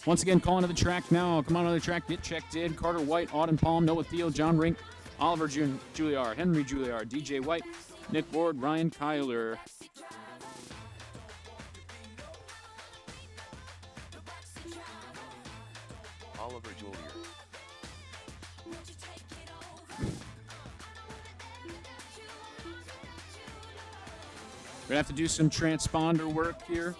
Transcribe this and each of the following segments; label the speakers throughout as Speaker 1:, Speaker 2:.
Speaker 1: Once again, calling to the track now. Come on to the track. Get checked in. Carter White, Auden Palm, Noah Thiel, John Rink, Oliver Juilliard, Henry Juilliard, DJ White, Nick Ward, Ryan Kyler.
Speaker 2: Oliver Juilliard.
Speaker 1: We're going to have to do some transponder work here.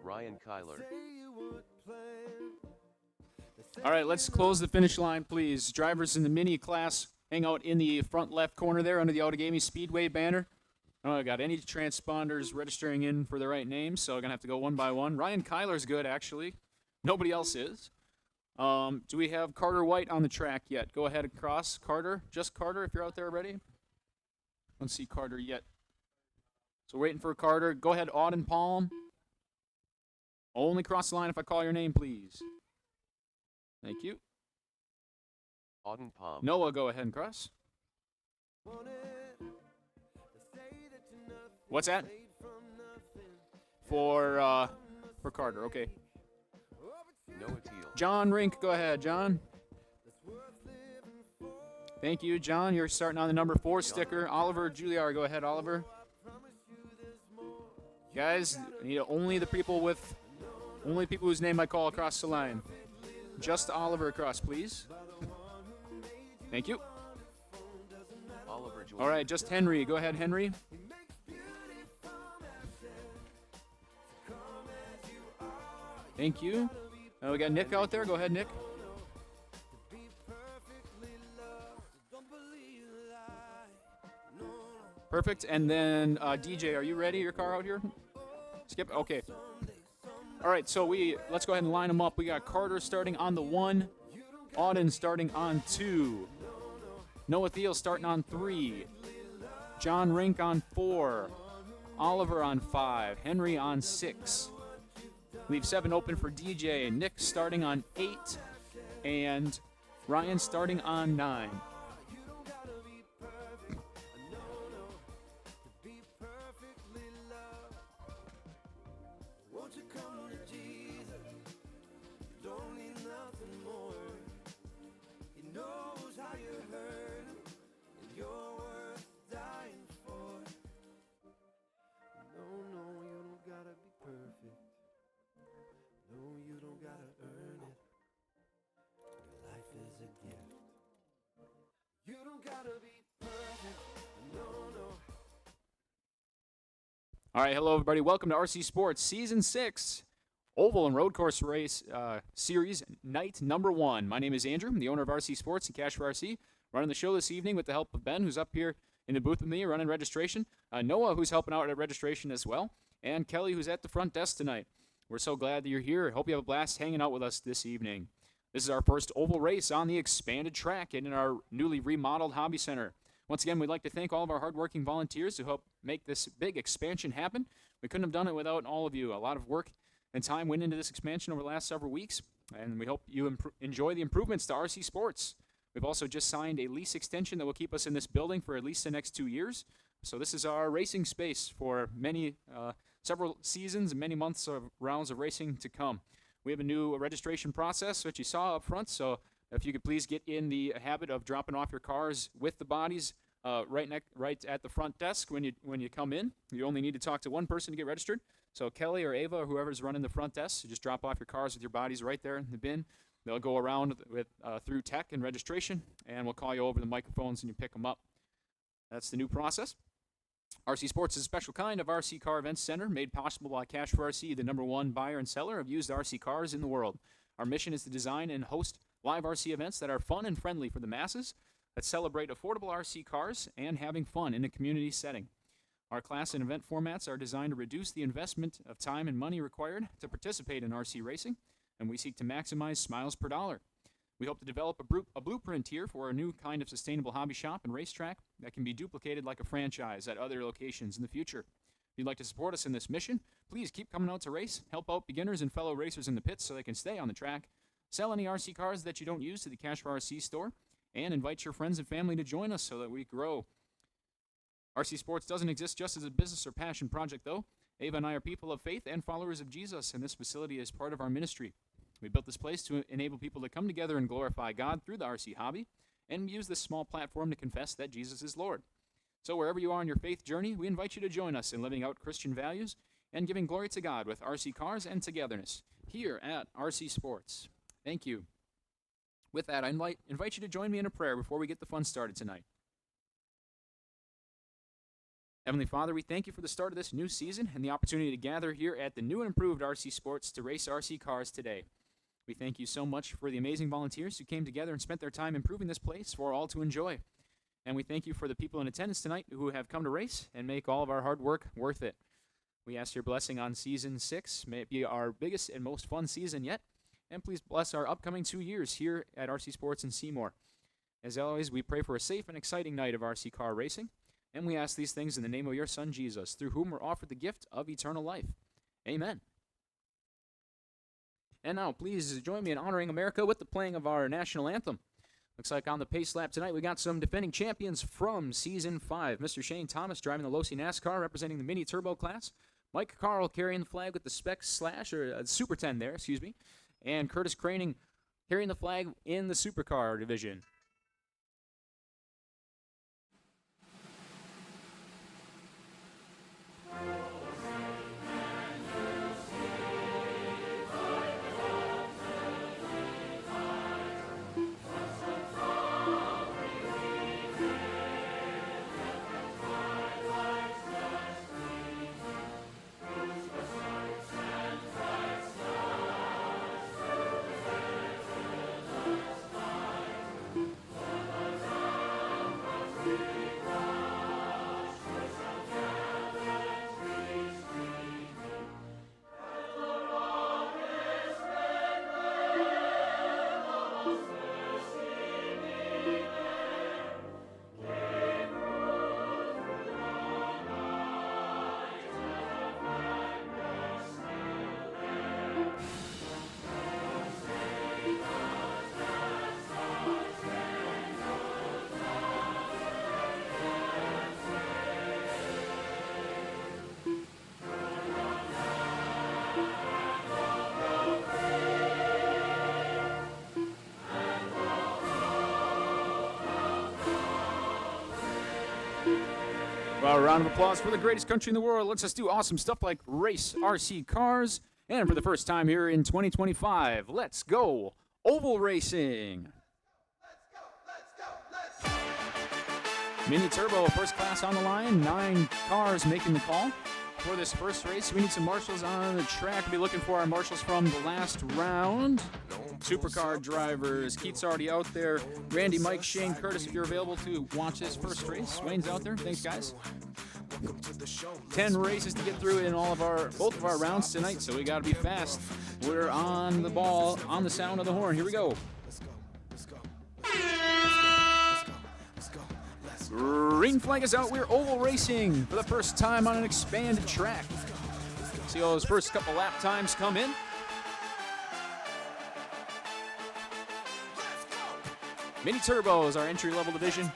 Speaker 2: Ryan Kyler.
Speaker 1: All right, let's close the finish line, please. Drivers in the mini class hang out in the front left corner there under the Outagamie Speedway banner. I don't got any transponders registering in for the right name, so I'm going to have to go one by one. Ryan Kyler's good, actually. Nobody else is. Do we have Carter White on the track yet? Go ahead across. Carter, just Carter, if you're out there already. Don't see Carter yet. So waiting for Carter. Go ahead, Auden Palm. Only cross the line if I call your name, please. Thank you.
Speaker 2: Auden Palm.
Speaker 1: Noah, go ahead and cross. What's that? For Carter, okay.
Speaker 2: Noah Teal.
Speaker 1: John Rink, go ahead, John. Thank you, John. You're starting on the number 4 sticker. Oliver Juilliard, go ahead, Oliver. Guys, I need only people whose name I call across the line. Just Oliver across, please. Thank you.
Speaker 2: Oliver Juilliard.
Speaker 1: All right, just Henry. Go ahead, Henry. Thank you. We got Nick out there. Go ahead, Nick. Perfect. And then DJ, are you ready? Your car out here? Skip. Okay. All right. So let's go ahead and line them up. We got Carter starting on the 1, Auden starting on 2, Noah Thiel starting on 3, John Rink on 4, Oliver on 5, Henry on 6. Leave 7 open for DJ. Nick starting on 8, and Ryan starting on 9. All right, hello everybody. Welcome to RC Sports Season 6 Oval and Road Course Race Series Night Number 1. My name is Andrew. I'm the owner of RC Sports and Cash for RC. Running the show this evening with the help of Ben, who's up here in the booth with me, running registration. Noah, who's helping out at registration as well. And Kelly, who's at the front desk tonight. We're so glad that you're here. Hope you have a blast hanging out with us this evening. This is our first oval race on the expanded track and in our newly remodeled hobby center. Once again, we'd like to thank all of our hardworking volunteers who helped make this big expansion happen. We couldn't have done it without all of you. A lot of work and time went into this expansion over the last several weeks, and we hope you enjoy the improvements to RC Sports. We've also just signed a lease extension that will keep us in this building for at least the next 2 years. So this is our racing space for several seasons and many months of rounds of racing to come. We have a new registration process, which you saw up front, so if you could please get in the habit of dropping off your cars with the bodies right at the front desk when you come in. You only need to talk to one person to get registered. So Kelly or Ava or whoever's running the front desk, you just drop off your cars with your bodies right there in the bin. They'll go around through tech and registration, and we'll call you over the microphones and you pick them up. That's the new process. RC Sports is a special kind of RC car event center made possible by Cash for RC, the #1 buyer and seller of used RC cars in the world. Our mission is to design and host live RC events that are fun and friendly for the masses, that celebrate affordable RC cars and having fun in a community setting. Our class and event formats are designed to reduce the investment of time and money required to participate in RC racing, and we seek to maximize smiles per dollar. We hope to develop a blueprint here for a new kind of sustainable hobby shop and racetrack that can be duplicated like a franchise at other locations in the future. If you'd like to support us in this mission, please keep coming out to race, help out beginners and fellow racers in the pits so they can stay on the track, sell any RC cars that you don't use to the Cash for RC store, and invite your friends and family to join us so that we grow RC Sports doesn't exist just as a business or passion project, though. Ava and I are people of faith and followers of Jesus, and this facility is part of our ministry. We built this place to enable people to come together and glorify God through the RC hobby, and use this small platform to confess that Jesus is Lord. So wherever you are on your faith journey, we invite you to join us in living out Christian values and giving glory to God with RC cars and togetherness here at RC Sports. Thank you. With that, I invite you to join me in a prayer before we get the fun started tonight. Heavenly Father, we thank you for the start of this new season and the opportunity to gather here at the new and improved RC Sports to race RC cars today. We thank you so much for the amazing volunteers who came together and spent their time improving this place for all to enjoy. And we thank you for the people in attendance tonight who have come to race and make all of our hard work worth it. We ask your blessing on Season 6. May it be our biggest and most fun season yet. And please bless our upcoming 2 years here at RC Sports in Seymour. As always, we pray for a safe and exciting night of RC car racing. And we ask these things in the name of your Son, Jesus, through whom we're offered the gift of eternal life. Amen. And now, please join me in honoring America with the playing of our national anthem. Looks like on the pace lap tonight, we got some defending champions from Season 5. Mr. Shane Thomas driving the Losi NASCAR, representing the Mini Turbo class. Mike Carl carrying the flag with the Spec Slash, or Super 10 there, excuse me. And Curtis Craning carrying the flag in the Supercar division. Well, a round of applause for the greatest country in the world. Lets us do awesome stuff like race RC cars. And for the first time here in 2025, let's go oval racing. Mini Turbo, first class on the line. 9 cars making the call. For this first race, we need some marshals on the track. We'll be looking for our marshals from the last round. Supercar drivers. Keith's already out there. Randy, Mike, Shane, Curtis, if you're available to watch this first race. Wayne's out there. Thanks, guys. 10 races to get through in both of our rounds tonight, so we got to be fast. We're on the ball, on the sound of the horn. Here we go. Green flag is out. We're oval racing for the first time on an expanded track. See all those first couple lap times come in. Mini Turbo is our entry-level division,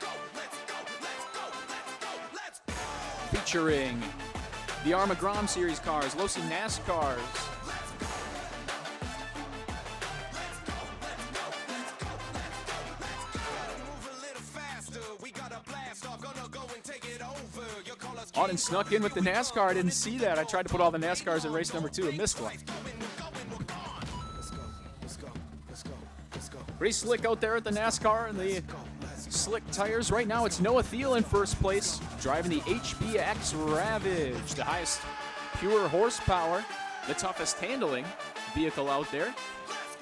Speaker 1: featuring the Arma Grom Series cars, Losi NASCARs. Auden snuck in with the NASCAR. I didn't see that. I tried to put all the NASCARs in race number 2 and missed one. Pretty slick out there at the NASCAR and the slick tires. Right now it's Noah Thiel in first place, driving the HBX Ravage, the highest pure horsepower, the toughest handling vehicle out there.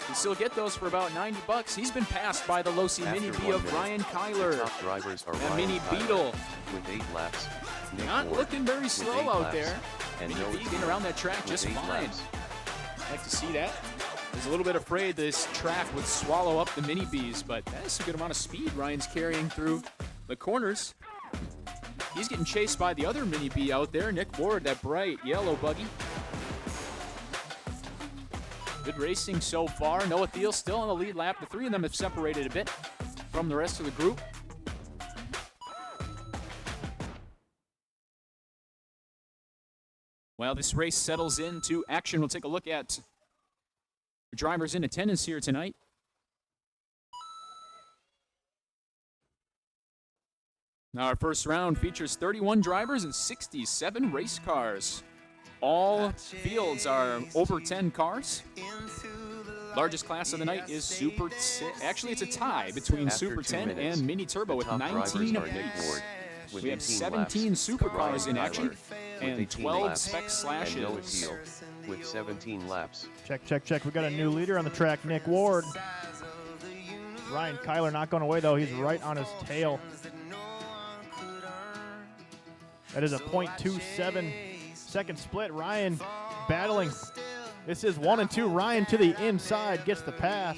Speaker 1: You still get those for about $90. He's been passed by the Losi Mini B of Ryan Kyler.
Speaker 2: Top drivers are
Speaker 1: And
Speaker 2: Ryan
Speaker 1: Mini
Speaker 2: Kyler
Speaker 1: Beetle.
Speaker 2: with 8 laps. Nick
Speaker 1: Not
Speaker 2: Ward
Speaker 1: looking very
Speaker 2: with
Speaker 1: slow
Speaker 2: 8
Speaker 1: out
Speaker 2: laps,
Speaker 1: there.
Speaker 2: and
Speaker 1: Mini
Speaker 2: Noah
Speaker 1: B
Speaker 2: Thiel
Speaker 1: getting around that track
Speaker 2: with
Speaker 1: just
Speaker 2: 8
Speaker 1: fine.
Speaker 2: laps.
Speaker 1: Like to see that. I was a little bit afraid this track would swallow up the Mini Bs, but that's a good amount of speed Ryan's carrying through the corners. He's getting chased by the other Mini B out there, Nick Ward, that bright yellow buggy. Good racing so far. Noah Thiel still on the lead lap. The 3 of them have separated a bit from the rest of the group. While this race settles into action, we'll take a look at drivers in attendance here tonight. Now our first round features 31 drivers and 67 race cars. All fields are over 10 cars. Largest class of the night is Super 10. Actually, it's a tie between
Speaker 2: After
Speaker 1: Super
Speaker 2: 2
Speaker 1: 10
Speaker 2: minutes,
Speaker 1: and Mini Turbo
Speaker 2: the
Speaker 1: with
Speaker 2: top
Speaker 1: 19
Speaker 2: drivers are Nick
Speaker 1: apiece.
Speaker 2: Ward with
Speaker 1: We have
Speaker 2: 18
Speaker 1: 17
Speaker 2: laps,
Speaker 1: supercars in
Speaker 2: Ryan
Speaker 1: action
Speaker 2: Tyler with
Speaker 1: and
Speaker 2: 18
Speaker 1: 12
Speaker 2: laps,
Speaker 1: spec
Speaker 2: and Noah
Speaker 1: slashes.
Speaker 2: Teal with 17 laps.
Speaker 3: Check, check, check. We got a new leader on the track, Nick Ward. Ryan Kyler not going away, though. He's right on his tail. That is a .27 second split. Ryan battling. This is 1 and 2. Ryan to the inside gets the pass.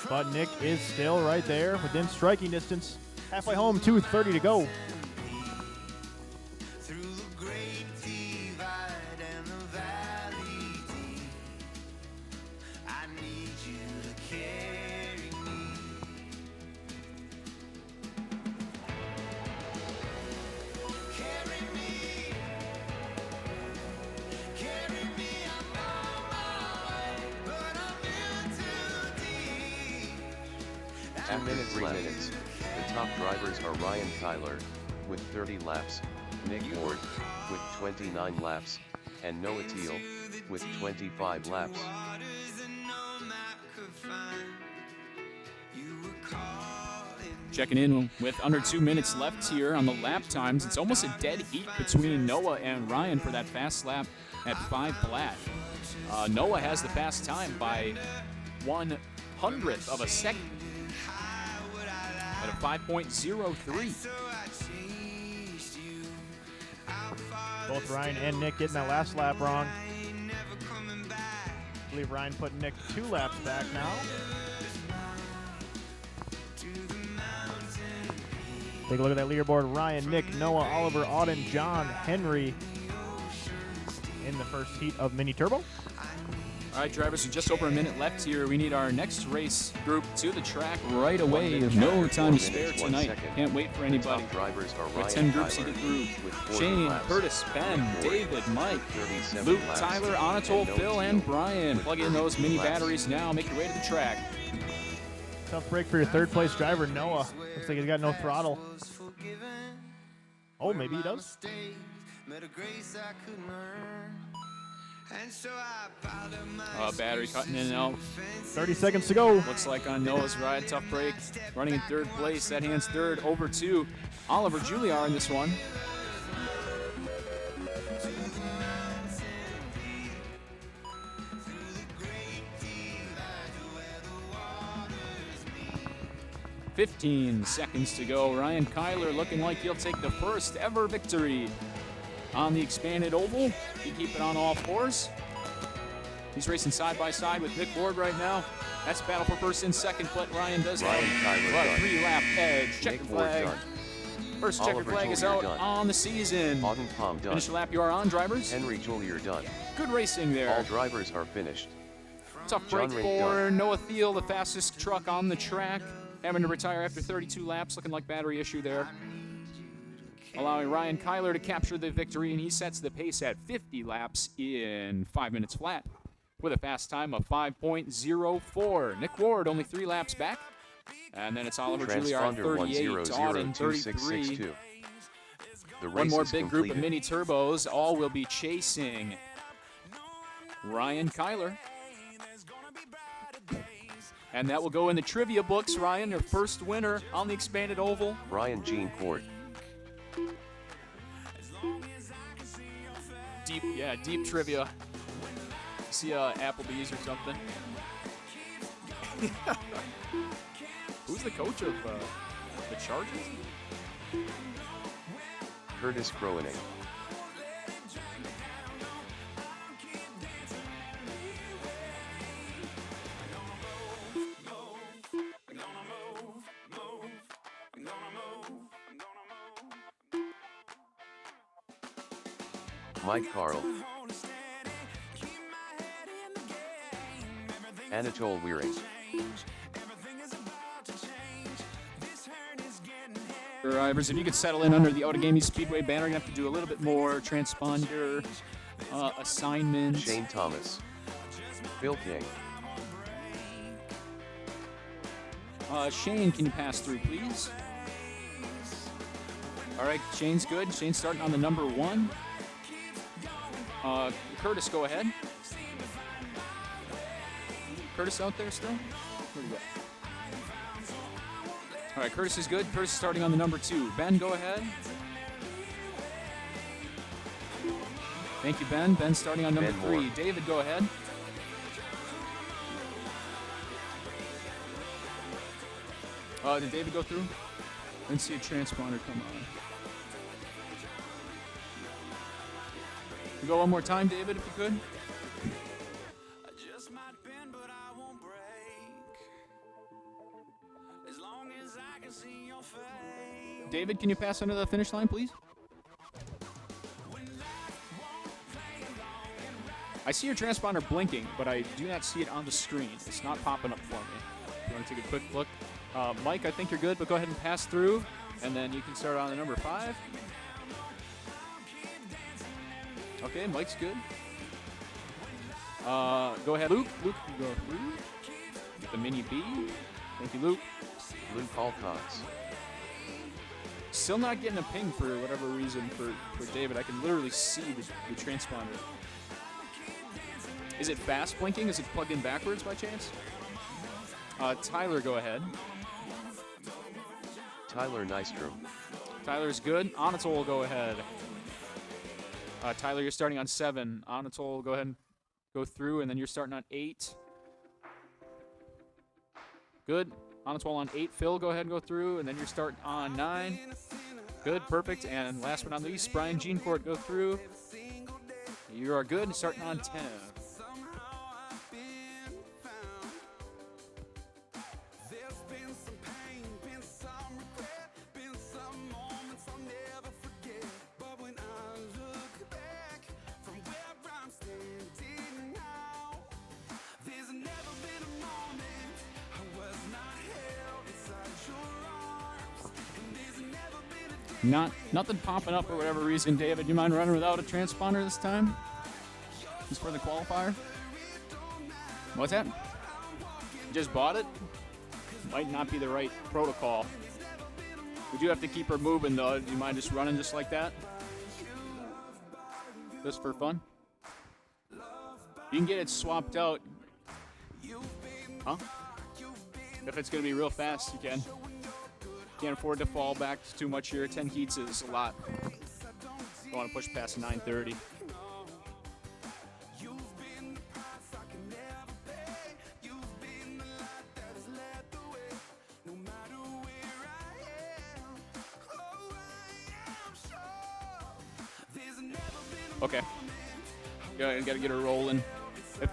Speaker 3: But Nick is still right there within striking distance. Halfway home, 2:30 to go.
Speaker 2: After 3 minutes, the top drivers are Ryan Tyler with 30 laps, Nick Ward with 29 laps, and Noah Teal with 25 laps.
Speaker 1: Checking in with under 2 minutes left here on the lap times. It's almost a dead heat between Noah and Ryan for that fast lap at 5 flat. Noah has the fast time by 1/100th of a second at a 5.03.
Speaker 3: Both Ryan and Nick getting that last lap wrong. I believe Ryan put Nick 2 laps back now. Take a look at that leaderboard. Ryan, Nick, Noah, Oliver, Auden, John, Henry in the first heat of Mini Turbo.
Speaker 1: All right, drivers, with just over a minute left here. We need our next race group to the track right away.
Speaker 2: 1 minute,
Speaker 1: No time to
Speaker 2: 4
Speaker 1: spare
Speaker 2: minutes, 1
Speaker 1: tonight.
Speaker 2: second.
Speaker 1: Can't wait for
Speaker 2: The
Speaker 1: anybody.
Speaker 2: top drivers are
Speaker 1: With
Speaker 2: Ryan
Speaker 1: 10 groups to
Speaker 2: Tyler
Speaker 1: get through.
Speaker 2: with 40
Speaker 1: Shane,
Speaker 2: laps,
Speaker 1: Curtis, Ben,
Speaker 2: Nick Ward
Speaker 1: David, Mike,
Speaker 2: with 37
Speaker 1: Luke,
Speaker 2: laps,
Speaker 1: Tyler,
Speaker 2: and
Speaker 1: Anatol,
Speaker 2: Noah
Speaker 1: Phil, and
Speaker 2: Teal
Speaker 1: Brian.
Speaker 2: with
Speaker 1: Plug in those
Speaker 2: 13
Speaker 1: mini
Speaker 2: laps.
Speaker 1: batteries now. Make your way to the track.
Speaker 3: Tough break for your third place driver, Noah. Looks like he's got no throttle. Oh, maybe he does.
Speaker 1: Battery cutting in and out.
Speaker 3: 30 seconds to go.
Speaker 1: Looks like on Noah's ride, tough break. Running in third place. That hands third over to Oliver Juliar in this one. "15 seconds to go. Ryan Kyler looking like he'll take the first ever victory on the expanded oval. He keep it on all fours. He's racing side by side with Nick Ward right now. That's battle for first and second, but Ryan does
Speaker 2: Ryan
Speaker 1: have
Speaker 2: Kyler
Speaker 1: a
Speaker 2: done.
Speaker 1: 3-lap edge. Checker
Speaker 2: Nick Ward
Speaker 1: flag.
Speaker 2: done.
Speaker 1: First checker
Speaker 2: Oliver
Speaker 1: flag is
Speaker 2: Julier
Speaker 1: out
Speaker 2: done.
Speaker 1: on the season.
Speaker 2: Auden Palm done.
Speaker 1: Finish the lap you are on, drivers.
Speaker 2: Henry Julier done.
Speaker 1: Good racing
Speaker 2: All
Speaker 1: there.
Speaker 2: drivers are finished.
Speaker 1: Tough
Speaker 2: John
Speaker 1: break
Speaker 2: Rink
Speaker 1: for Noah Thiel, the fastest truck on the track. Having to retire after 32 laps, looking like battery issue there. Allowing Ryan Kyler to capture the victory, and he sets the pace at 50 laps in 5 minutes flat with a fast time of 5.04. Nick Ward only 3 laps back. And then it's Oliver Juliar at 38, Auden 33.
Speaker 2: The
Speaker 1: One
Speaker 2: race
Speaker 1: more
Speaker 2: is
Speaker 1: big group of
Speaker 2: completed.
Speaker 1: mini turbos. All will be chasing Ryan Kyler. And that will go in the trivia books, Ryan, your first winner on the expanded oval.
Speaker 2: Ryan Jean Court.
Speaker 1: Deep trivia. See Applebee's or something. Who's the coach of the Chargers?
Speaker 2: Curtis Crowening. Mike Carl. Anatole Weering.
Speaker 1: Drivers, if you could settle in under the Outagamie Speedway banner, you're going to have to do a little bit more transponder assignments.
Speaker 2: Shane Thomas. Phil King.
Speaker 1: Shane, can you pass through, please? All right, Shane's good. Shane's starting on the number 1. Curtis, go ahead. Curtis out there still? Where'd he go? All right, Curtis is good. Curtis is starting on the number 2. Ben, go ahead. Thank you, Ben. Ben's starting on number 3. David, go ahead. Did David go through? I didn't see a transponder come on. You go one more time, David, if you could. David, can you pass under the finish line, please? I see your transponder blinking, but I do not see it on the screen. It's not popping up for me. If you want to take a quick look. Mike, I think you're good, but go ahead and pass through, and then you can start on the number 5. Okay, Mike's good. Go ahead, Luke. Luke, can go through. Get the Mini B. Thank you, Luke.
Speaker 2: Luke Alcox.
Speaker 1: Still not getting a ping for whatever reason for David. I can literally see the transponder. Is it fast blinking? Is it plugged in backwards by chance? Tyler, go ahead.
Speaker 2: Tyler Nystrom.
Speaker 1: Tyler's good. Anatol, go ahead. Tyler, you're starting on 7. Anatol, go ahead and go through, and then you're starting on 8. Good. Anatol on 8. Phil, go ahead and go through, and then you're starting on 9. Good, perfect. And last but not least, Brian Jeancourt, go through. You are good, starting on 10. Nothing popping up for whatever reason. David, you mind running without a transponder this time? Just for the qualifier? What's that? You just bought it? Might not be the right protocol. We do have to keep her moving, though. Do you mind just running just like that? Just for fun? You can get it swapped out. Huh? If it's going to be real fast, you can. Can't afford to fall back too much here. 10 heats is a lot. Don't want to push past 9:30. Okay. Gotta get her rolling.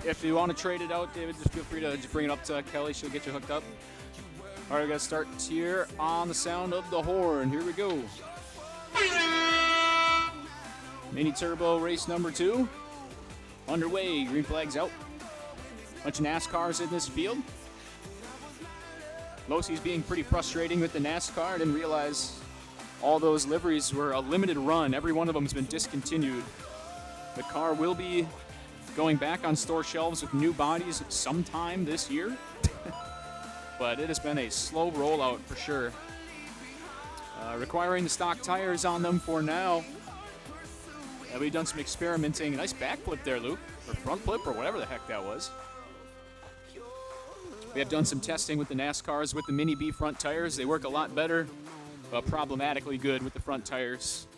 Speaker 1: If you want to trade it out, David, just feel free to just bring it up to Kelly. She'll get you hooked up. All right, we got to start here on the sound of the horn. Here we go. Mini Turbo race number 2. Underway. Green flag's out. Bunch of NASCARs in this field. Losey's being pretty frustrating with the NASCAR. I didn't realize all those liveries were a limited run. Every one of them has been discontinued. The car will be going back on store shelves with new bodies sometime this year. But it has been a slow rollout for sure. Requiring the stock tires on them for now. We've done some experimenting. Nice backflip there, Luke. Or front flip, or whatever the heck that was. We have done some testing with the NASCARs with the Mini B front tires. They work a lot better, but problematically good with the front tires.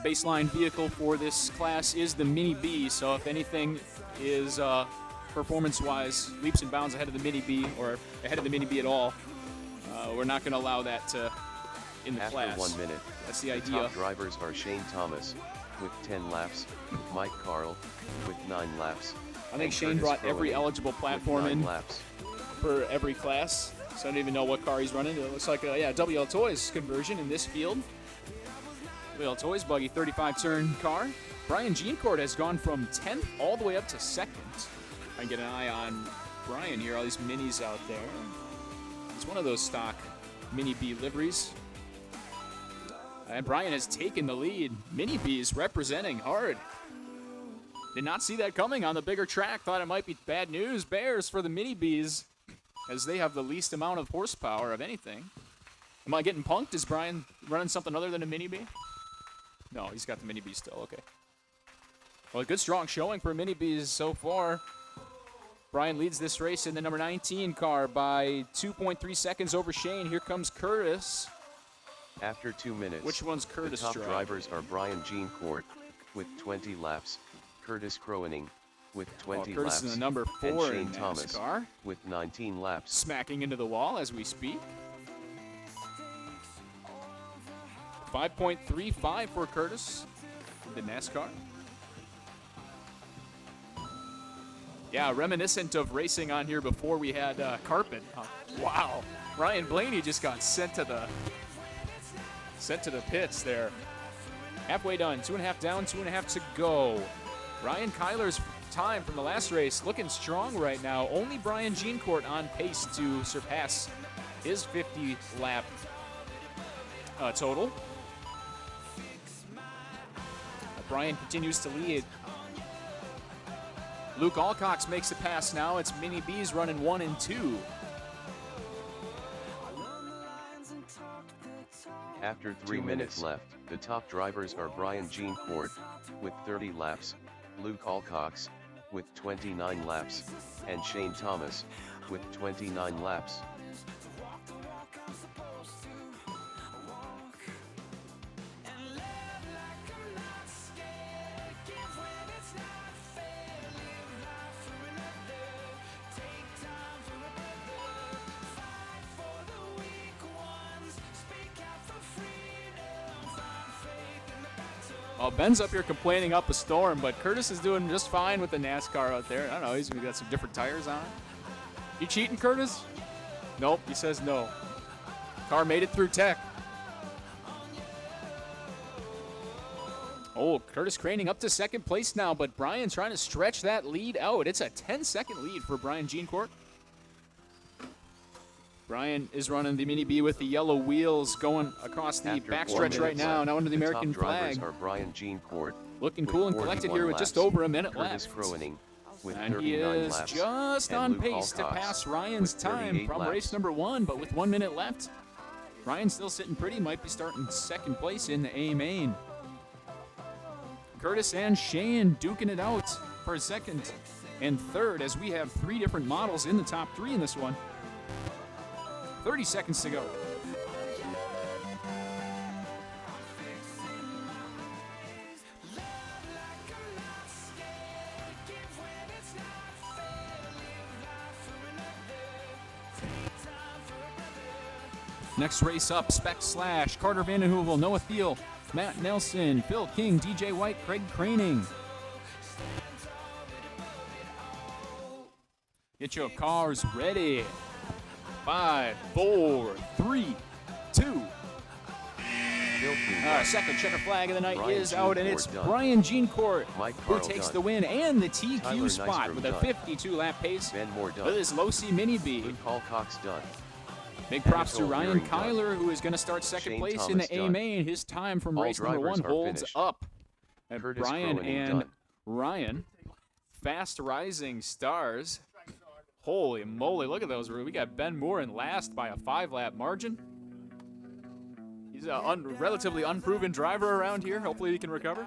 Speaker 1: Baseline vehicle for this class is the Mini B, so if anything is performance-wise leaps and bounds ahead of the Mini B, or ahead of the Mini B at all, we're not going to allow that in the class.
Speaker 2: After 1 minute,
Speaker 1: that's the idea.
Speaker 2: Top drivers are Shane Thomas with 10 laps, Mike Carl with 9 laps.
Speaker 1: I think Shane brought every eligible platform in
Speaker 2: laps.
Speaker 1: for every class, so I don't even know what car he's running. It looks like a WL Toys conversion in this field. WL Toys buggy 35-turn car. Brian Jeancourt has gone from 10th all the way up to 2nd. I can get an eye on Brian here, all these minis out there. It's one of those stock Mini B liveries. And Brian has taken the lead. Mini B's representing hard. Did not see that coming on the bigger track. Thought it might be bad news bears for the Mini B's, as they have the least amount of horsepower of anything. Am I getting punked? Is Brian running something other than a Mini B? No, he's got the Mini B still. Okay. Well, a good strong showing for Mini B's so far. Brian leads this race in the number 19 car by 2.3 seconds over Shane. Here comes Curtis.
Speaker 2: After 2 minutes,
Speaker 1: Which one's Curtis
Speaker 2: the top
Speaker 1: driving?
Speaker 2: drivers are Brian Jeancourt with 20 laps, Curtis Crowening with 20
Speaker 1: Curtis
Speaker 2: laps,
Speaker 1: is the number
Speaker 2: and
Speaker 1: 4
Speaker 2: Shane
Speaker 1: in
Speaker 2: Thomas
Speaker 1: NASCAR.
Speaker 2: with 19 laps.
Speaker 1: Smacking into the wall as we speak. 5.35 for Curtis in the NASCAR. Yeah, reminiscent of racing on here before we had carpet. Wow, Ryan Blaney just got sent to the pits there. Halfway done, 2.5 down, 2.5 to go. Ryan Kyler's time from the last race looking strong right now. Only Brian Jeancourt on pace to surpass his 50 lap total. Brian continues to lead. Luke Alcox makes a pass now. It's Mini B's running 1 and 2.
Speaker 2: After 3 minutes left, the top drivers are Brian Jeancourt with 30 laps, Luke Alcox with 29 laps, and Shane Thomas with 29 laps.
Speaker 1: Well, Ben's up here complaining up a storm, but Curtis is doing just fine with the NASCAR out there. I don't know, he's got some different tires on. You cheating, Curtis? Nope, he says no. Car made it through tech. Oh, Curtis craning up to second place now, but Brian's trying to stretch that lead out. It's a 10-second lead for Brian Jeancourt. Brian is running the Mini B with the yellow wheels going across the
Speaker 2: After 4
Speaker 1: backstretch right
Speaker 2: minutes
Speaker 1: now,
Speaker 2: left,
Speaker 1: now under the American
Speaker 2: top drivers
Speaker 1: flag.
Speaker 2: are Brian Jeancourt
Speaker 1: Looking
Speaker 2: with
Speaker 1: cool and collected
Speaker 2: 41
Speaker 1: here with just
Speaker 2: laps,
Speaker 1: over a minute
Speaker 2: Curtis
Speaker 1: left.
Speaker 2: Crowening with
Speaker 1: And
Speaker 2: 39
Speaker 1: he is
Speaker 2: laps,
Speaker 1: just
Speaker 2: and
Speaker 1: on
Speaker 2: Luke
Speaker 1: pace to
Speaker 2: Alcox
Speaker 1: pass Ryan's
Speaker 2: with
Speaker 1: time
Speaker 2: 38
Speaker 1: from
Speaker 2: laps.
Speaker 1: race number 1, but with 1 minute left, Ryan's still sitting pretty, might be starting second place in the A main. Curtis and Shane duking it out for second and third, as we have 3 different models in the top 3 in this one. 30 seconds to go. Next race up, Spec Slash, Carter Vanden Heuvel, Noah Thiel, Matt Nelson, Phil King, DJ White, Craig Craning. Get your cars ready. 5, 4, 3, 2. Our second checker flag of the night
Speaker 2: Brian
Speaker 1: is out, and it's
Speaker 2: Jeancourt done.
Speaker 1: Brian Jeancourt
Speaker 2: Mike
Speaker 1: who
Speaker 2: Carl
Speaker 1: takes
Speaker 2: done.
Speaker 1: the win and the TQ
Speaker 2: Tyler
Speaker 1: spot
Speaker 2: Nystrom
Speaker 1: with a
Speaker 2: done.
Speaker 1: 52-lap pace
Speaker 2: Ben Moore done.
Speaker 1: with his Losi Mini B.
Speaker 2: Luke Alcox done.
Speaker 1: Big props to
Speaker 2: Anatole
Speaker 1: Ryan
Speaker 2: Beering done.
Speaker 1: Kyler, who is going to start second
Speaker 2: Shane
Speaker 1: place in the
Speaker 2: Thomas
Speaker 1: A
Speaker 2: done.
Speaker 1: main. His time from
Speaker 2: All
Speaker 1: race number
Speaker 2: drivers
Speaker 1: 1
Speaker 2: are
Speaker 1: holds
Speaker 2: finished.
Speaker 1: up. And
Speaker 2: Curtis
Speaker 1: Brian
Speaker 2: Crowening
Speaker 1: and
Speaker 2: done.
Speaker 1: Ryan, fast rising stars. Holy moly, look at those. We got Ben Moore in last by a 5-lap margin. He's a relatively unproven driver around here. Hopefully he can recover.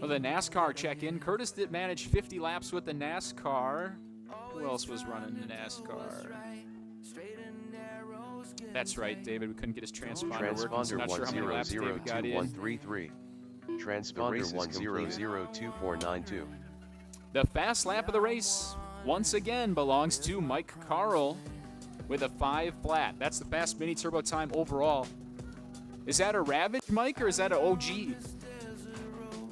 Speaker 1: Well, the NASCAR check-in. Curtis did manage 50 laps with the NASCAR. Who else was running the NASCAR? That's right, David. We couldn't get his transponder working, so
Speaker 2: Transponder
Speaker 1: not sure how many laps David got in.
Speaker 2: 1002-133. Transponder 10002492.
Speaker 1: The fast lap of the race, once again, belongs to Mike Carl with a 5 flat. That's the fast mini turbo time overall. Is that a Ravage, Mike, or is that an OG? I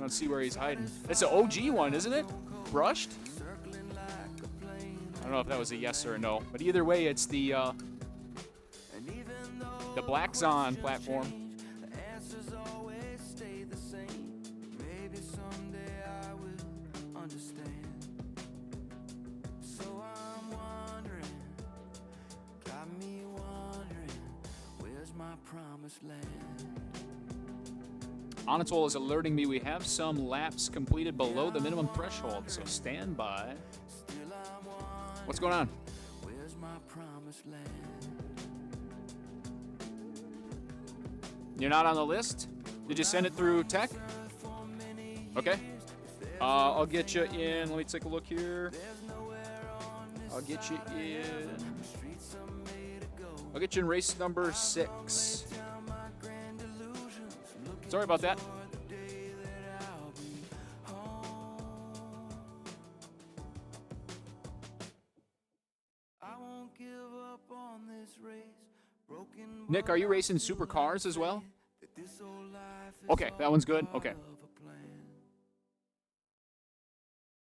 Speaker 1: don't see where he's hiding. It's an OG one, isn't it? Brushed? I don't know if that was a yes or a no, but either way, it's the Black Zon platform. Anatol is alerting me we have some laps completed below the minimum threshold, so stand by. What's going on? You're not on the list? Did you send it through tech? Okay. I'll get you in. Let me take a look here. I'll get you in. I'll get you in race number 6. Sorry about that. Nick, are you racing supercars as well? Okay, that one's good. Okay.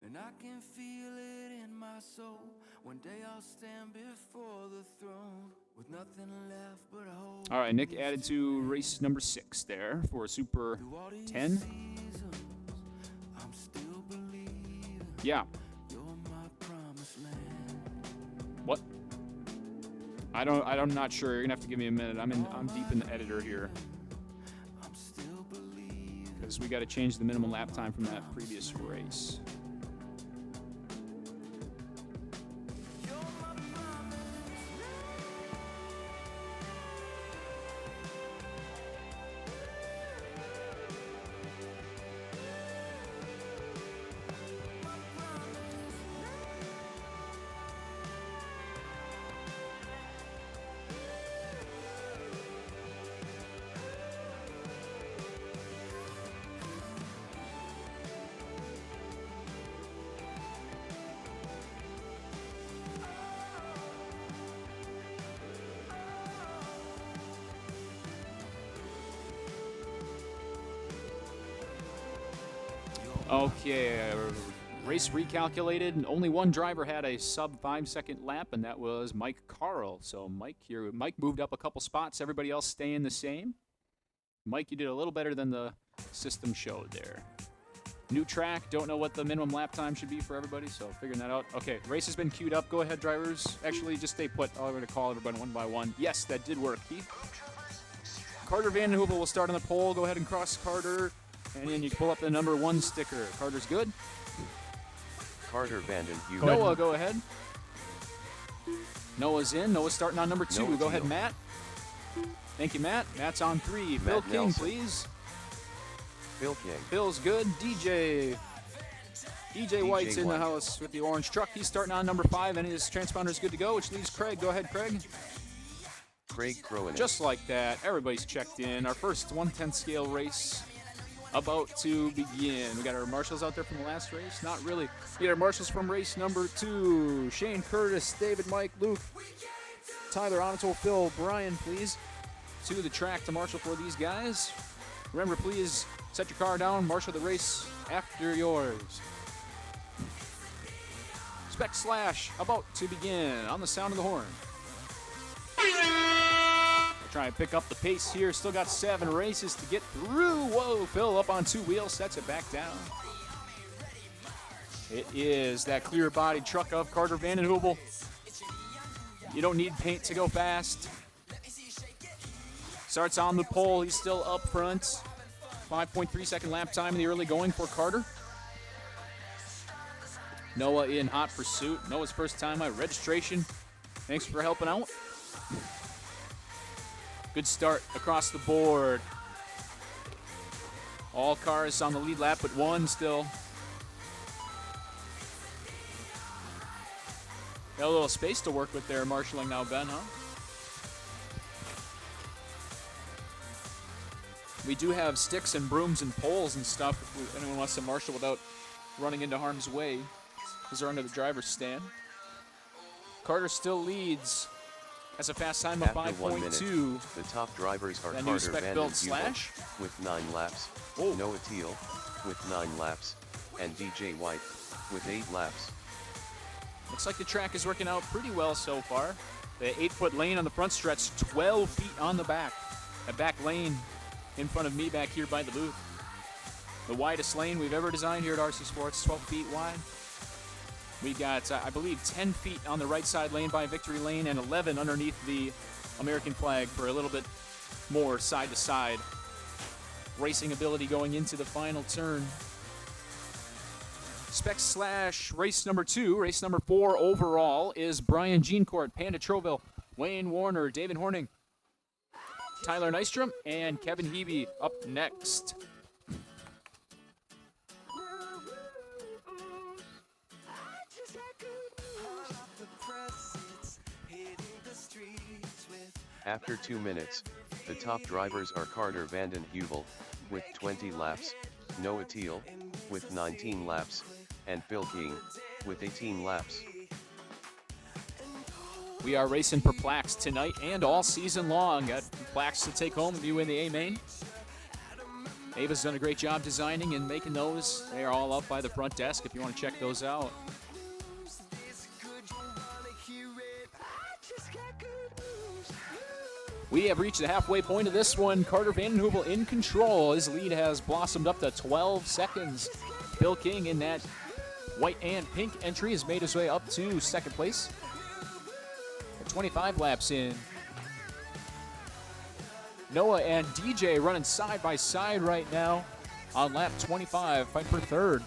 Speaker 1: And I can feel it in my soul. One day I'll stand before the throne with nothing left but hope. All right, Nick added to race number 6 there for Super 10. Yeah. What? I'm not sure. You're gonna have to give me a minute. I'm deep in the editor here. Because we gotta change the minimum lap time from that previous race. Okay, race recalculated, and only one driver had a sub 5-second lap, and that was Mike Carl. So Mike moved up a couple spots. Everybody else staying the same. Mike, you did a little better than the system showed there. New track, don't know what the minimum lap time should be for everybody, so figuring that out. Okay, race has been queued up. Go ahead, drivers. Actually, just stay put. I'm going to call everybody one by one. Yes, that did work, Keith. Carter Van Hoovel will start on the pole. Go ahead and cross Carter. And then you pull up the number 1 sticker. Carter's good.
Speaker 2: Carter Vanden Heuvel.
Speaker 1: Noah, go ahead. Noah's in. Noah's starting on number 2.
Speaker 2: Noah
Speaker 1: Go ahead,
Speaker 2: Teal.
Speaker 1: Matt. Thank you, Matt. Matt's on 3.
Speaker 2: Matt
Speaker 1: Phil King,
Speaker 2: Nelson.
Speaker 1: please.
Speaker 2: Phil King.
Speaker 1: Phil's good. DJ White's in the
Speaker 2: White.
Speaker 1: house with the orange truck. He's starting on number 5, and his transponder's good to go, which leaves Craig. Go ahead, Craig.
Speaker 2: Craig Cronin.
Speaker 1: Just like that, everybody's checked in. Our first 1/10 scale race about to begin. We got our marshals out there from the last race. Not really. We got our marshals from race number 2. Shane Curtis, David, Mike, Luke, Tyler, Anatol, Phil, Brian, please, to the track to marshal for these guys. Remember, please set your car down, marshal the race after yours. Spec Slash about to begin on the sound of the horn. Try and pick up the pace here. Still got 7 races to get through. Whoa, Phil up on 2 wheels, sets it back down. It is that clear body truck of Carter Vanden Heuvel. You don't need paint to go fast. Starts on the pole. He's still up front. 5.3 second lap time in the early going for Carter. Noah in hot pursuit. Noah's first time at registration. Thanks for helping out. Good start across the board. All cars on the lead lap, but 1 still. Got a little space to work with there, marshalling now, Ben, huh? We do have sticks and brooms and poles and stuff if anyone wants to marshal without running into harm's way, because they're under the driver's stand. Carter still leads. Has a fast time of
Speaker 2: After 1 minute,
Speaker 1: 5.2.
Speaker 2: the top drivers are
Speaker 1: That new
Speaker 2: Carter
Speaker 1: spec
Speaker 2: Vanden
Speaker 1: built
Speaker 2: Heuvel
Speaker 1: Slash?
Speaker 2: with 9 laps,
Speaker 1: Oh.
Speaker 2: Noah Teal with 9 laps, and DJ White with 8 laps.
Speaker 1: Looks like the track is working out pretty well so far. The 8-foot lane on the front stretch, 12 feet on the back. That back lane in front of me back here by the booth. The widest lane we've ever designed here at RC Sports, 12 feet wide. We got, I believe, 10 feet on the right side lane by Victory Lane and 11 underneath the American flag for a little bit more side-to-side racing ability going into the final turn. Spec slash race number 2, race number 4 overall is Brian Jeancourt, Panda Troville, Wayne Warner, David Horning, Tyler Nystrom, and Kevin Hebe up next.
Speaker 2: After 2 minutes, the top drivers are Carter Vanden Heuvel, with 20 laps, Noah Teal, with 19 laps, and Phil King, with 18 laps.
Speaker 1: We are racing Perplex tonight and all season long. Got plaques to take home if you win the A-Main. Ava's done a great job designing and making those. They are all up by the front desk if you want to check those out. We have reached the halfway point of this one. Carter Vanden Heuvel in control. His lead has blossomed up to 12 seconds. Phil King in that white and pink entry has made his way up to second place. At 25 laps in. Noah and DJ running side by side right now on lap 25, fighting for third.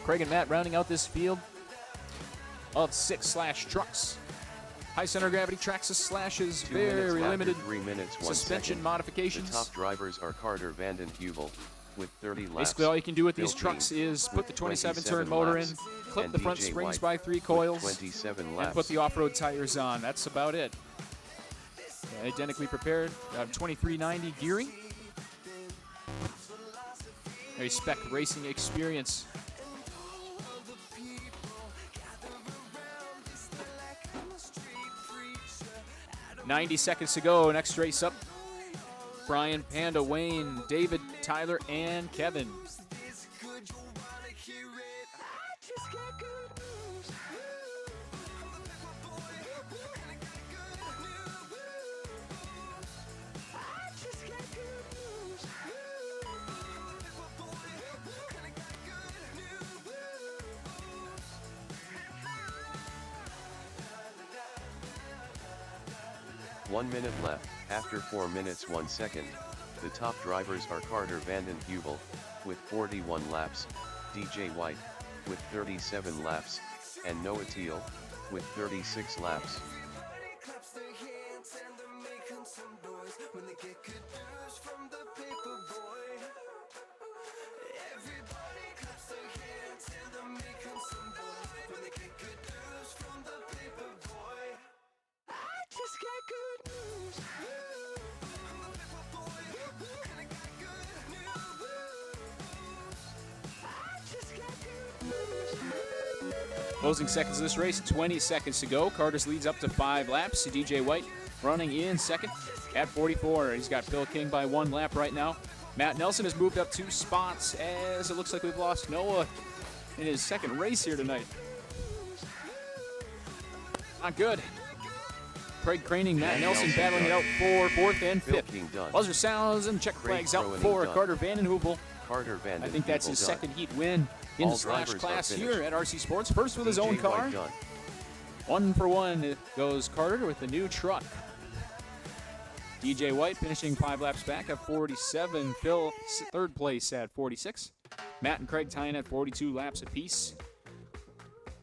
Speaker 1: Craig and Matt rounding out this field of 6/trucks. High center gravity Traxxas slashes,
Speaker 2: 2 minutes
Speaker 1: very
Speaker 2: after
Speaker 1: limited
Speaker 2: 3 minutes, 1
Speaker 1: suspension
Speaker 2: second.
Speaker 1: modifications.
Speaker 2: The top drivers are Carter Vanden Heuvel, with 30 laps.
Speaker 1: Basically, all you can do with these
Speaker 2: Phil
Speaker 1: trucks
Speaker 2: King,
Speaker 1: is put
Speaker 2: with
Speaker 1: the 27-turn
Speaker 2: 27
Speaker 1: motor in,
Speaker 2: laps,
Speaker 1: clip
Speaker 2: and
Speaker 1: the front
Speaker 2: DJ
Speaker 1: springs
Speaker 2: White
Speaker 1: by 3
Speaker 2: with
Speaker 1: coils,
Speaker 2: 27
Speaker 1: and
Speaker 2: laps.
Speaker 1: put the off-road tires on. That's about it. Yeah, identically prepared. 2390 gearing. Very spec racing experience. $90 seconds to go. Next race up. Brian, Panda, Wayne, David, Tyler, and Kevin.
Speaker 2: One minute left. After 4 minutes 1 second, the top drivers are Carter Vanden Heuvel, with 41 laps, DJ White, with 37 laps, and Noah Teal, with 36 laps.
Speaker 1: Closing seconds of this race, 20 seconds to go. Carter's leads up to 5 laps. DJ White running in second at 44. He's got Phil King by 1 lap right now. Matt Nelson has moved up 2 spots as it looks like we've lost Noah in his second race here tonight. Not good. Craig Craning, Matt Nelson battling it out for 4th and 5th. Buzzer sounds and check flags out for Carter Vanden Heuvel.
Speaker 2: Carter Vanden
Speaker 1: I think that's his second heat win in the slash class here at RC Sports. First with his own car. 1 for 1 goes Carter with the new truck. DJ White finishing 5 laps back at 47. Phil, 3rd place at 46. Matt and Craig tying at 42 laps apiece.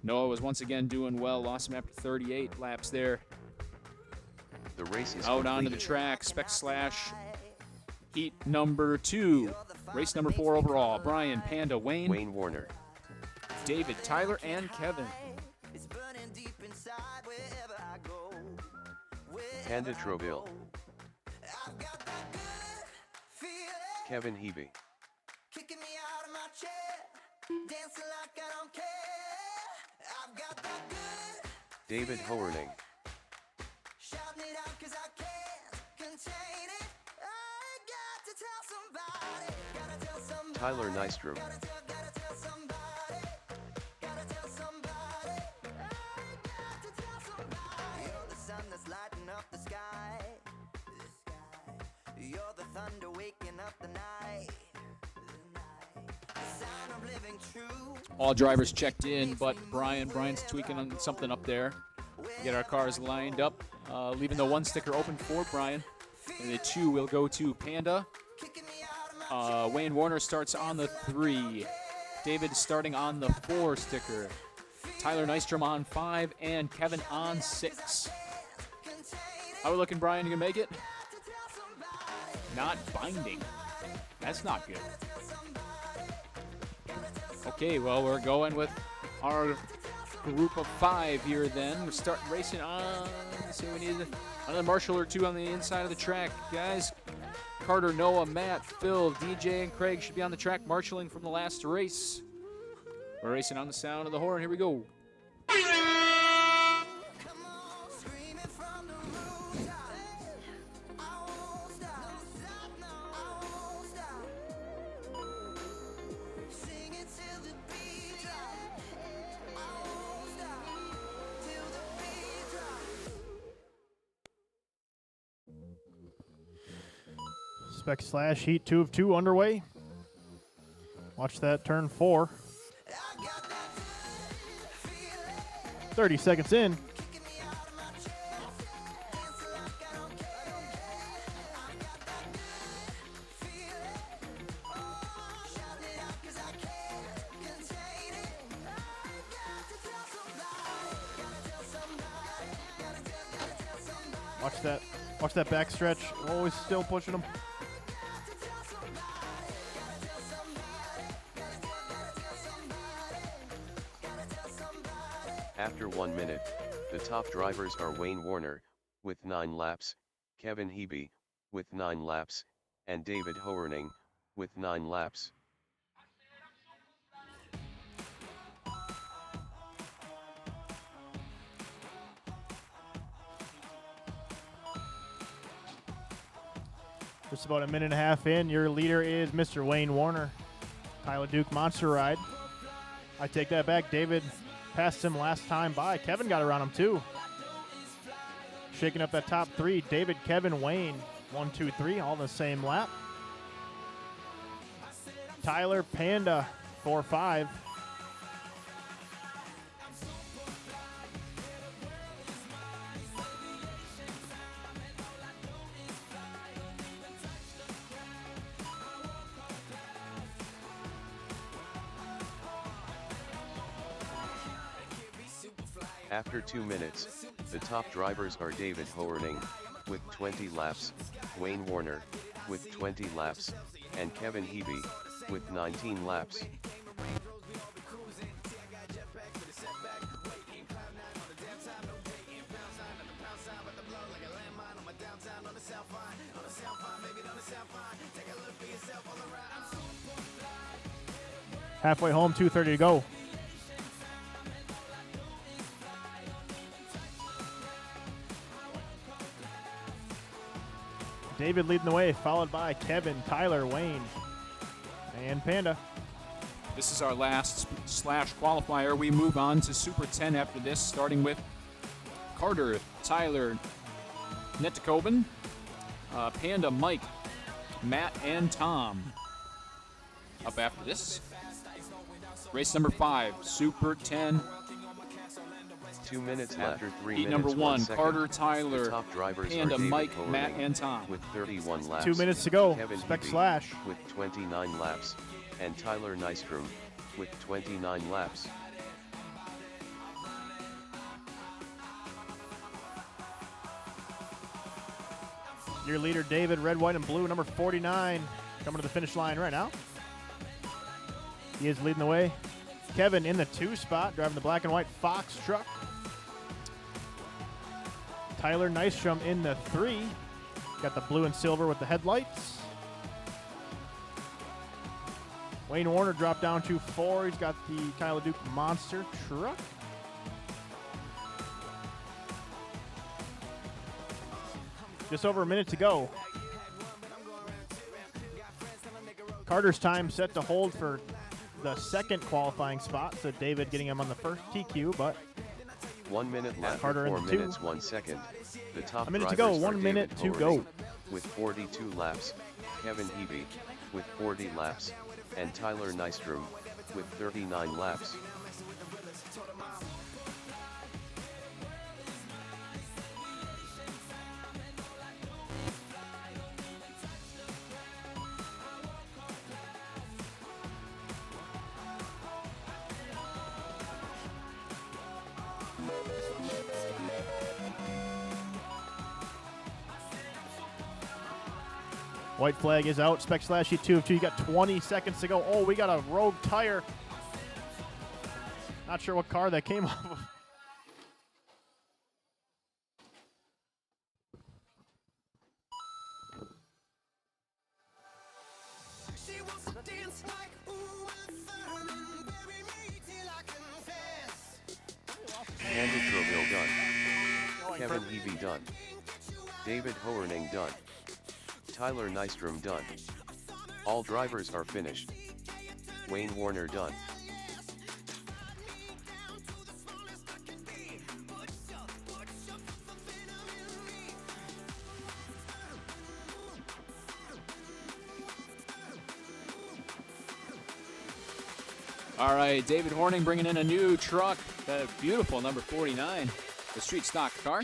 Speaker 1: Noah was once again doing well. Lost him after 38 laps there.
Speaker 2: The race is
Speaker 1: out onto the track. Spec slash heat number 2. Race number 4 overall. Brian, Panda, Wayne
Speaker 2: Warner,
Speaker 1: David, Tyler, and Kevin.
Speaker 2: Panda Troville, Kevin Hebe, David Horning, Tyler Nystrom,
Speaker 1: All drivers checked in, but Brian's tweaking on something up there. Get our cars lined up, leaving the 1 sticker open for Brian. And the 2 will go to Panda. Wayne Warner starts on the 3. David starting on the 4 sticker. Tyler Nystrom on 5 and Kevin on 6. How we looking, Brian? You gonna make it? Not binding. That's not good. Okay, well, we're going with our group of 5 here then. We're starting racing on. Let's see, we need another marshal or 2 on the inside of the track, guys. Carter, Noah, Matt, Phil, DJ, and Craig should be on the track marshaling from the last race. We're racing on the sound of the horn. Here we go.
Speaker 3: Spec Slash Heat 2 of 2 underway. Watch that turn 4. 30 seconds in. Watch that back stretch. Always still pushing him.
Speaker 2: After 1 minute, the top drivers are Wayne Warner, with 9 laps, Kevin Hebe, with 9 laps, and David Hoerning, with 9 laps.
Speaker 3: Just about a minute and a half in, your leader is Mr. Wayne Warner. Tyler Duke Monster Ride. I take that back. David passed him last time by. Kevin got around him too. Shaking up that top 3. David, Kevin, Wayne. 1, 2, 3, all in the same lap. Tyler, Panda, 4, 5.
Speaker 2: After 2 minutes, the top drivers are David Hoerning, with 20 laps, Wayne Warner, with 20 laps, and Kevin Hebe, with 19 laps.
Speaker 3: Halfway home, 2:30 to go. David leading the way, followed by Kevin, Tyler, Wayne, and Panda.
Speaker 1: This is our last slash qualifier. We move on to Super 10 after this, starting with Carter, Tyler, Netikoven, Panda, Mike, Matt, and Tom. Up after this, race number 5, Super 10.
Speaker 2: 2 minutes after 3
Speaker 1: Heat
Speaker 2: minutes,
Speaker 1: number 1,
Speaker 2: second.
Speaker 1: Carter,
Speaker 2: The
Speaker 1: Tyler,
Speaker 2: top drivers
Speaker 1: Panda,
Speaker 2: are David
Speaker 1: Mike,
Speaker 2: Hoerning,
Speaker 1: Matt, and Tom.
Speaker 2: with 31 laps.
Speaker 3: 2 minutes to go.
Speaker 2: Kevin
Speaker 3: Spec
Speaker 2: Hebe,
Speaker 3: Slash.
Speaker 2: with 29 laps, and Tyler Nystrom, with 29 laps.
Speaker 3: Your leader, David, red, white, and blue, number 49, coming to the finish line right now. He is leading the way. Kevin in the 2 spot, driving the black and white Fox truck. Tyler Nystrom in the 3. Got the blue and silver with the headlights. Wayne Warner dropped down to 4. He's got the Tyler Duke Monster truck. Just over a minute to go. Carter's time set to hold for the second qualifying spot, so David getting him on the first TQ, but
Speaker 2: 1 minute left,
Speaker 3: Carter in
Speaker 2: 4
Speaker 3: the 2.
Speaker 2: minutes 1 second. The top
Speaker 3: A minute to
Speaker 2: drivers
Speaker 3: go,
Speaker 2: are
Speaker 3: 1 minute
Speaker 2: David
Speaker 3: to go.
Speaker 2: Hoerning, with 42 laps, Kevin Hebe, with 40 laps, and Tyler Nystrom, with 39 laps.
Speaker 3: White flag is out. Spec slash you 2. You got 20 seconds to go. Oh, we got a rogue tire. Not sure what car that came off of.
Speaker 2: Andy Troville done. Kevin Heavey done. David Hoerning done. Tyler Nystrom done. All drivers are finished. Wayne Warner done.
Speaker 1: All right, David Horning bringing in a new truck, the beautiful number 49, the street stock car.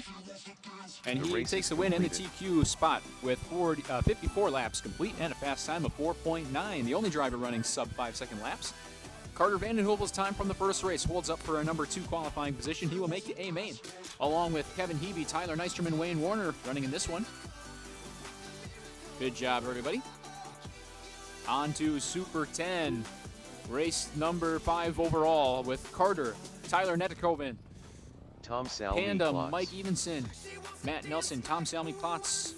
Speaker 1: And
Speaker 2: The
Speaker 1: he
Speaker 2: race
Speaker 1: takes
Speaker 2: is
Speaker 1: the win in the
Speaker 2: completed.
Speaker 1: TQ spot with 54 laps complete and a fast time of 4.9, the only driver running sub 5-second laps. Carter Vandenheuvel's time from the first race holds up for a number 2 qualifying position. He will make the A main, along with Kevin Heavey, Tyler Nystrom, and Wayne Warner running in this one. Good job, everybody. On to Super 10. Race number 5 overall with Carter, Tyler Netikoven,
Speaker 2: Tom Salmi
Speaker 1: Panda,
Speaker 2: Klotz.
Speaker 1: Mike Evenson, Matt Nelson, Tom Salmi Klotz.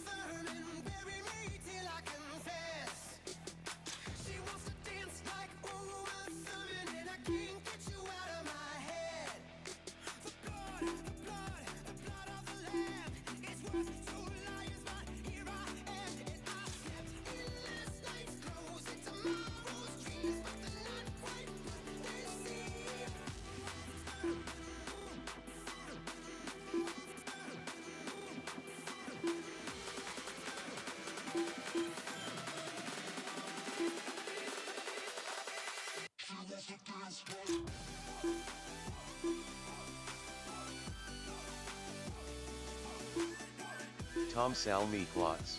Speaker 2: Tom Salmi Klotz.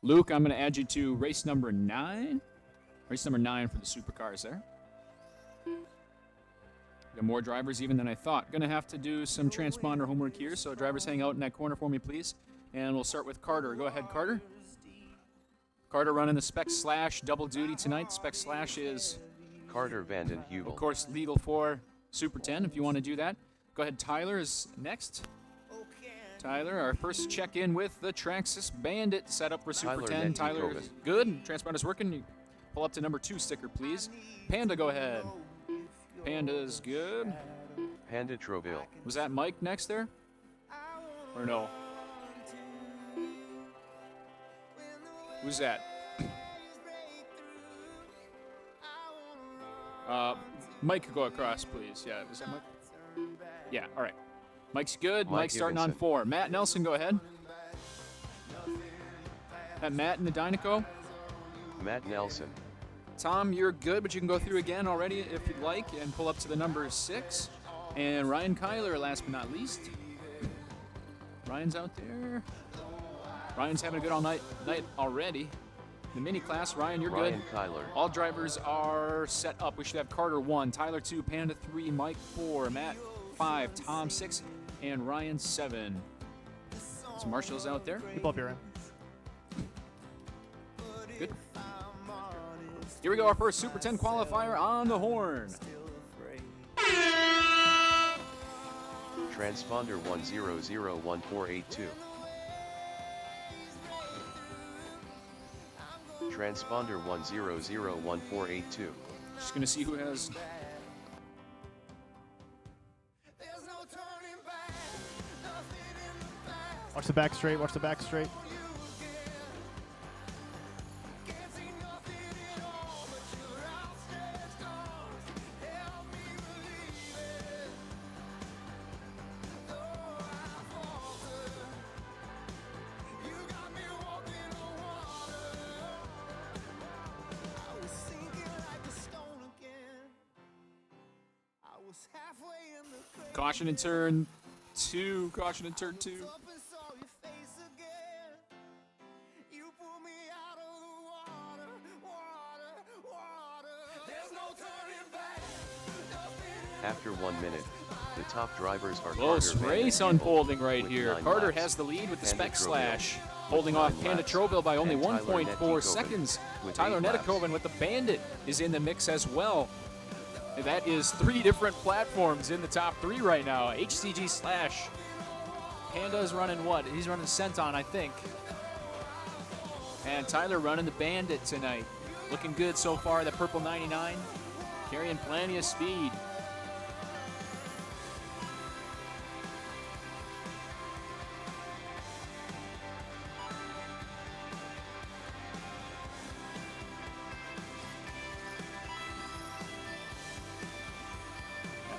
Speaker 1: Luke, I'm going to add you to race number 9. Race number 9 for the supercars there. Got more drivers even than I thought. Going to have to do some transponder homework here, so drivers hang out in that corner for me, please. And we'll start with Carter. Go ahead, Carter. Carter running the Spec Slash double duty tonight. Spec Slash is,
Speaker 2: Carter Vanden
Speaker 1: of
Speaker 2: Heuvel.
Speaker 1: course, legal for Super 10 if you want to do that. Go ahead, Tyler is next. Tyler, our first check-in with the Traxxas Bandit setup for Super
Speaker 2: Tyler
Speaker 1: 10. Tyler
Speaker 2: Netikoven.
Speaker 1: is good. Transponder's working. You pull up to number 2 sticker, please. Panda, go ahead. Panda's good.
Speaker 2: Panda Troville.
Speaker 1: Was that Mike next there? Or no? Who's that? Mike, go across, please. Yeah, was that Mike? Yeah, all right. Mike's good.
Speaker 2: Mike
Speaker 1: Mike's starting on
Speaker 2: Evenson.
Speaker 1: 4. Matt Nelson, go ahead. That Matt in the Dynaco.
Speaker 2: Matt Nelson.
Speaker 1: Tom, you're good, but you can go through again already if you'd like and pull up to the number 6. And Ryan Kyler, last but not least. Ryan's out there. Ryan's having a good night already. The mini class, Ryan, you're
Speaker 2: Ryan
Speaker 1: good.
Speaker 2: Kyler.
Speaker 1: All drivers are set up. We should have Carter 1, Tyler 2, Panda 3, Mike 4, Matt 5, Tom 6, and Ryan 7. Some marshals out there.
Speaker 3: Keep up your end.
Speaker 1: Good. Here we go, our first Super 10 qualifier on the horn.
Speaker 2: Transponder 1001482. Transponder 1001482.
Speaker 1: Just gonna see who has.
Speaker 3: Watch the back straight. Watch the back straight.
Speaker 1: Caution in turn 2. Caution in turn 2.
Speaker 2: After 1 minute, the top drivers are
Speaker 1: Close
Speaker 2: Carter
Speaker 1: race
Speaker 2: Van Den Heuvel
Speaker 1: unfolding right
Speaker 2: with
Speaker 1: here.
Speaker 2: 9
Speaker 1: Carter
Speaker 2: laps,
Speaker 1: has the lead with the
Speaker 2: Panda
Speaker 1: spec
Speaker 2: Troville
Speaker 1: slash,
Speaker 2: with
Speaker 1: holding off
Speaker 2: 9
Speaker 1: Panda
Speaker 2: laps,
Speaker 1: Troville by only
Speaker 2: and Tyler
Speaker 1: 1.4
Speaker 2: Netikoven
Speaker 1: seconds.
Speaker 2: with
Speaker 1: Tyler
Speaker 2: 8 laps.
Speaker 1: Netikoven with the Bandit is in the mix as well. And that is 3 different platforms in the top 3 right now. HCG slash. Panda is running what? He's running Senton, I think. And Tyler running the Bandit tonight. Looking good so far, the purple 99. Carrying plenty of speed.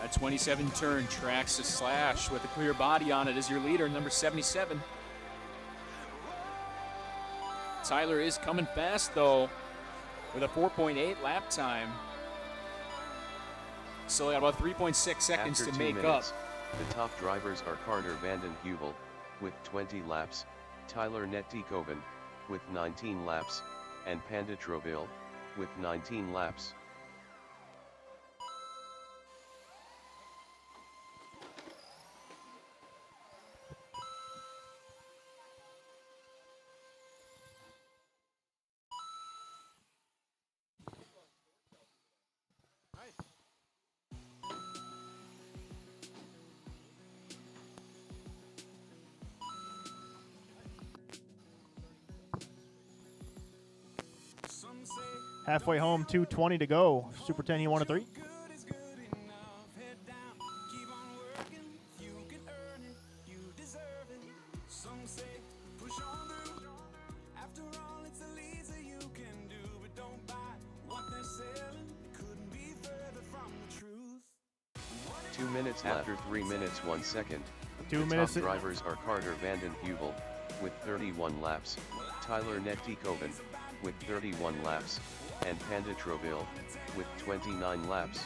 Speaker 1: A 27 turn tracks a slash with a clear body on it as your leader, number 77. Tyler is coming fast though with a 4.8 lap time. Still got about 3.6 seconds
Speaker 2: After
Speaker 1: to
Speaker 2: 2
Speaker 1: make
Speaker 2: minutes,
Speaker 1: up.
Speaker 2: the top drivers are Carter Van Den Heuvel with 20 laps, Tyler Netikoven with 19 laps, and Panda Troville with 19 laps.
Speaker 3: Halfway home, 2:20 to go. Super 10, you 1 of 3.
Speaker 2: After 3 minutes 1 second,
Speaker 3: 2
Speaker 2: the
Speaker 3: minutes.
Speaker 2: top drivers are Carter Van Den Heuvel with 31 laps, Tyler Netikoven with 31 laps, and Panda Troville with 29 laps.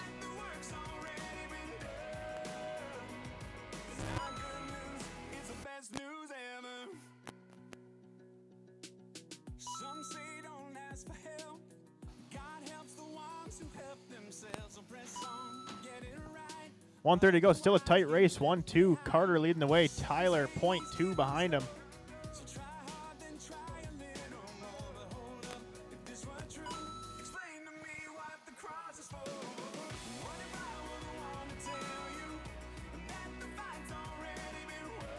Speaker 4: Some say don't ask for help. God helps the ones who help themselves. So press on, get it right.
Speaker 3: 1:30 to go. Still a tight race. 1-2. Carter leading the way. Tyler 0.2 behind him.
Speaker 4: So try hard, then try a little more. But hold up, if this were true, explain to me what the cross is for. What if I were the one to tell you that the fight's already been won?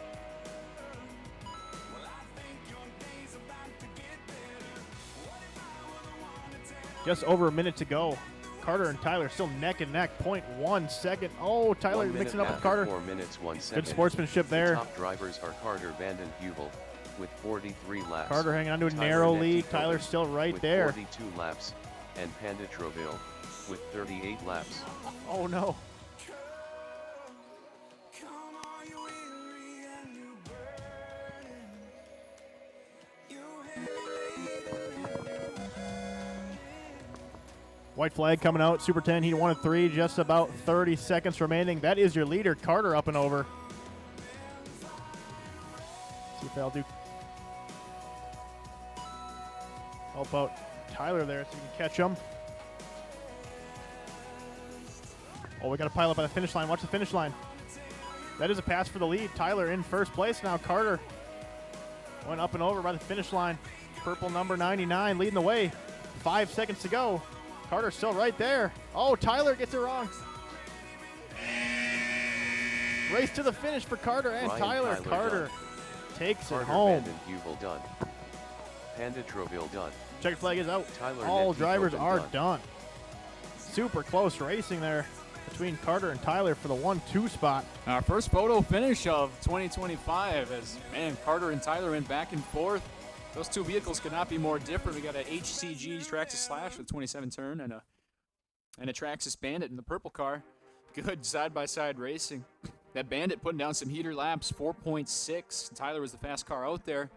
Speaker 4: Well, I think your day's about to get better. What if I were the one to tell
Speaker 3: Just over a minute to go. Carter and Tyler still neck and neck. 0.1 second. Oh, Tyler
Speaker 2: 1 minute
Speaker 3: mixing up with
Speaker 2: after
Speaker 3: Carter.
Speaker 2: 4 minutes 1 second.
Speaker 3: Good sportsmanship
Speaker 2: The
Speaker 3: there.
Speaker 2: top drivers are Carter Van Den Heuvel with 43 laps.
Speaker 3: Carter hanging on to a
Speaker 2: Tyler
Speaker 3: narrow lead.
Speaker 2: Netikoven
Speaker 3: Tyler's still right
Speaker 2: with
Speaker 3: there.
Speaker 2: 42 laps, and Panda Troville with 38 laps.
Speaker 3: Oh, no.
Speaker 4: Come on, you weary and you burden. You
Speaker 3: White flag coming out. Super 10, heat 1 of 3. Just about 30 seconds remaining. That is your leader, Carter, up and over. See if they'll do. Help out Tyler there so we can catch him. Oh, we got to pile up at the finish line. Watch the finish line. That is a pass for the lead. Tyler in first place now. Carter went up and over by the finish line. Purple number 99 leading the way. 5 seconds to go. Carter's still right there. Oh, Tyler gets it wrong. Race to the finish for Carter and
Speaker 2: Ryan
Speaker 3: Tyler.
Speaker 2: Tyler
Speaker 3: Carter
Speaker 2: done.
Speaker 3: takes it
Speaker 2: Carter
Speaker 3: home.
Speaker 2: Van Den Heuvel done. Panda Troville done.
Speaker 3: Check flag is out.
Speaker 2: Tyler
Speaker 3: All
Speaker 2: Netikoven
Speaker 3: drivers are
Speaker 2: done.
Speaker 3: done. Super close racing there between Carter and Tyler for the 1-2 spot.
Speaker 1: Our first photo finish of 2025 as, man, Carter and Tyler went back and forth. Those two vehicles could not be more different. We got a HCG Traxxas Slash with 27 turn and a Traxxas Bandit in the purple car. Good side-by-side racing. That Bandit putting down some heater laps, 4.6. Tyler was the fast car out there.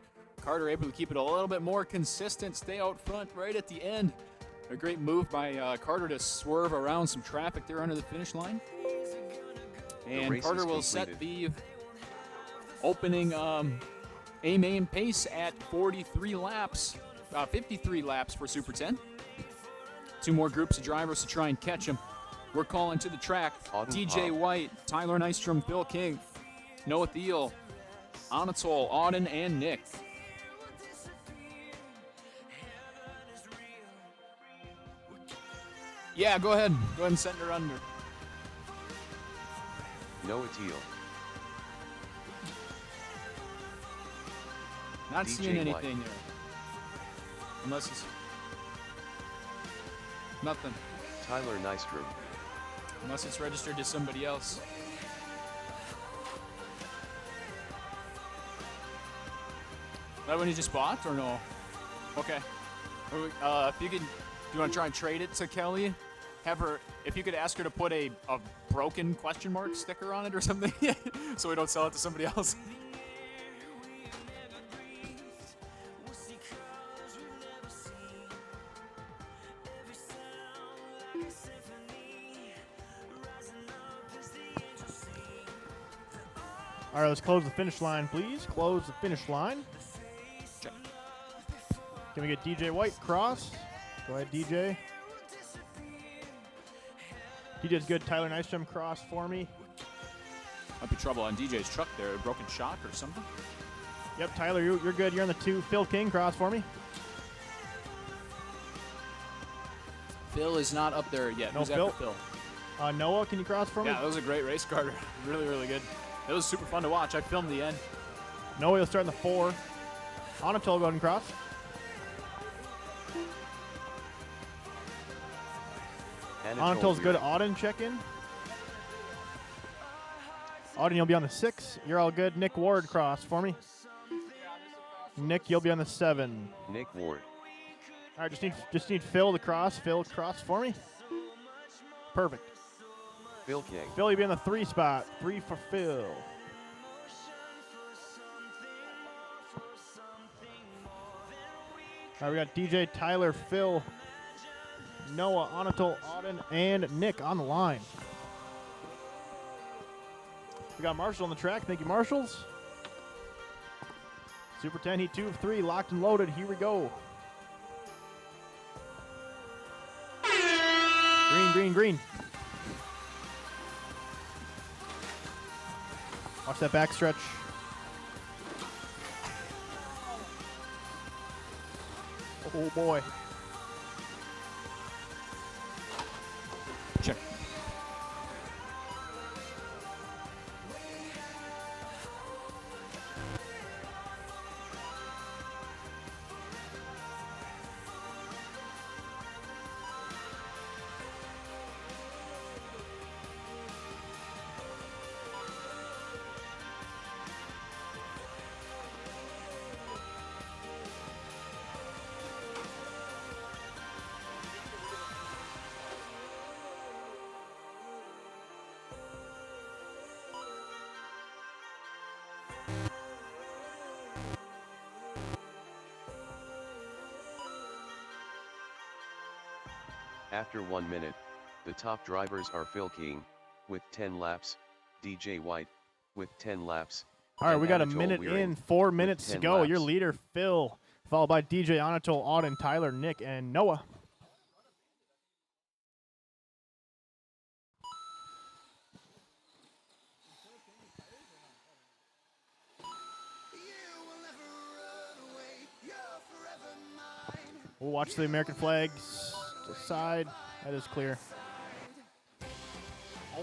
Speaker 1: Carter able to keep it a little bit more consistent, stay out front right at the end. A great move by Carter to swerve around some traffic there under the finish line. And
Speaker 2: race
Speaker 1: Carter
Speaker 2: is
Speaker 1: will set
Speaker 2: completed.
Speaker 1: the opening A main pace at 43 laps, 53 laps for Super 10. 2 more groups of drivers to try and catch him. We're calling to the track
Speaker 2: Auden
Speaker 1: DJ
Speaker 2: Pop.
Speaker 1: White, Tyler Nystrom, Phil King, Noah Thiel, Anatol, Auden, and Nick. Yeah, go ahead. Go ahead and send her under.
Speaker 2: Noah Teal.
Speaker 1: Not
Speaker 2: DJ
Speaker 1: seeing
Speaker 2: White.
Speaker 1: anything there. Unless it's nothing.
Speaker 2: Tyler Nystrom.
Speaker 1: Unless it's registered to somebody else. That one you just bought or no? Okay. If you could, do you want to try and trade it to Kelly? Have her, if you could ask her to put a broken question mark sticker on it or something, so we don't sell it to somebody else.
Speaker 3: All right, let's close the finish line, please. Close the finish line.
Speaker 1: Check.
Speaker 3: Can we get DJ White cross? Go ahead, DJ. DJ's good. Tyler Nystrom cross for me.
Speaker 1: Might be trouble on DJ's truck there, a broken shock or something.
Speaker 3: Yep, Tyler, you're good. You're on the 2. Phil King cross for me.
Speaker 1: Phil is not up there yet.
Speaker 3: No
Speaker 1: Who's
Speaker 3: Phil?
Speaker 1: after Phil?
Speaker 3: Noah, can you cross for me?
Speaker 1: Yeah, that was a great race, Carter. Really, really good. It was super fun to watch. I filmed the end.
Speaker 3: Noah will start in the 4. Anatol, go ahead and cross. Anatol's good. Auden, check in. Auden, you'll be on the 6. You're all good. Nick Ward, cross for me. Nick, you'll be on the 7.
Speaker 2: Nick Ward.
Speaker 3: All right, just need Phil to cross. Phil, cross for me. Perfect.
Speaker 2: Phil King.
Speaker 3: Phil, you'll be on the 3 spot. 3 for Phil. All right, we got DJ, Tyler, Phil, Noah, Anatol, Auden, and Nick on the line. We got Marshall on the track. Thank you, Marshalls. Super 10, Heat 2 of 3, locked and loaded. Here we go. Green, green, green. Watch that back stretch. Oh boy.
Speaker 1: Check.
Speaker 2: After 1 minute, the top drivers are Phil King, with 10 laps, DJ White, with 10 laps.
Speaker 3: All right,
Speaker 2: and
Speaker 3: we got a
Speaker 2: Anatol
Speaker 3: minute
Speaker 2: Wearing
Speaker 3: in, 4
Speaker 2: with
Speaker 3: minutes to
Speaker 2: 10
Speaker 3: go.
Speaker 2: laps.
Speaker 3: Your leader, Phil, followed by DJ, Anatol, Auden, Tyler, Nick, and Noah. We'll watch the American flags side. That is clear.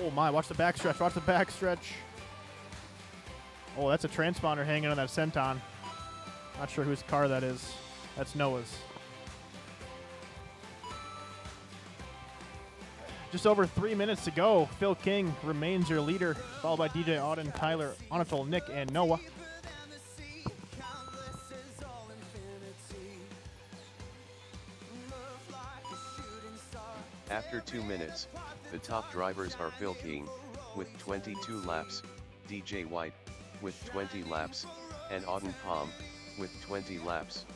Speaker 3: Oh my, watch the backstretch, watch the backstretch. Oh, that's a transponder hanging on that Senton. Not sure whose car that is. That's Noah's. Just over 3 minutes to go. Phil King remains your leader, followed by DJ Auden, Tyler, Anatol, Nick, and Noah.
Speaker 2: After 2 minutes, the top drivers are Phil King, with 22 laps, DJ White, with 20 laps, and Auden Palm, with 20 laps.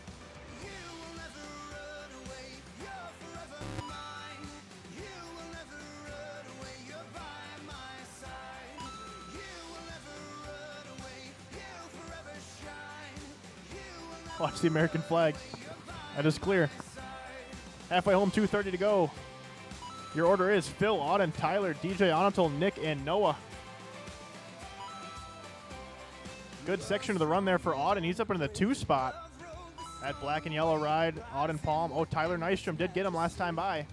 Speaker 3: Watch the American flag. That is clear. Halfway home, 2:30 to go. Your order is Phil, Auden, Tyler, DJ, Anatol, Nick, and Noah. Good section of the run there for Auden. He's up in the 2 spot. That black and yellow ride, Auden Palm. Oh, Tyler Nystrom did get him last time by.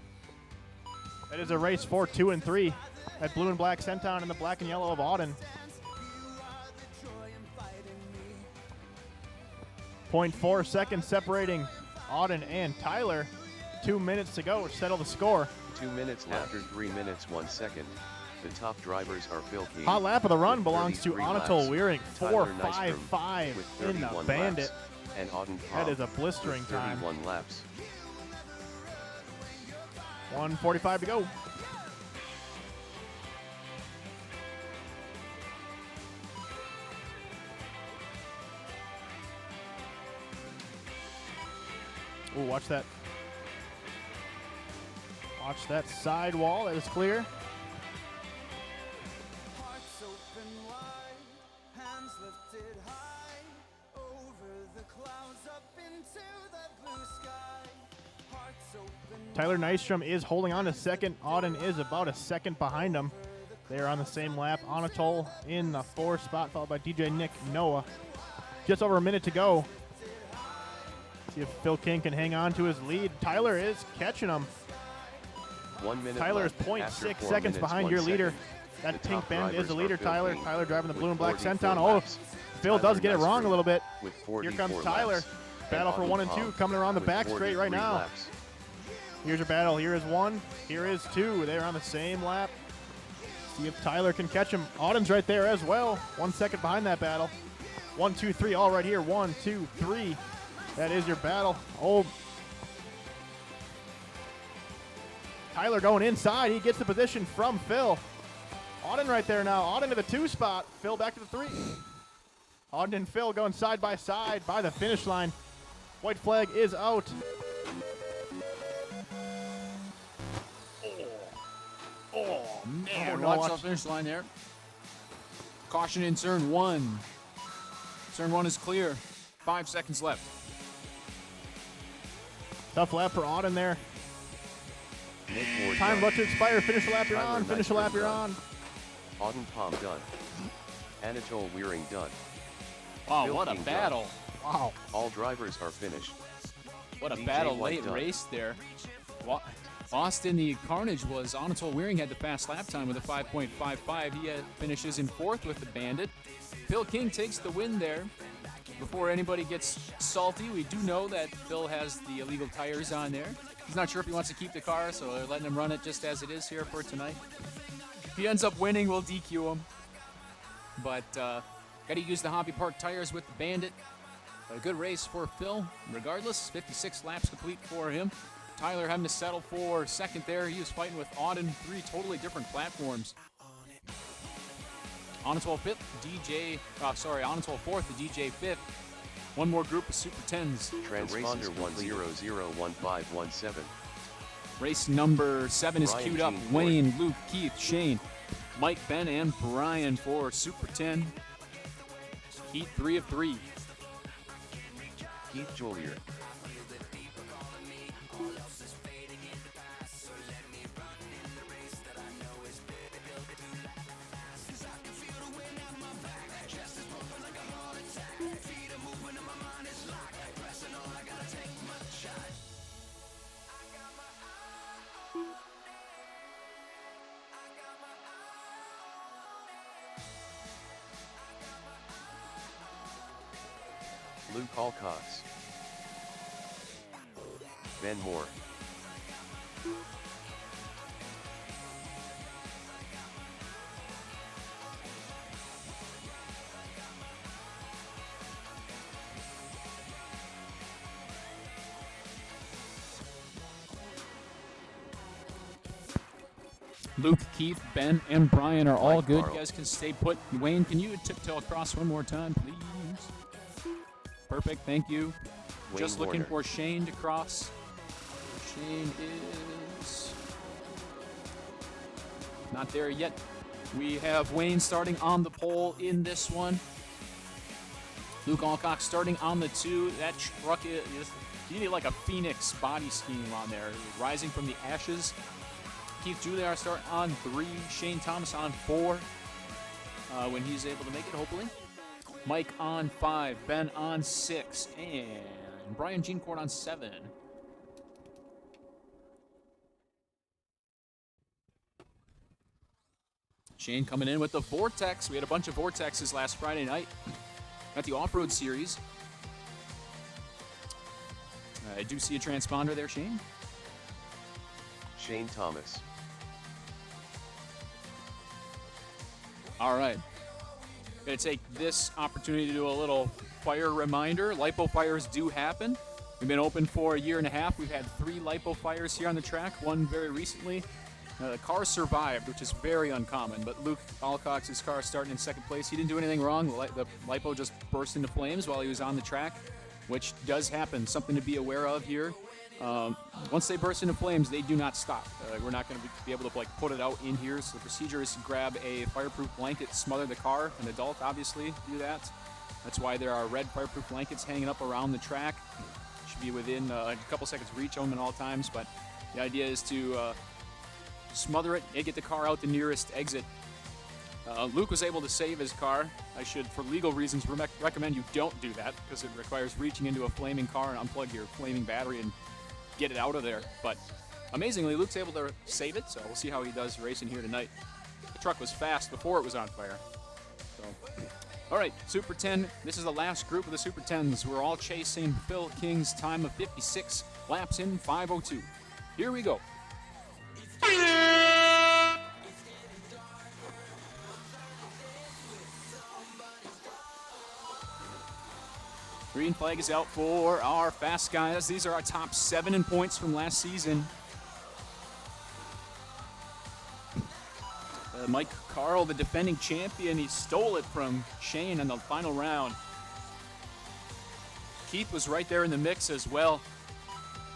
Speaker 3: That is a race for 2 and 3. That blue and black Centon and the black and yellow of Auden. 0.4 seconds separating Auden and Tyler. 2 minutes to go to settle the score.
Speaker 2: 2 minutes after 3 minutes 1 second. The top drivers are Phil King.
Speaker 3: Hot lap of the run
Speaker 2: with
Speaker 3: belongs to
Speaker 2: 33
Speaker 3: Anatol
Speaker 2: laps,
Speaker 3: Weering.
Speaker 2: Tyler
Speaker 3: 4.55
Speaker 2: with
Speaker 3: in the
Speaker 2: 31
Speaker 3: Bandit.
Speaker 2: laps, and Auden
Speaker 3: That
Speaker 2: Palm
Speaker 3: is a blistering
Speaker 2: with
Speaker 3: time.
Speaker 2: 31 laps.
Speaker 3: 1:45 to go. Ooh, watch that. Watch that side wall. That is clear.
Speaker 4: Hearts open wide, hands lifted high, over the clouds up into the blue sky. Hearts open
Speaker 3: Tyler Nystrom is holding on to second. Auden is about a second behind him. They are on the same lap. Anatol in the 4 spot, followed by DJ Nick Noah. Just over a minute to go. See if Phil King can hang on to his lead. Tyler is catching him.
Speaker 2: 1 minute
Speaker 3: Tyler is
Speaker 2: left
Speaker 3: 0.6
Speaker 2: after 4
Speaker 3: seconds
Speaker 2: minutes,
Speaker 3: behind
Speaker 2: 1
Speaker 3: your leader.
Speaker 2: second.
Speaker 3: That
Speaker 2: The
Speaker 3: pink
Speaker 2: top
Speaker 3: bend is
Speaker 2: drivers
Speaker 3: the
Speaker 2: are
Speaker 3: leader,
Speaker 2: Phil
Speaker 3: Tyler.
Speaker 2: King
Speaker 3: Tyler driving the
Speaker 2: with
Speaker 3: blue and black
Speaker 2: 44
Speaker 3: Centon. Oh,
Speaker 2: laps,
Speaker 3: Phil does get it wrong a
Speaker 2: Nystrom
Speaker 3: little bit.
Speaker 2: with
Speaker 3: Here
Speaker 2: 44
Speaker 3: comes Tyler.
Speaker 2: laps,
Speaker 3: Battle for
Speaker 2: Auden
Speaker 3: 1 and 2
Speaker 2: Palm
Speaker 3: coming around the
Speaker 2: with
Speaker 3: back straight right
Speaker 2: 43
Speaker 3: now.
Speaker 2: laps.
Speaker 3: Here's your battle. Here is 1. Here is 2. They're on the same lap. See if Tyler can catch him. Auden's right there as well. 1 second behind that battle. 1, 2, 3, all right here. 1, 2, 3. That is your battle. Oh, Tyler going inside. He gets the position from Phil. Auden right there now. Auden to the 2 spot. Phil back to the 3. Auden and Phil going side by side by the finish line. White flag is out.
Speaker 1: Man,
Speaker 3: Oh, no,
Speaker 1: watch
Speaker 3: watch.
Speaker 1: the finish line there. Caution in turn 1. Turn 1 is clear. 5 seconds left.
Speaker 3: Tough lap for Auden there.
Speaker 2: Nick Ward
Speaker 3: Time
Speaker 2: done.
Speaker 3: about to expire. Finish the lap you're
Speaker 2: Tyler
Speaker 3: on. Finish the lap
Speaker 2: Nystrom
Speaker 3: you're
Speaker 2: done.
Speaker 3: on.
Speaker 2: Auden Palm done. Anatol Weering done.
Speaker 1: Wow,
Speaker 2: Phil
Speaker 1: what a
Speaker 2: King done.
Speaker 1: battle.
Speaker 3: Wow.
Speaker 2: All drivers are finished.
Speaker 1: What a
Speaker 2: DJ
Speaker 1: battle
Speaker 2: White
Speaker 1: late
Speaker 2: done.
Speaker 1: race there. Austin, the carnage was Anatol Weering had the fast lap time with a 5.55. He finishes in 4th with the Bandit. Phil King takes the win there. Before anybody gets salty, we do know that Phil has the illegal tires on there. He's not sure if he wants to keep the car, so they're letting him run it just as it is here for tonight. If he ends up winning, we'll DQ him. But got to use the Hobby Park tires with the Bandit. A good race for Phil, regardless. 56 laps complete for him. Tyler having to settle for second there. He was fighting with Auden, 3 totally different platforms. Anatol 5th, Anatol 4th, the DJ 5th. One more group of Super 10s.
Speaker 2: Transponder 1001517.
Speaker 1: Race number 7 is
Speaker 2: Brian
Speaker 1: queued up.
Speaker 2: Jean
Speaker 1: Wayne, Luke, Keith, Shane, Mike, Ben, and Brian for Super 10. Heat 3 of 3.
Speaker 2: Keith Jolier. Luke Alcox. Ben Moore.
Speaker 1: Luke, Keith, Ben, and Brian are all
Speaker 2: Mike
Speaker 1: good.
Speaker 2: Carl.
Speaker 1: You guys can stay put. Wayne, can you tiptoe across one more time, please? Perfect, thank you.
Speaker 2: Wayne
Speaker 1: Just looking
Speaker 2: Warner.
Speaker 1: for Shane to cross. Shane is not there yet. We have Wayne starting on the pole in this one. Luke Alcock starting on the 2. That truck is, you need like a phoenix body scheme on there, rising from the ashes. Keith Juilliard start on 3. Shane Thomas on 4. When he's able to make it, hopefully. Mike on 5. Ben on 6. And Brian Jeancourt on 7. Shane coming in with the Vortex. We had a bunch of Vortexes last Friday night at the Off-Road Series. I do see a transponder there, Shane.
Speaker 2: Shane Thomas.
Speaker 1: All right. Going to take this opportunity to do a little fire reminder. LiPo fires do happen. We've been open for a year and a half. We've had 3 LiPo fires here on the track, one very recently. The car survived, which is very uncommon, but Luke Alcock's car starting in second place. He didn't do anything wrong. The LiPo just burst into flames while he was on the track, which does happen. Something to be aware of here. Once they burst into flames, they do not stop. We're not going to be able to put it out in here. So the procedure is to grab a fireproof blanket, smother the car. An adult, obviously, do that. That's why there are red fireproof blankets hanging up around the track. Should be within a couple seconds reach of them at all times. But the idea is to smother it and get the car out the nearest exit. Luke was able to save his car. I should, for legal reasons, recommend you don't do that because it requires reaching into a flaming car and unplug your flaming battery and get it out of there. But amazingly, Luke's able to save it, so we'll see how he does racing here tonight. The truck was fast before it was on fire. So, all right, Super 10. This is the last group of the Super 10s. We're all chasing Phil King's time of 56 laps in 5:02. Here we go. Green flag is out for our fast guys. These are our top 7 in points from last season. Mike Carl, the defending champion, he stole it from Shane in the final round. Keith was right there in the mix as well.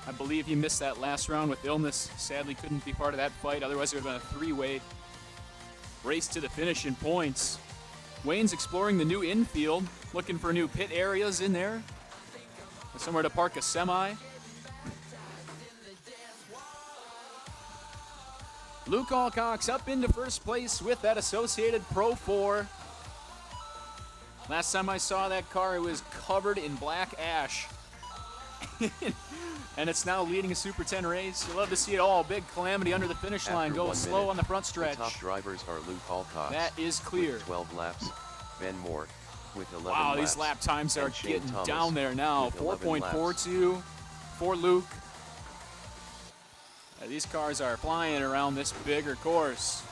Speaker 1: I believe he missed that last round with illness. Sadly, couldn't be part of that fight. Otherwise, it would have been a 3-way race to the finish in points. Wayne's exploring the new infield, looking for new pit areas in there. Somewhere to park a semi. Luke Alcock's up into first place with that Associated Pro 4. Last time I saw that car, it was covered in black ash. And it's now leading a Super 10 race. You love to see it all. Big calamity under the finish line.
Speaker 2: After
Speaker 1: Go
Speaker 2: 1
Speaker 1: slow
Speaker 2: minute,
Speaker 1: on the front stretch.
Speaker 2: The top drivers are Luke Alcock.
Speaker 1: That is clear.
Speaker 2: With 12 laps. Ben Moore with 11
Speaker 1: Wow,
Speaker 2: laps.
Speaker 1: these lap times are
Speaker 2: and Shane
Speaker 1: getting
Speaker 2: Thomas
Speaker 1: down there now.
Speaker 2: with 11 laps.
Speaker 1: 4.42 for Luke. These cars are flying around this bigger course.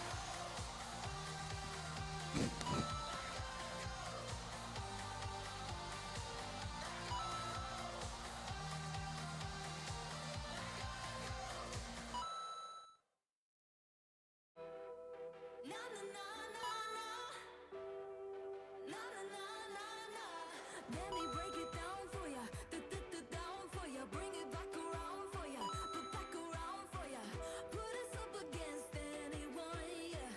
Speaker 4: Let me break it down for ya, down for ya, bring it back around for ya, put back around for ya, put us up against anyone, yeah.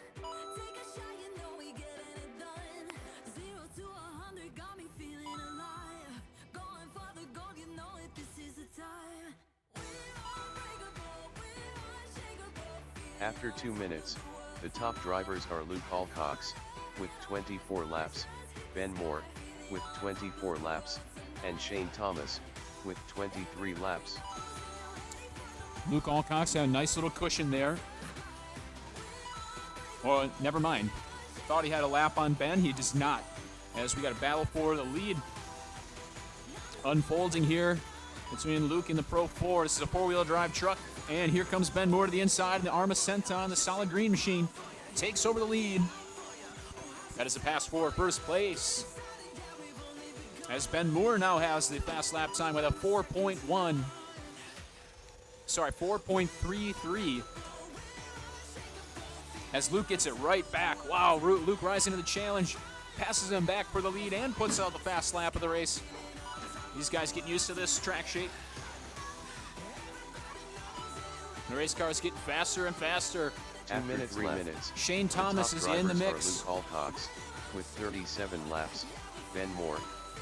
Speaker 4: Take a shot, you know we getting it done. 0 to 100 got me feeling alive. Going for the gold, you know it, this is the time. We're unbreakable, we're unshakable.
Speaker 2: After 2 minutes, the top drivers are Luke Alcock with 24 laps, Ben Moore with 24 laps, and Shane Thomas with 23 laps.
Speaker 1: Luke Alcock's had a nice little cushion there. Well, never mind. Thought he had a lap on Ben. He does not. As we got a battle for the lead unfolding here between Luke and the Pro 4. This is a 4-wheel drive truck. And here comes Ben Moore to the inside. And the Arma Senton, the solid green machine, takes over the lead. That is a pass for first place. As Ben Moore now has the fast lap time with a 4.33. As Luke gets it right back. Wow, Luke rising to the challenge, passes him back for the lead and puts out the fast lap of the race. These guys getting used to this track shape. The race car is getting faster and faster.
Speaker 2: 2 minutes 3
Speaker 1: left.
Speaker 2: minutes.
Speaker 1: Shane Thomas is in the mix.
Speaker 2: Luke Alcock with 37 laps, Ben Moore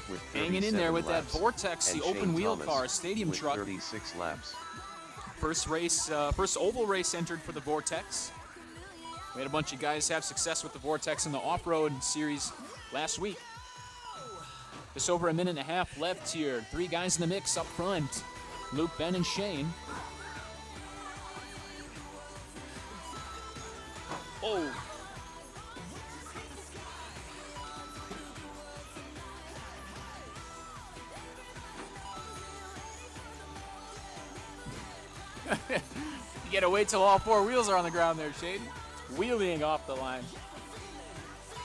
Speaker 2: with
Speaker 1: Hanging in there
Speaker 2: 37
Speaker 1: with that
Speaker 2: laps,
Speaker 1: Vortex,
Speaker 2: and
Speaker 1: the open
Speaker 2: Shane
Speaker 1: wheel
Speaker 2: Thomas
Speaker 1: car, stadium
Speaker 2: with
Speaker 1: truck.
Speaker 2: 36 laps.
Speaker 1: First oval race entered for the Vortex. We had a bunch of guys have success with the Vortex in the off-road series last week. Just over a minute and a half left here. 3 guys in the mix up front. Luke, Ben, and Shane. Oh. You gotta wait till all 4 wheels are on the ground there, Shane. Wheeling off the line.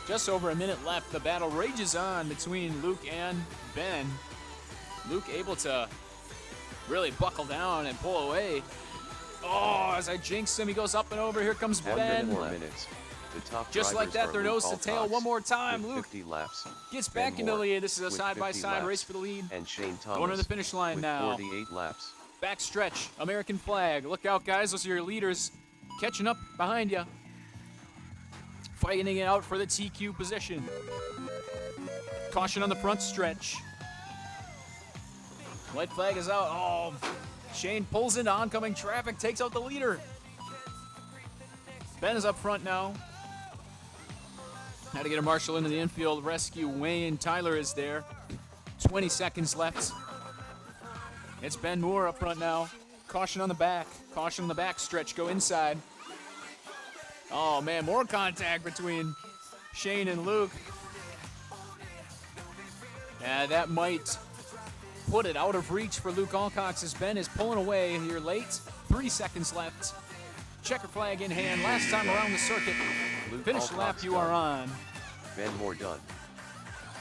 Speaker 1: Just over a minute left. The battle rages on between Luke and Ben. Luke able to really buckle down and pull away. Oh, as I jinx him, he goes up and over. Here comes
Speaker 2: 1
Speaker 1: Ben.
Speaker 2: minute, 4 minutes. The top
Speaker 1: Just like
Speaker 2: drivers
Speaker 1: that,
Speaker 2: are
Speaker 1: they're
Speaker 2: Luke
Speaker 1: nose to tail
Speaker 2: Alcox
Speaker 1: one more time.
Speaker 2: with
Speaker 1: Luke
Speaker 2: 50 laps.
Speaker 1: gets
Speaker 2: Ben
Speaker 1: back into the
Speaker 2: Moore
Speaker 1: lead. This is a
Speaker 2: with 50
Speaker 1: side-by-side
Speaker 2: laps,
Speaker 1: race for the lead.
Speaker 2: and Shane Thomas
Speaker 1: Going to the finish line
Speaker 2: with
Speaker 1: now.
Speaker 2: 48 laps.
Speaker 1: Back stretch, American flag. Look out, guys. Those are your leaders catching up behind you. Fighting it out for the TQ position. Caution on the front stretch. White flag is out. Oh, Shane pulls into oncoming traffic, takes out the leader. Ben is up front now. Had to get a marshal into the infield. Rescue Wayne Tyler is there. 20 seconds left. It's Ben Moore up front now. Caution on the back. Caution on the back stretch. Go inside. Oh, man. More contact between Shane and Luke. Yeah, that might put it out of reach for Luke Alcox as Ben is pulling away here late. 3 seconds left. Checker flag in hand. Last time around the circuit.
Speaker 2: Luke
Speaker 1: Finish
Speaker 2: Alcox
Speaker 1: lap you
Speaker 2: done.
Speaker 1: are on.
Speaker 2: Ben Moore done.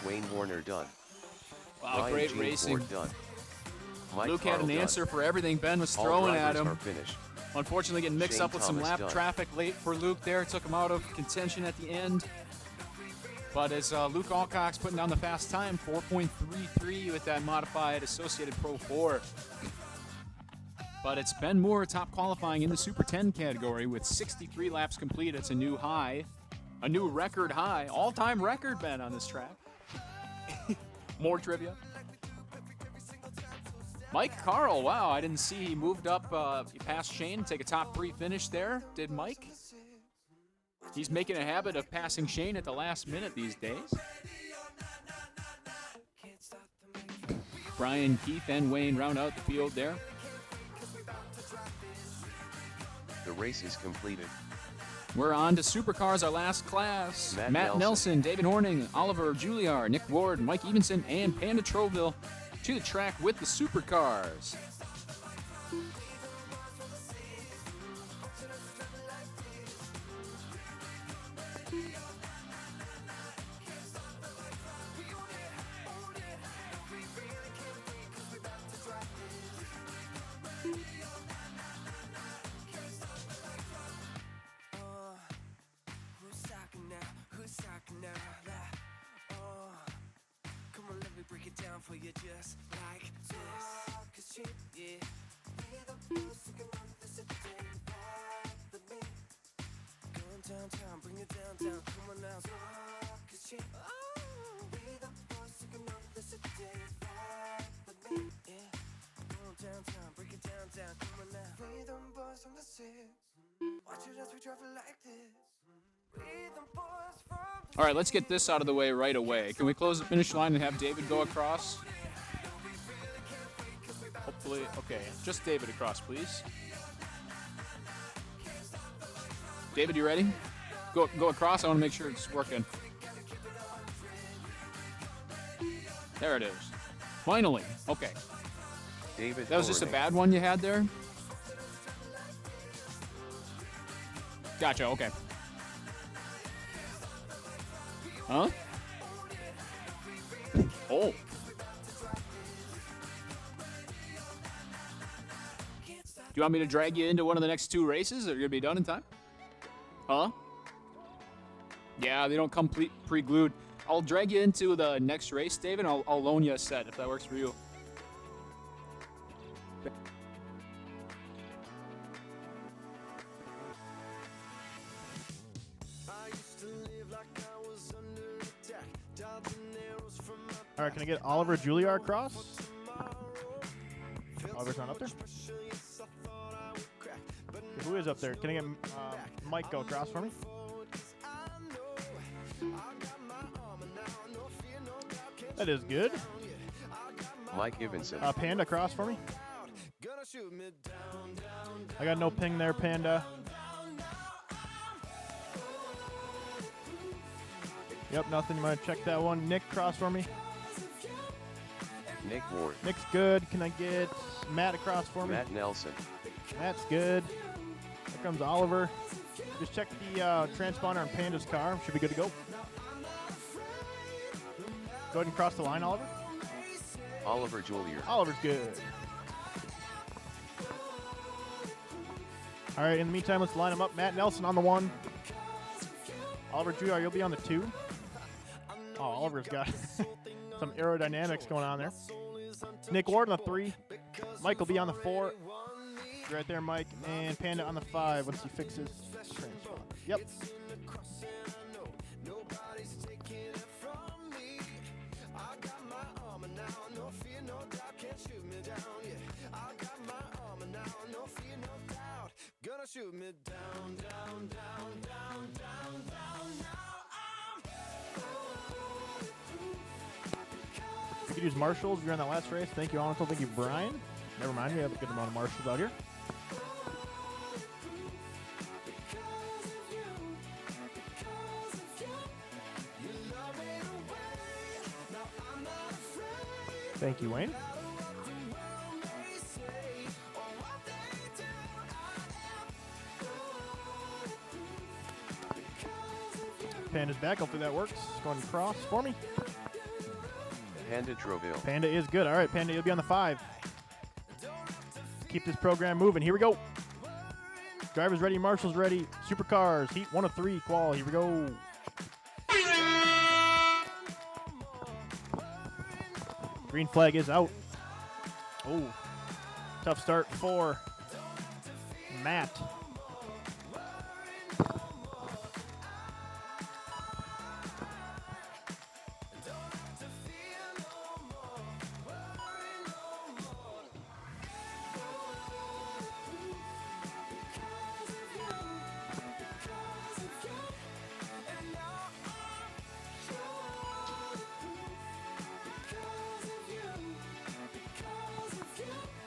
Speaker 2: Wayne Warner done.
Speaker 1: Wow,
Speaker 2: Ryan
Speaker 1: great
Speaker 2: Jean
Speaker 1: racing.
Speaker 2: Ford done. Mike
Speaker 1: Luke had
Speaker 2: Carl
Speaker 1: an
Speaker 2: done.
Speaker 1: answer for everything Ben was
Speaker 2: All
Speaker 1: throwing at
Speaker 2: drivers
Speaker 1: him.
Speaker 2: are finished.
Speaker 1: Unfortunately, getting mixed
Speaker 2: Shane
Speaker 1: up with some
Speaker 2: Thomas
Speaker 1: lap
Speaker 2: done.
Speaker 1: traffic late for Luke there. Took him out of contention at the end. But as Luke Alcox putting down the fast time, 4.33 with that modified Associated Pro 4. But it's Ben Moore top qualifying in the Super 10 category with 63 laps complete. It's a new high, a new record high, all-time record, Ben, on this track. More trivia. Mike Carl, wow, I didn't see he moved up past Shane, take a top 3 finish there. Did Mike? He's making a habit of passing Shane at the last minute these days. Brian, Keith, and Wayne round out the field there.
Speaker 2: The race is completed.
Speaker 1: We're on to Supercars, our last class.
Speaker 2: Matt
Speaker 1: Matt
Speaker 2: Nelson.
Speaker 1: Nelson, David Horning, Oliver Juliar, Nick Ward, Mike Evenson, and Panda Troville to the track with the Supercars.
Speaker 4: Who's talking now? Who's talking now? Come on, let me break it down for you just like this. Yeah. Going downtown, bring it down, come on now. Yeah. Going downtown, break it down, come on now. We them boys from the six. Watch it as we travel like this. We them boys from the
Speaker 1: All right, let's get this out of the way right away. Can we close the finish line and have David go across? Hopefully, okay, just David across, please. David, you ready? Go across. I want to make sure it's working. There it is. Finally. Okay.
Speaker 2: David
Speaker 1: That was just a
Speaker 2: Hornick.
Speaker 1: bad one you had there? Gotcha, okay. Huh? Oh. Do you want me to drag you into one of the next 2 races? Are you going to be done in time? Huh? Yeah, they don't come pre-glued. I'll drag you into the next race, David. I'll loan you a set if that works for you.
Speaker 3: All right, can I get Oliver Juilliard across? Oliver's not up there. Okay, who is up there? Can I get Mike go across for me? That is good.
Speaker 2: Mike Evanson.
Speaker 3: Panda across for me. I got no ping there, Panda. Yep, nothing. You might check that one. Nick across for me.
Speaker 2: Nick Ward.
Speaker 3: Nick's good. Can I get Matt across for me?
Speaker 2: Matt Nelson.
Speaker 3: Matt's good. Here comes Oliver. Just check the transponder on Panda's car. Should be good to go. Go ahead and cross the line, Oliver.
Speaker 2: Oliver Juilliard.
Speaker 3: Oliver's good. All right, in the meantime, let's line them up. Matt Nelson on the 1. Oliver Juilliard, you'll be on the 2. Oh, Oliver's got some aerodynamics going on there. Nick Ward on the 3. Mike will be on the 4. Right there, Mike. And Panda on the 5 once he fixes transponder. Yep.
Speaker 4: Gonna shoot me down, down, down, down, down, down.
Speaker 3: You could use marshals if you're on that last race. Thank you, Arnold. Thank you, Brian. Never mind, we have a good amount of marshals out here. Thank you, Wayne. Panda's back. Hopefully that works. Going across for me.
Speaker 2: Panda Troville.
Speaker 3: Panda is good. All right, Panda, you'll be on the 5. Keep this program moving. Here we go. Drivers ready. Marshals ready. Supercars. Heat 1 of 3. Qual. Here we go. Green flag is out. Oh, tough start for Matt.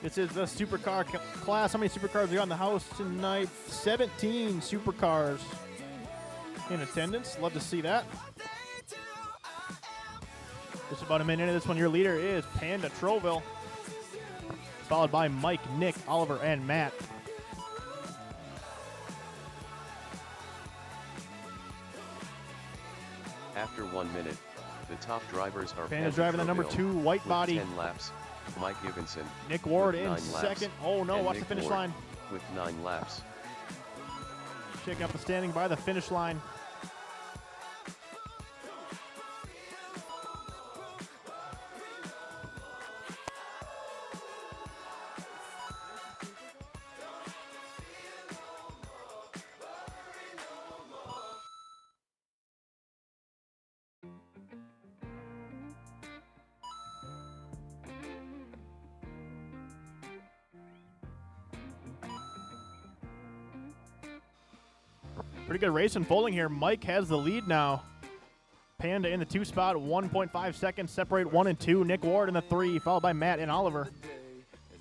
Speaker 3: This is the supercar class. How many supercars are on the house tonight? 17 supercars in attendance. Love to see that. Just about a minute into this one. Your leader is Panda Troville, followed by Mike, Nick, Oliver, and Matt.
Speaker 2: After 1 minute, the top drivers are
Speaker 3: Panda's driving the number
Speaker 2: Troville
Speaker 3: 2 white
Speaker 2: with
Speaker 3: body.
Speaker 2: 10 laps. Mike Evanson.
Speaker 3: Nick Ward
Speaker 2: with
Speaker 3: in
Speaker 2: 9 laps,
Speaker 3: second. Oh no,
Speaker 2: and
Speaker 3: watch the
Speaker 2: Nick
Speaker 3: finish
Speaker 2: Ward
Speaker 3: line.
Speaker 2: with 9 laps.
Speaker 3: Shaking up the standing by the finish line. Pretty good race unfolding here. Mike has the lead now. Panda in the 2 spot, 1.5 seconds separate 1 and 2. Nick Ward in the 3, followed by Matt and Oliver.
Speaker 4: As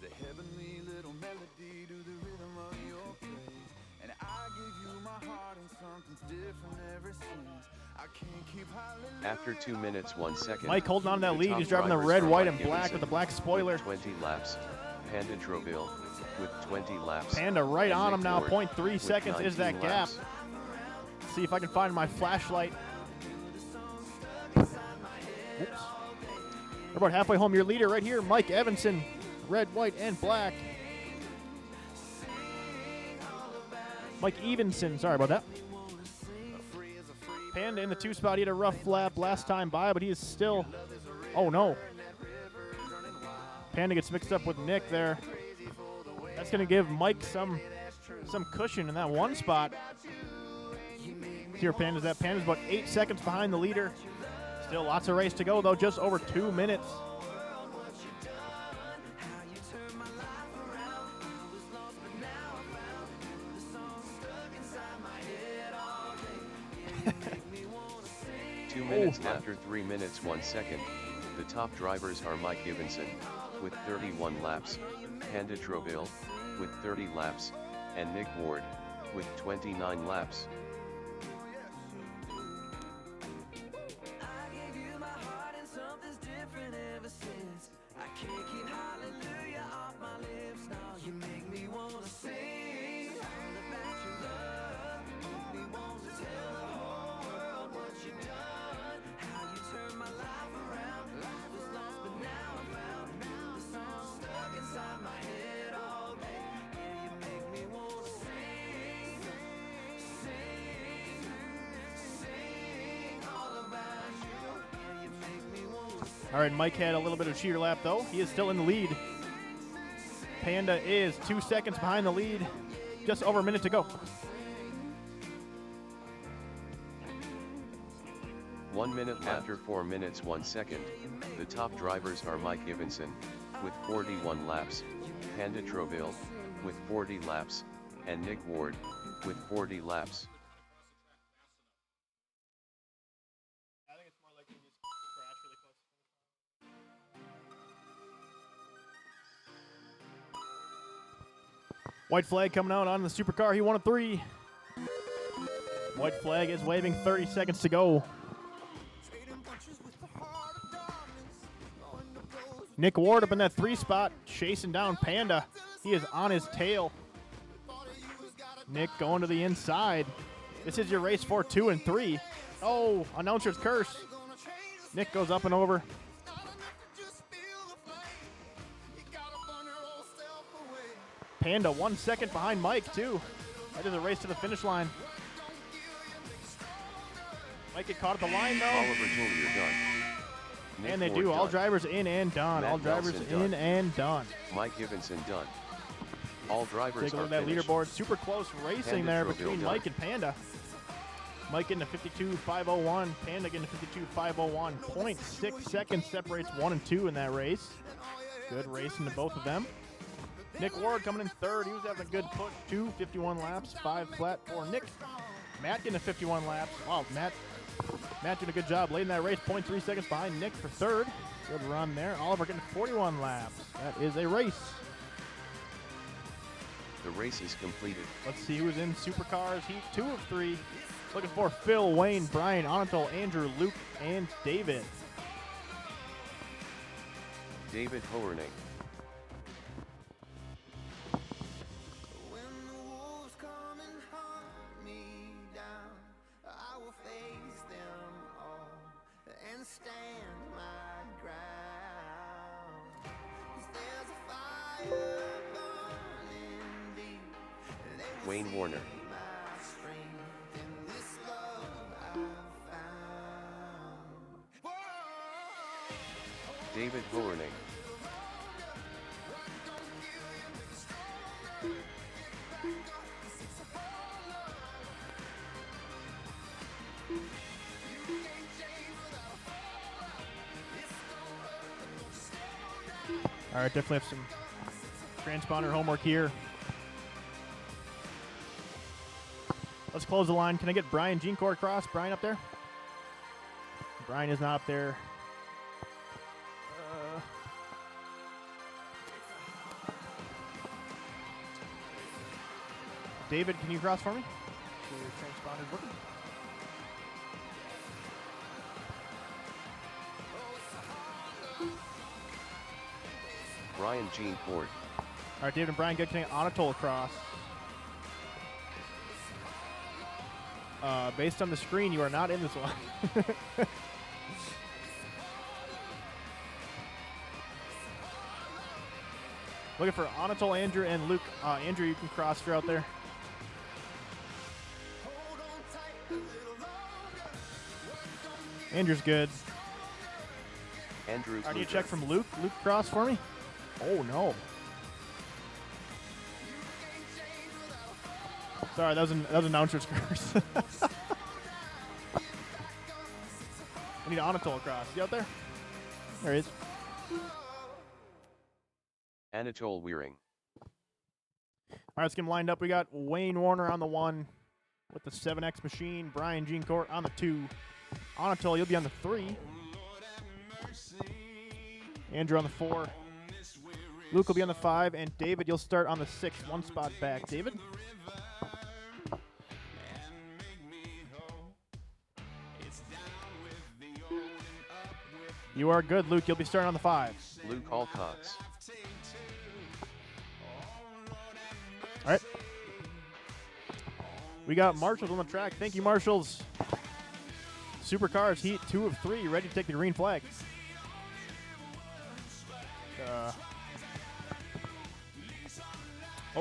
Speaker 4: a heavenly little melody to the rhythm of your praise. And I give you my heart and something's different ever since. I can't keep hallelujah.
Speaker 2: After 2 minutes 1 second.
Speaker 3: Mike holding on to that
Speaker 2: the
Speaker 3: lead.
Speaker 2: top
Speaker 3: He's driving the
Speaker 2: drivers
Speaker 3: red,
Speaker 2: are
Speaker 3: white,
Speaker 2: Mike
Speaker 3: and black
Speaker 2: Evanson
Speaker 3: with the black spoiler.
Speaker 2: with 20 laps. Panda Troville with 20 laps.
Speaker 3: Panda right
Speaker 2: and
Speaker 3: on
Speaker 2: Nick
Speaker 3: him now.
Speaker 2: Ward
Speaker 3: 0.3
Speaker 2: with
Speaker 3: seconds is that
Speaker 2: 19
Speaker 3: gap.
Speaker 2: laps.
Speaker 3: See if I can find my flashlight. Oops. We're about halfway home. Your leader right here, Mike Evanson. Red, white, and black. Mike Evanson. Sorry about that. Panda in the 2 spot. He had a rough lap last time by, but he is still... Oh, no. Panda gets mixed up with Nick there. That's going to give Mike some cushion in that 1 spot. Here, Panda's about 8 seconds behind the leader. Still lots of race to go, though. Just over 2 minutes.
Speaker 2: Two minutes after 3 minutes 1 second, the top drivers are Mike Givenson, with 31 laps, Panda Troville, with 30 laps, and Nick Ward, with 29 laps.
Speaker 3: All right, Mike had a little bit of cheater lap, though. He is still in the lead. Panda is 2 seconds behind the lead. Just over a minute to go.
Speaker 2: 1 minute after 4 minutes 1 second, the top drivers are Mike Givenson, with 41 laps, Panda Troville, with 40 laps, and Nick Ward, with 40 laps.
Speaker 3: White flag coming out on the supercar. He won a 3. White flag is waving. 30 seconds to go. Nick Ward up in that 3 spot, chasing down Panda. He is on his tail. Nick going to the inside. This is your race for 2 and 3. Oh, announcer's curse. Nick goes up and over. Panda 1 second behind Mike, too. That is a race to the finish line. Mike get caught at the line, though.
Speaker 2: Oliver Julier done. Nick
Speaker 3: And they
Speaker 2: Ward
Speaker 3: do. All
Speaker 2: done.
Speaker 3: drivers in and done.
Speaker 2: Matt
Speaker 3: All drivers
Speaker 2: Nelson
Speaker 3: in
Speaker 2: done.
Speaker 3: and done.
Speaker 2: Mike Givenson done. All drivers
Speaker 3: Take a
Speaker 2: are
Speaker 3: look at that
Speaker 2: finished.
Speaker 3: leaderboard. Super close racing
Speaker 2: Panda
Speaker 3: there
Speaker 2: Troville
Speaker 3: between
Speaker 2: done.
Speaker 3: Mike and Panda. Mike getting a 52.501. Panda getting a 52.501. 0.6 seconds separates 1 and 2 in that race. Good racing to both of them. Nick Ward coming in 3rd. He was having a good push, too. 51 laps, 5 flat for Nick. Matt getting a 51 laps. Wow, Matt doing a good job late in that race. 0.3 seconds behind Nick for 3rd. Good run there. Oliver getting 41 laps. That is a race.
Speaker 2: The race is completed.
Speaker 3: Let's see who's in Supercars. Heat 2 of 3. Looking for Phil, Wayne, Brian, Anatol, Andrew, Luke, and David.
Speaker 2: David Hoerning.
Speaker 4: When the wolves come and hunt me down, I will face them all and stand my ground. 'Cause there's a fire burning deep. They will
Speaker 2: Wayne Warner.
Speaker 4: see my strength in this love I've found. Whoa.
Speaker 2: David Hoerning.
Speaker 3: All right, definitely have some transponder homework here. Let's close the line. Can I get Brian Jeancourt across? Brian up there? Brian is not up there. David, can you cross for me? Sure your transponder's working.
Speaker 2: Brian Jean Ford.
Speaker 3: All right, David and Brian, good. Can I get Anatol across? Based on the screen, you are not in this one. Looking for Anatol, Andrew, and Luke. Andrew, you can cross for out there. Andrew's good.
Speaker 2: Andrew
Speaker 3: All right, need
Speaker 2: Kluger.
Speaker 3: a check from Luke. Luke, cross for me. Oh, no. Sorry, that was an announcer's curse. I need Anatol across. Is he out there? There he is.
Speaker 2: Anatole Weering.
Speaker 3: All right, let's get him lined up. We got Wayne Warner on the 1 with the 7X machine. Brian Jeancourt on the 2. Anatol, you'll be on the 3. Andrew on the 4. Luke will be on the 5. And David, you'll start on the 6. One spot back. David? You are good, Luke. You'll be starting on the 5.
Speaker 2: Luke Alcox.
Speaker 3: All right. We got Marshals on the track. Thank you, Marshals. Supercars Heat 2 of 3, ready to take the green flag.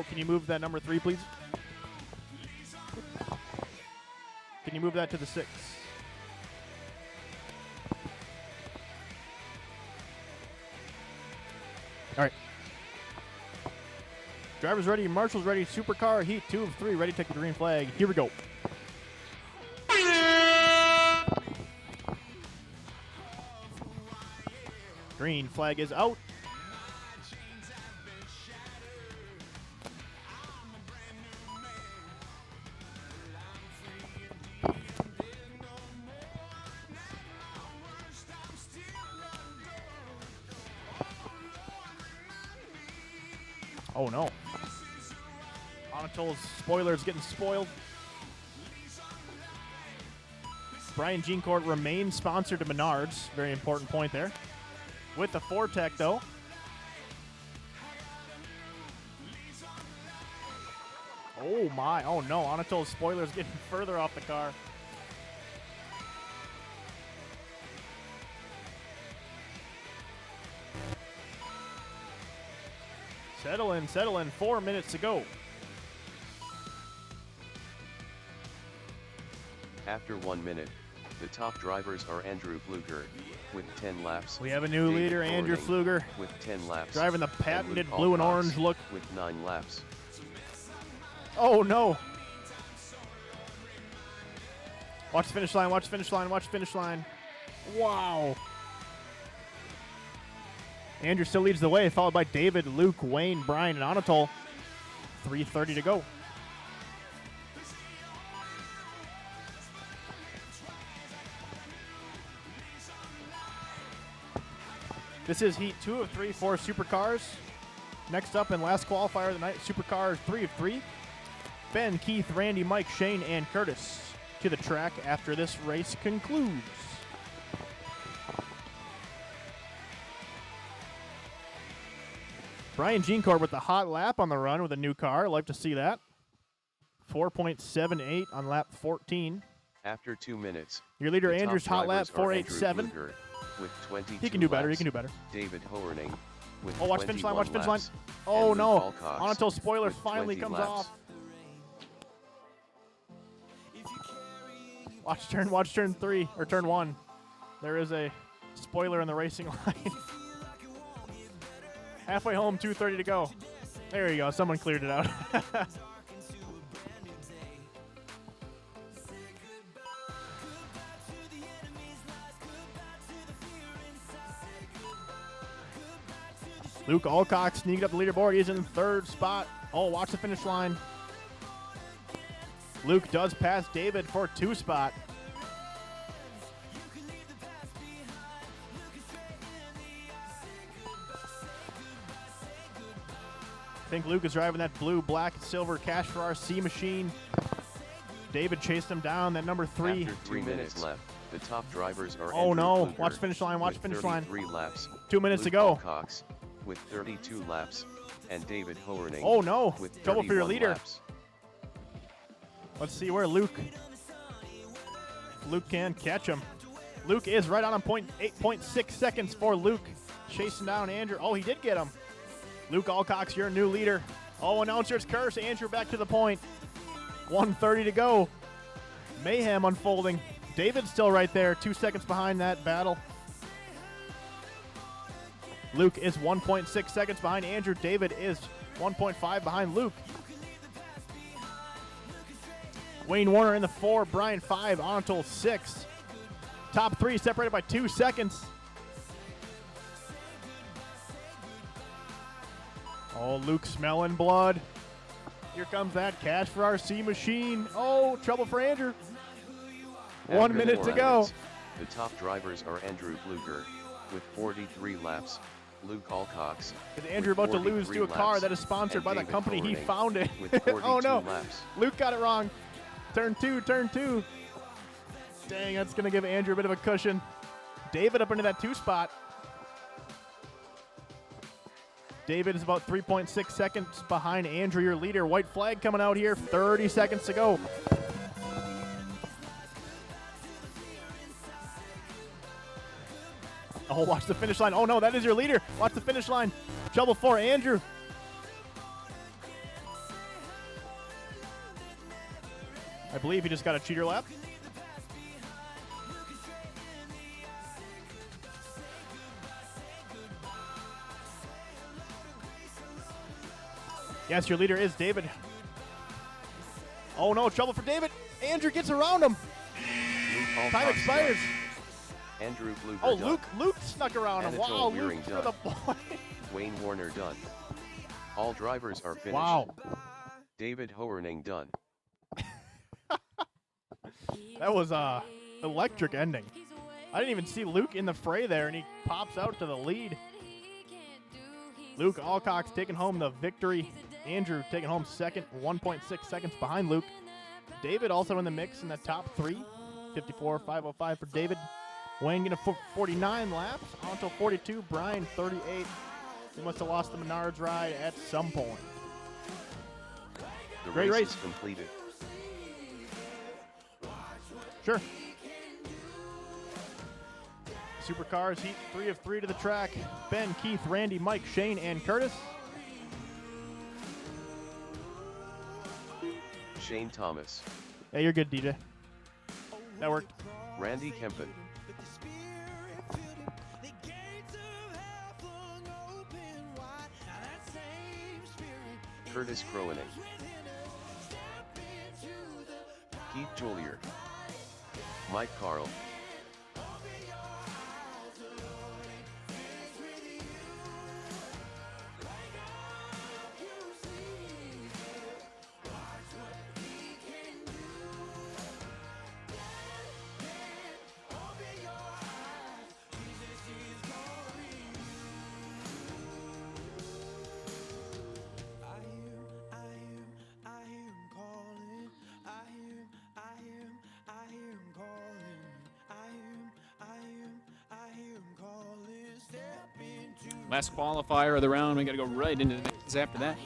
Speaker 3: Can you move that number 3, please? Can you move that to the 6? All right. Drivers ready, Marshals ready, Supercar Heat 2 of 3, ready to take the green flag. Here we go. Green flag is out. Oh no. Anatol's spoiler is getting spoiled. Brian Jeancourt remains sponsored to Menards. Very important point there. With the Fortec, though. Oh my. Oh no. Anatol's spoiler is getting further off the car. Settle in, settle in. 4 minutes to go.
Speaker 2: After 1 minute, the top drivers are Andrew Pfluger with 10 laps.
Speaker 3: We have a new
Speaker 2: David
Speaker 3: leader, Andrew
Speaker 2: Horning
Speaker 3: Pfluger,
Speaker 2: with 10 laps.
Speaker 3: driving the
Speaker 2: and
Speaker 3: patented
Speaker 2: Luke
Speaker 3: blue and
Speaker 2: Alcox
Speaker 3: orange look.
Speaker 2: with 9 laps.
Speaker 3: Oh no. Watch the finish line, watch the finish line, watch the finish line. Wow. Andrew still leads the way, followed by David, Luke, Wayne, Brian, and Anatol. 3:30 to go. This is Heat 2 of 3 for Supercars. Next up and last qualifier of the night, Supercars 3 of 3. Ben, Keith, Randy, Mike, Shane, and Curtis to the track after this race concludes. Brian Jeancourt with the hot lap on the run with a new car. Like to see that. 4.78 on lap 14.
Speaker 2: After 2 minutes,
Speaker 3: Your leader,
Speaker 2: the top
Speaker 3: Andrew's hot lap,
Speaker 2: drivers are
Speaker 3: 4.87.
Speaker 2: Andrew Pfluger with 22
Speaker 3: He can do better. He
Speaker 2: laps.
Speaker 3: can do better.
Speaker 2: David Horning with
Speaker 3: Oh, watch the finish line. Watch the finish
Speaker 2: 21
Speaker 3: line.
Speaker 2: laps.
Speaker 3: Oh,
Speaker 2: and
Speaker 3: no.
Speaker 2: Luke Alcox
Speaker 3: Anatol's spoiler
Speaker 2: with
Speaker 3: finally
Speaker 2: 20
Speaker 3: comes
Speaker 2: laps.
Speaker 3: off. Watch turn 3, or turn 1. There is a spoiler in the racing line. Halfway home, 2:30 to go. There you go. Someone cleared it out. Luke Alcox sneaked up the leaderboard. He's in third spot. Oh, watch the finish line. Luke does pass David for 2 spot. I think Luke is driving that blue, black, silver Cash for RC machine. David chased him down, that number 3.
Speaker 2: After 3 minutes left, the top drivers are
Speaker 3: Oh,
Speaker 2: Andrew
Speaker 3: no.
Speaker 2: Pfluger
Speaker 3: Watch finish line, watch
Speaker 2: with
Speaker 3: finish line.
Speaker 2: 33 laps.
Speaker 3: 2 minutes to
Speaker 2: Luke
Speaker 3: go.
Speaker 2: Alcox with 32 laps, and David Horning
Speaker 3: Oh, no.
Speaker 2: with
Speaker 3: Trouble for your
Speaker 2: 31
Speaker 3: leader.
Speaker 2: laps.
Speaker 3: Let's see where Luke can catch him. Luke is right on him, 8.6 seconds for Luke. Chasing down Andrew. Oh, he did get him. Luke Alcox, your new leader. Oh, announcer's curse. Andrew back to the point. 1:30 to go. Mayhem unfolding. David's still right there, 2 seconds behind that battle. Luke is 1.6 seconds behind Andrew. David is 1.5 behind Luke. Wayne Warner in the 4, Brian 5, Anatol 6. Top three separated by 2 seconds. Oh, Luke smelling blood. Here comes that Cash for RC machine. Oh, trouble for Andrew. 1
Speaker 2: After
Speaker 3: minute
Speaker 2: the
Speaker 3: to go.
Speaker 2: rounds, the top drivers are Andrew Fluger with 43 laps, Luke Alcox
Speaker 3: Is Andrew about to lose to a car that is sponsored by the company he founded? Oh no,
Speaker 2: laps.
Speaker 3: Luke got it wrong. Turn two, turn two. Dang, that's going to give Andrew a bit of a cushion. David up into that 2 spot. David is about 3.6 seconds behind Andrew, your leader. White flag coming out here, 30 seconds to go. Oh, watch the finish line. Oh no, that is your leader. Watch the finish line. Trouble for Andrew. I believe he just got a cheater lap. Yes, your leader is David. Oh no, trouble for David. Andrew gets around him.
Speaker 2: Luke
Speaker 3: Time
Speaker 2: Alcox
Speaker 3: expires.
Speaker 2: done. Andrew Fluger
Speaker 3: Oh,
Speaker 2: done.
Speaker 3: Luke snuck around him.
Speaker 2: Anatole
Speaker 3: Wow,
Speaker 2: Wearing
Speaker 3: Luke for the
Speaker 2: done.
Speaker 3: point.
Speaker 2: Wayne Warner done. All drivers are finished.
Speaker 3: Wow,
Speaker 2: David Hoerning done.
Speaker 3: that was a electric ending. I didn't even see Luke in the fray there, and he pops out to the lead. Luke Alcox taking home the victory. Andrew taking home second, 1.6 seconds behind Luke. David also in the mix in the top 3. 54.505 for David. Wayne getting 49 laps. Anto 42. Brian 38. He must have lost the Menards ride at some point.
Speaker 2: The
Speaker 3: Great
Speaker 2: race
Speaker 3: race.
Speaker 2: is completed.
Speaker 3: Sure. Supercars heat 3 of 3 to the track. Ben, Keith, Randy, Mike, Shane, and Curtis.
Speaker 2: Shane Thomas,
Speaker 3: Yeah, you're good, DJ. That worked.
Speaker 2: Randy Kempen, Curtis Crowening, Keith Jolier, Mike Carl,
Speaker 1: Last qualifier of the round. We got to go right into the next after that.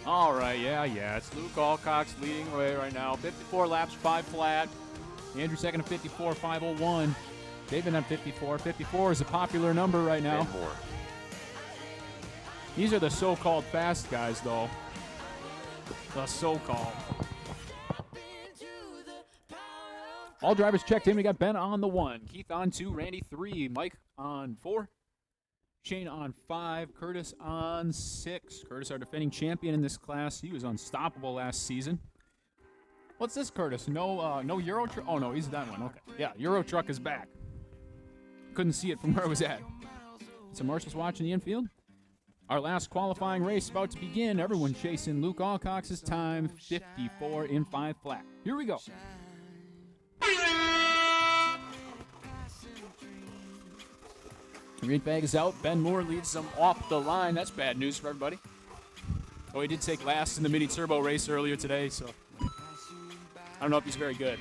Speaker 1: All right, yeah. It's Luke Alcox leading away right now. 54 laps, 5 flat. Andrew second at 54, 501. David on 54. 54 is a popular number right now.
Speaker 2: Ben Moore,
Speaker 1: These are the so-called fast guys, though. The so-called. All drivers checked in. We got Ben on the 1, Keith on 2, Randy 3, Mike on 4, Shane on 5, Curtis on 6. Curtis, our defending champion in this class. He was unstoppable last season. What's this, Curtis? No Euro Truck? Oh, no, he's that one. Okay. Yeah, Euro Truck is back. Couldn't see it from where I was at. So Marshall's watching the infield. Our last qualifying race about to begin. Everyone chasing Luke Alcox's time, 54 in 5 flat. Here we go. Green flag is out. Ben Moore leads them off the line. That's bad news for everybody. Oh, he did take last in the mini turbo race earlier today, so I don't know if he's very good.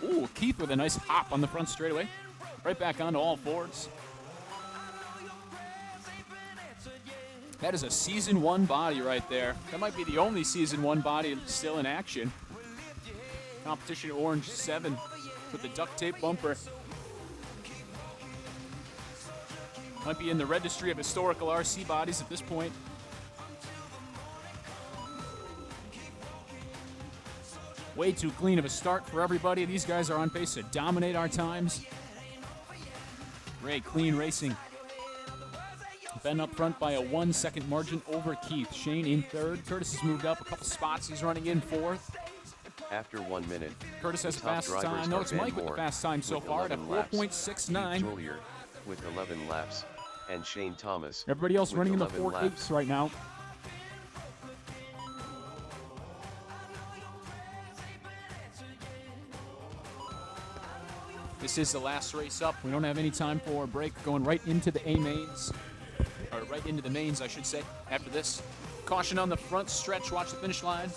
Speaker 1: Ooh, Keith with a nice hop on the front straightaway. Right back onto all fours. That is a Season 1 body right there. That might be the only Season 1 body still in action. Competition Orange 7 with the duct tape bumper. Might be in the registry of historical RC bodies at this point. Way too clean of a start for everybody. These guys are on pace to dominate our times. Ray clean racing. Ben up front by a 1 second margin over Keith. Shane in third. Curtis has moved up a couple spots. He's running in fourth.
Speaker 2: After 1 minute,
Speaker 1: Curtis has a
Speaker 2: the top
Speaker 1: fast
Speaker 2: drivers
Speaker 1: time. No,
Speaker 2: are
Speaker 1: it's
Speaker 2: Ben
Speaker 1: Mike with the
Speaker 2: Moore
Speaker 1: fast time so
Speaker 2: with
Speaker 1: far at a
Speaker 2: 11 laps,
Speaker 1: 4.69.
Speaker 2: Keith Julier with 11 laps, and Shane Thomas.
Speaker 1: Everybody else
Speaker 2: with
Speaker 1: running in the
Speaker 2: 11
Speaker 1: 4.8s
Speaker 2: laps.
Speaker 1: right now. This is the last race up. We don't have any time for a break. Going right into the A mains, or right into the mains, I should say. After this, caution on the front stretch. Watch the finish line.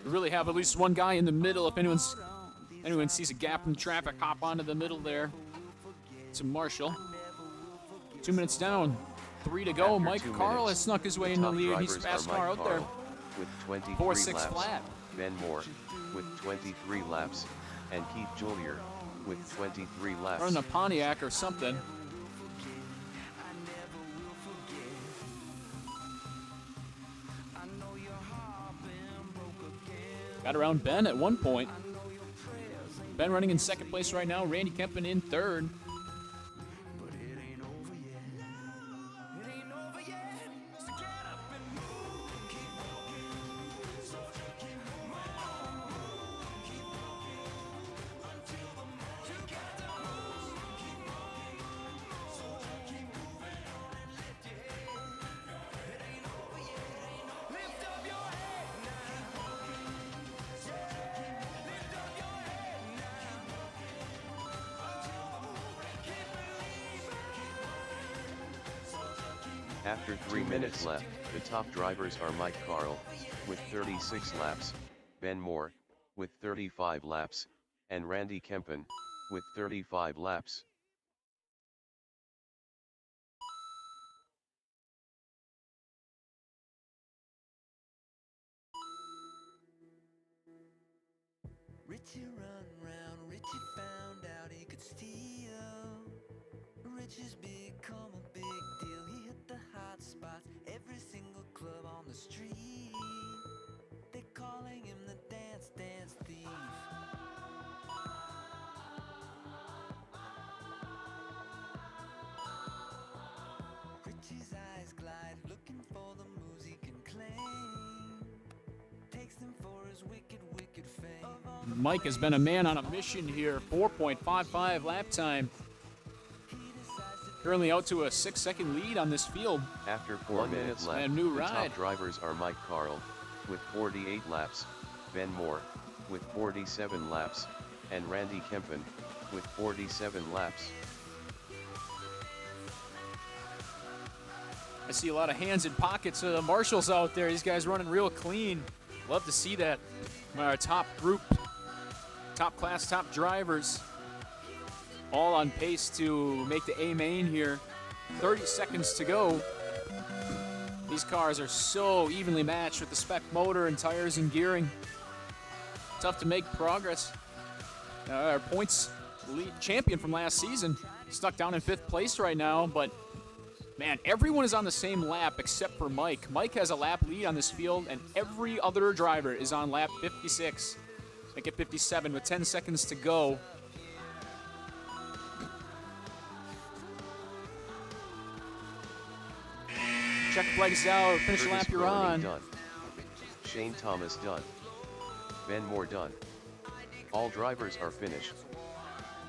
Speaker 1: We really have at least one guy in the middle. If anyone sees a gap in traffic, hop onto the middle there. To Marshall. 2 minutes down. 3 to go.
Speaker 2: After
Speaker 1: Mike
Speaker 2: 2
Speaker 1: Carl
Speaker 2: minutes,
Speaker 1: has snuck his way
Speaker 2: the
Speaker 1: in the
Speaker 2: top
Speaker 1: lead. He's
Speaker 2: drivers
Speaker 1: fast
Speaker 2: are
Speaker 1: car
Speaker 2: Mike
Speaker 1: out there.
Speaker 2: Carl with 23
Speaker 1: 4.6
Speaker 2: laps,
Speaker 1: flat.
Speaker 2: Ben Moore with 23 laps, and Keith Julier with 23 laps.
Speaker 1: Running a Pontiac or something. Got around Ben at one point. Ben running in second place right now. Randy Kempen in third.
Speaker 2: After 3 minutes left, the top drivers are Mike Carl with 36 laps, Ben Moore with 35 laps, and Randy Kempen with 35 laps.
Speaker 4: Richie run round, Richie found out he could steal. Richie's become a big deal. He hit the hot spots, every single club on the street. They're calling him the Dance Dance Thief. Richie's eyes glide, looking for the moves he can claim. Takes them for his wicked, wicked fame.
Speaker 1: Mike has been a man on a mission here. 4.55 lap time. Currently out to a 6-second lead on this field.
Speaker 2: After 4 minutes left,
Speaker 1: and a new
Speaker 2: the
Speaker 1: ride.
Speaker 2: top drivers are Mike Carl with 48 laps, Ben Moore with 47 laps, and Randy Kempen with 47 laps.
Speaker 1: I see a lot of hands in pockets of the marshals out there. These guys running real clean. Love to see that. Our top group, top class, top drivers, all on pace to make the A main here. 30 seconds to go. These cars are so evenly matched with the spec motor and tires and gearing. Tough to make progress. Our points lead champion from last season, stuck down in 5th place right now, but man, everyone is on the same lap except for Mike. Mike has a lap lead on this field, and every other driver is on lap 56. Make it 57 with 10 seconds to go. Check flags out. Finish the
Speaker 2: Curtis
Speaker 1: lap you're
Speaker 2: Browning
Speaker 1: on.
Speaker 2: done. Shane Thomas done. Ben Moore done. All drivers are finished.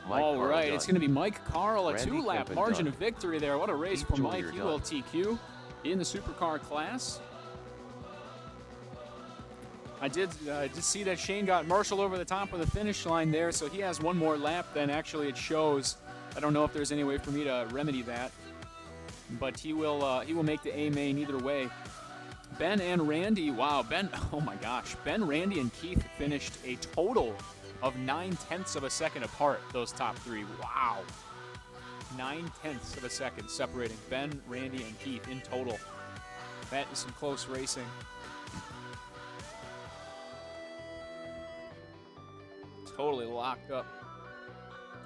Speaker 2: Mike
Speaker 1: All
Speaker 2: Carl
Speaker 1: right,
Speaker 2: done.
Speaker 1: it's going to be Mike Carl, a
Speaker 2: Randy
Speaker 1: 2-lap
Speaker 2: Kempen
Speaker 1: margin
Speaker 2: done.
Speaker 1: of victory there. What a race
Speaker 2: Keith
Speaker 1: for
Speaker 2: Julier
Speaker 1: Mike. He will
Speaker 2: done.
Speaker 1: TQ in the supercar class. I did see that Shane got Marshall over the top of the finish line there, so he has one more lap than actually it shows. I don't know if there's any way for me to remedy that. but he will make the A main either way. Ben and Randy, wow, Ben, oh my gosh. Ben, Randy, and Keith finished a total of 9/10 of a second apart, those top three. Wow. 9/10 of a second separating Ben, Randy, and Keith in total. That is some close racing. Totally locked up.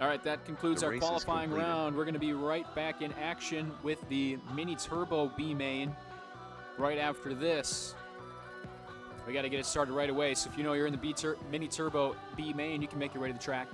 Speaker 1: All right, that concludes
Speaker 2: The
Speaker 1: our
Speaker 2: race is
Speaker 1: qualifying
Speaker 2: completed.
Speaker 1: round. We're going to be right back in action with the Mini Turbo B main right after this. We got to get it started right away. So if you know you're in the Mini Turbo B main, you can make your way to the track.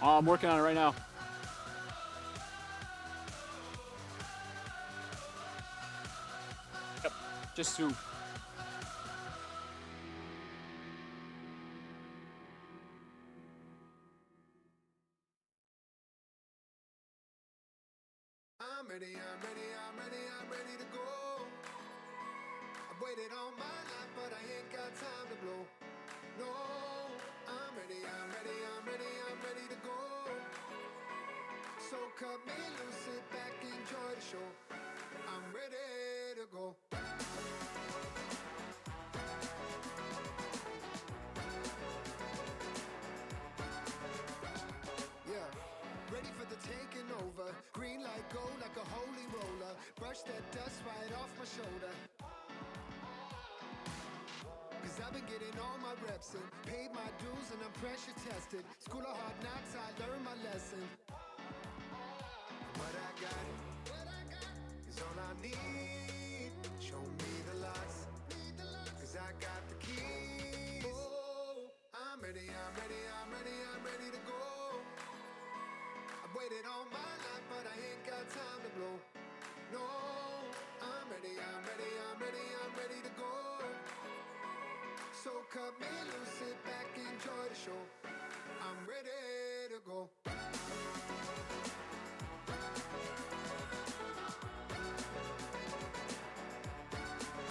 Speaker 1: Oh, I'm working on it right now. Yep, just two.
Speaker 4: I'm ready, I'm ready, I'm ready, I'm ready to go. I've waited all my life, but I ain't got time to blow. No, I'm ready, I'm ready, I'm ready, I'm ready to go. So cut me loose, sit back, enjoy the show. I'm ready to go. Yeah, ready for the taking over. Green light go like a holy roller. Brush that dust right off my shoulder. Cause I've been getting all my reps in. Paid my dues and I'm pressure tested. School of hard knocks, I learned my lesson. What I got is all I need. Show me the locks, cause I got the keys. Oh, I'm ready, I'm ready, I'm ready, I'm ready to go. I've waited all my life, but I ain't got time to blow. No, I'm ready, I'm ready, I'm ready, I'm ready to go. So cut me loose, sit back, enjoy the show. I'm ready to go.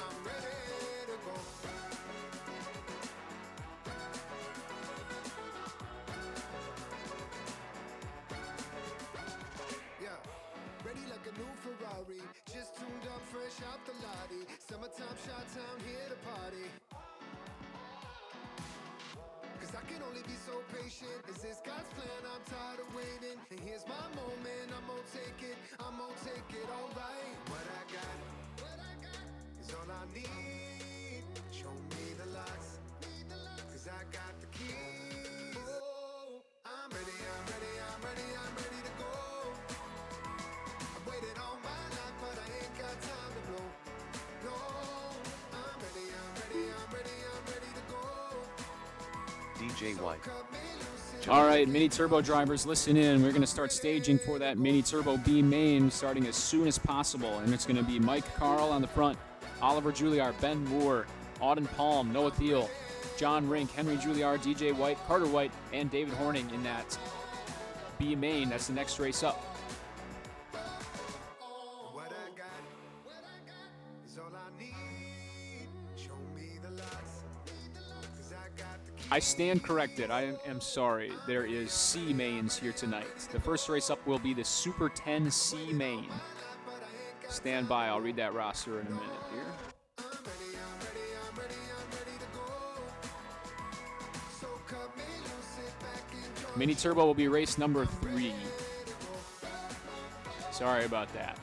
Speaker 4: I'm ready to go. Yeah, ready like a new Ferrari. Just tuned up, fresh out the lottie. Summertime, shot town, here to party. Cause I can only be so patient. Is this God's plan? I'm tired of waiting. And here's my moment, I'm gonna take it. I'm gonna take it, alright. What I got is all I need. Show me the locks, cause I got the keys. Oh, I'm ready, I'm ready, I'm ready, I'm ready to go. I've waited all my life, but I ain't got time to blow. No, I'm ready, I'm ready, I'm ready, I'm ready to go.
Speaker 2: DJ White.
Speaker 1: All right, Mini Turbo drivers, listen in. We're going to start staging for that Mini Turbo B main starting as soon as possible. And it's going to be Mike Carl on the front, Oliver Juilliard, Ben Moore, Auden Palm, Noah Thiel, John Rink, Henry Juilliard, DJ White, Carter White, and David Horning in that B main. That's the next race up.
Speaker 4: What I got is all I need. Show me the locks, cause I got the keys.
Speaker 1: I stand corrected. I am sorry. There is C mains here tonight. The first race up will be the Super 10 C main. Stand by. I'll read that roster in a minute here.
Speaker 4: I'm ready, I'm ready, I'm ready, I'm ready to go. So cut me loose, sit back, enjoy.
Speaker 1: Mini Turbo will be race number 3. Sorry about that.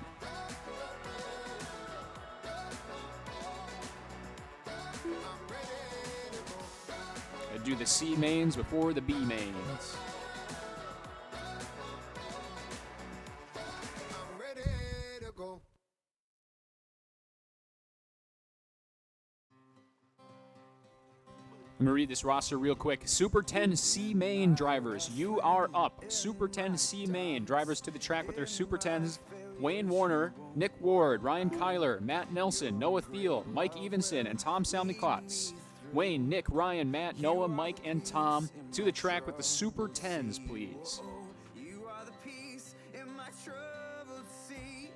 Speaker 1: I do the C mains before the B mains.
Speaker 4: I'm ready to go.
Speaker 1: Let me read this roster real quick. Super 10 C main drivers, you are up. Super 10 C main drivers to the track with their Super 10s. Wayne Warner, Nick Ward, Ryan Kyler, Matt Nelson, Noah Thiel, Mike Evenson, and Tom Salmon-Klotz. Wayne, Nick, Ryan, Matt, Noah, Mike, and Tom to the track with the Super 10s, please.
Speaker 4: You are the peace in my troubled sea.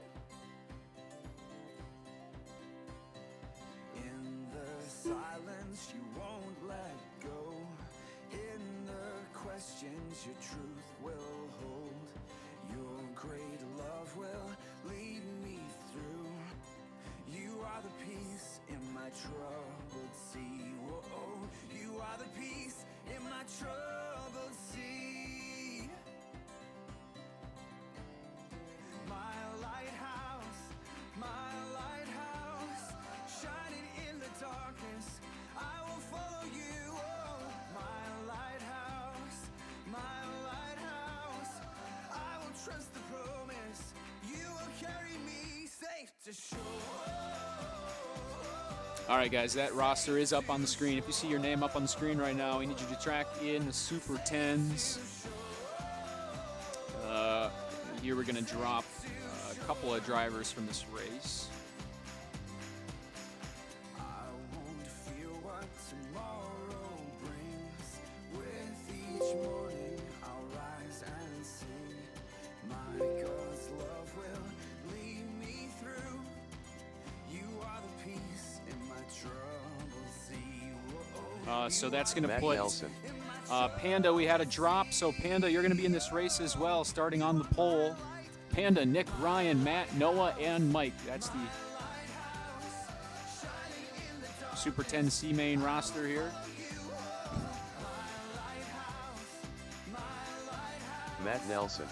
Speaker 4: In the silence, you won't let go. In the questions, your truth will hold. Your great love will lead me through. You are the peace in my troubled sea. Whoa, you are the peace in my troubled sea. My lighthouse, shining in the darkness. I will follow you. Oh, my lighthouse, I will trust the promise. You will carry me safe to shore.
Speaker 1: All right, guys, that roster is up on the screen. If you see your name up on the screen right now, we need you to track in the Super 10s. Here we're going to drop a couple of drivers from this race.
Speaker 4: I won't fear what tomorrow brings. With each morning, I'll rise and sing. My God's love will lead me through. You are the peace in my troubled sea. Whoa,
Speaker 1: So that's going to
Speaker 2: Matt
Speaker 1: put
Speaker 2: Nelson.
Speaker 1: Panda. We had a drop, so Panda, you're going to be in this race as well, starting on the pole. Panda, Nick, Ryan, Matt, Noah, and Mike. That's the Super 10 C main roster here.
Speaker 2: Matt Nelson.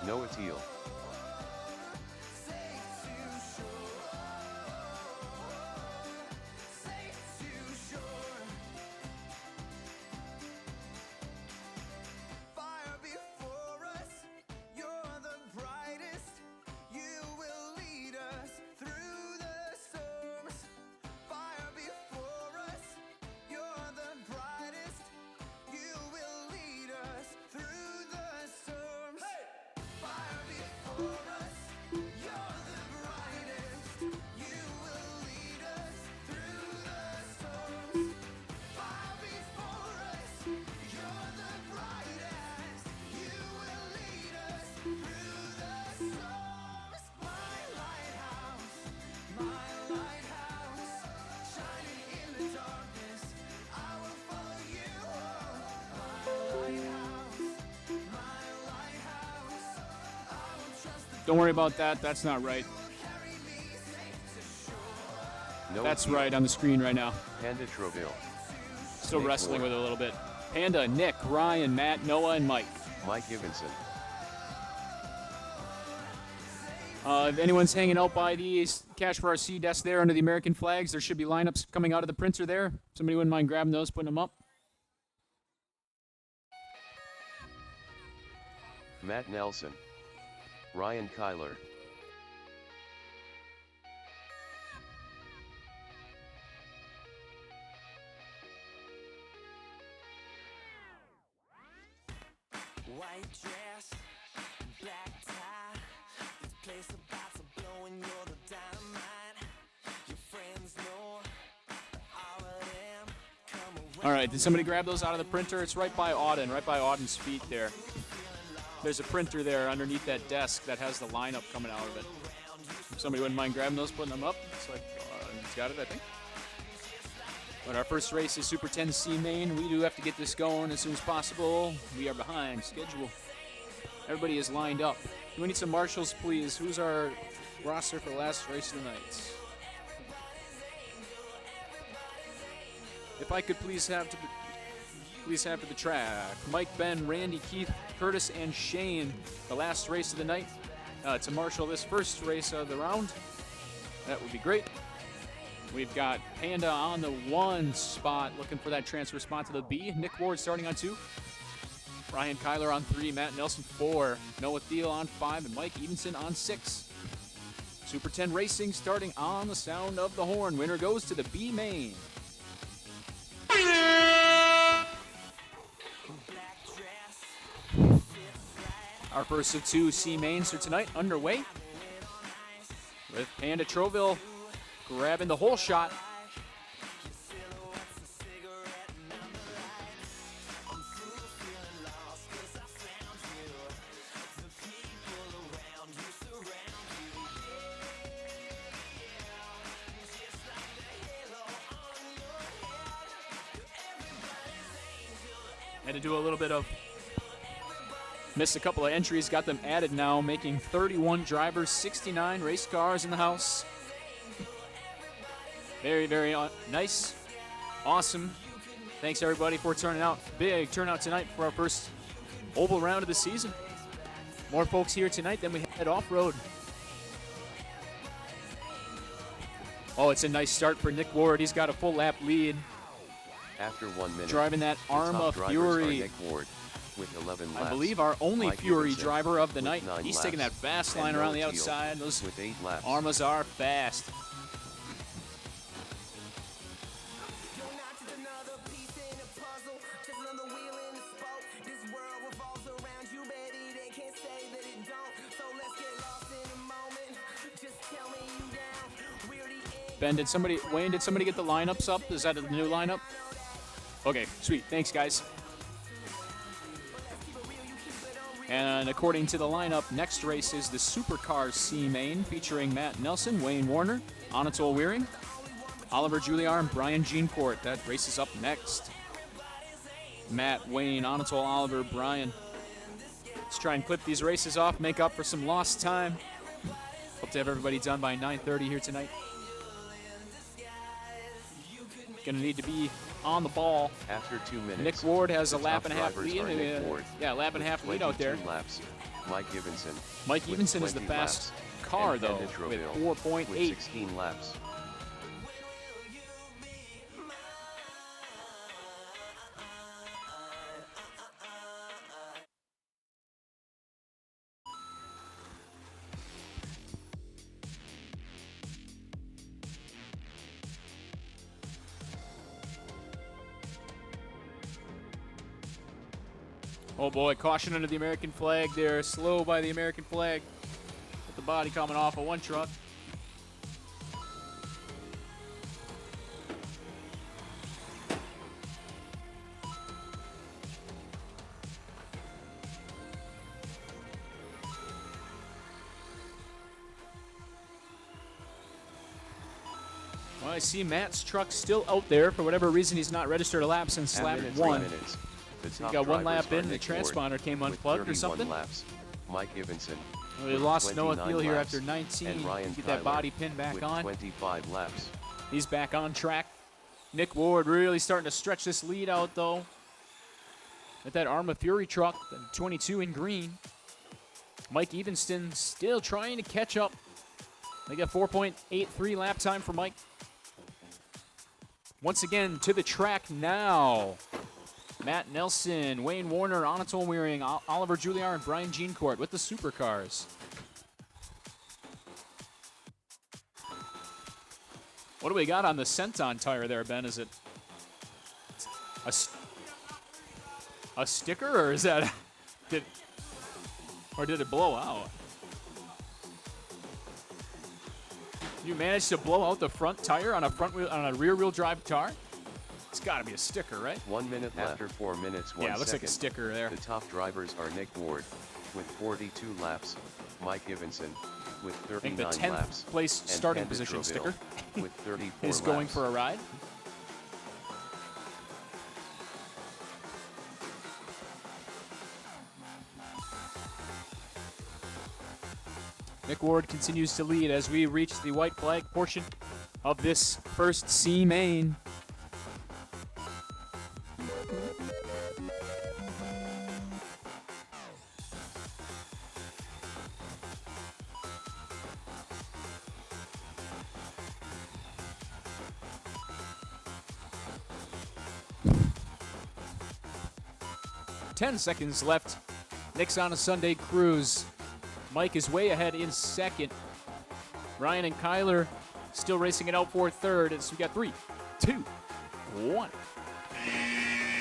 Speaker 2: Noah Thiel.
Speaker 4: Fire before us, you're the brightest. You will lead us through the storms. Fire before us, you're the brightest. You will lead us through the storms. Fire before us, you're the brightest. You will lead us through the storms. Fire before us, you're the brightest. You will lead us through the storms. My lighthouse, shining in the darkness. I will follow you. My lighthouse, I will trust the
Speaker 1: Don't worry about that. That's not right.
Speaker 2: Noah
Speaker 1: That's
Speaker 2: Thiel.
Speaker 1: right on the screen right now.
Speaker 2: Panda Troville.
Speaker 1: Still
Speaker 2: Nick
Speaker 1: wrestling
Speaker 2: Ward.
Speaker 1: with it a little bit. Panda, Nick, Ryan, Matt, Noah, and Mike.
Speaker 2: Mike Evenson.
Speaker 1: If anyone's hanging out by the Cash for RC desk there under the American flags, there should be lineups coming out of the printer there. Somebody wouldn't mind grabbing those, putting them up.
Speaker 2: Matt Nelson. Ryan Kyler.
Speaker 4: white dress, black tie. This place about to blow and you're the dynamite. Your friends know all of them come around.
Speaker 1: All right, did somebody grab those out of the printer? It's right by Auden, right by Auden's feet there. There's a printer there underneath that desk that has the lineup coming out of it. If somebody wouldn't mind grabbing those, putting them up. It's like, he's got it, I think. But our first race is Super 10 C main. We do have to get this going as soon as possible. We are behind schedule. Everybody is lined up. Do we need some marshals, please? Who's our roster for the last race of the night? If I could please have to the track. Mike, Ben, Randy, Keith, Curtis, and Shane. The last race of the night to marshal this first race of the round. That would be great. We've got Panda on the 1 spot, looking for that transfer spot to the B. Nick Ward starting on 2. Ryan Kyler on 3, Matt Nelson 4, Noah Thiel on 5, and Mike Evenson on 6. Super 10 Racing starting on the sound of the horn. Winner goes to the B main. Our first of 2 C mains for tonight underway, with Panda Troville grabbing the whole shot. Had to do a little bit of, missed a couple of entries, got them added now, making 31 drivers, 69 race cars in the house. Very, very nice, awesome. Thanks everybody for turning out. Big turnout tonight for our first oval round of the season. More folks here tonight than we had off-road. Oh, it's a nice start for Nick Ward. He's got a full lap lead.
Speaker 2: After 1 minute,
Speaker 1: Driving that
Speaker 2: the
Speaker 1: Arma
Speaker 2: top drivers
Speaker 1: Fury.
Speaker 2: are Nick Ward with 11 laps.
Speaker 1: I believe our only
Speaker 2: Mike
Speaker 1: Fury
Speaker 2: Evenson
Speaker 1: driver of the
Speaker 2: with
Speaker 1: night.
Speaker 2: 9
Speaker 1: He's
Speaker 2: laps,
Speaker 1: taking that fast
Speaker 2: and
Speaker 1: line around the
Speaker 2: Noah Teal
Speaker 1: outside. Those
Speaker 2: with 8 laps.
Speaker 1: Armas are fast. Ben, Wayne, did somebody get the lineups up? Is that the new lineup? Okay, sweet. Thanks, guys. And according to the lineup, next race is the Supercars C main featuring Matt Nelson, Wayne Warner, Anatole Wearing, Oliver Juliar, and Brian Jeancourt. That race is up next. Matt, Wayne, Anatole, Oliver, Brian. Let's try and clip these races off, make up for some lost time. Hope to have everybody done by 9:30 here tonight. Gonna need to be on the ball.
Speaker 2: After 2 minutes,
Speaker 1: Nick Ward has a
Speaker 2: the
Speaker 1: lap
Speaker 2: top
Speaker 1: and a half
Speaker 2: drivers
Speaker 1: lead.
Speaker 2: are Nick Ward
Speaker 1: Yeah, lap and a
Speaker 2: with
Speaker 1: half lead out there.
Speaker 2: 22 laps. Mike Evenson.
Speaker 1: Mike
Speaker 2: with
Speaker 1: Evenson is the
Speaker 2: 20
Speaker 1: fast
Speaker 2: laps,
Speaker 1: car,
Speaker 2: and
Speaker 1: though,
Speaker 2: Panda
Speaker 1: with
Speaker 2: Troville
Speaker 1: 4.8.
Speaker 2: with 16 laps.
Speaker 1: Oh boy, caution under the American flag there. Slow by the American flag. With the body coming off of one truck. Well, I see Matt's truck still out there. For whatever reason, he's not registered a lap since
Speaker 2: At
Speaker 1: lap
Speaker 2: minute
Speaker 1: 1.
Speaker 2: 3 minutes, the
Speaker 1: He
Speaker 2: top
Speaker 1: got one
Speaker 2: drivers
Speaker 1: lap
Speaker 2: are
Speaker 1: in, the
Speaker 2: Nick Ward
Speaker 1: transponder came
Speaker 2: with
Speaker 1: unplugged or
Speaker 2: 31
Speaker 1: something.
Speaker 2: laps. Mike Evenson.
Speaker 1: We
Speaker 2: with
Speaker 1: lost Noah
Speaker 2: 29
Speaker 1: Thiel here
Speaker 2: laps,
Speaker 1: after 19.
Speaker 2: and Ryan
Speaker 1: Get that
Speaker 2: Tyler
Speaker 1: body pin back
Speaker 2: with
Speaker 1: on.
Speaker 2: 25 laps.
Speaker 1: He's back on track. Nick Ward really starting to stretch this lead out, though. With that Arma Fury truck, the 22 in green. Mike Evanston still trying to catch up. They got 4.83 lap time for Mike. Once again, to the track now. Matt Nelson, Wayne Warner, Anatole Wearing, Oliver Juliar, and Brian Jeancourt with the Supercars. What do we got on the Senton tire there, Ben? Is it a sticker, or is that did it blow out? You managed to blow out the front tire on a rear-wheel drive car? It's got to be a sticker, right?
Speaker 2: 1 minute after 4 minutes, 1
Speaker 1: Yeah, it looks like a
Speaker 2: second.
Speaker 1: sticker there.
Speaker 2: The top drivers are Nick Ward with 42 laps, Mike Evenson with
Speaker 1: I think
Speaker 2: 39
Speaker 1: the 10th
Speaker 2: laps,
Speaker 1: place
Speaker 2: and
Speaker 1: starting
Speaker 2: Panda
Speaker 1: position
Speaker 2: Troville
Speaker 1: sticker
Speaker 2: with 34
Speaker 1: is going
Speaker 2: laps.
Speaker 1: for a ride. Nick Ward continues to lead as we reach the white flag portion of this first C main. 10 seconds left. Nick's on a Sunday cruise. Mike is way ahead in second. Ryan and Kyler still racing it out for third. So we got 3, 2, 1.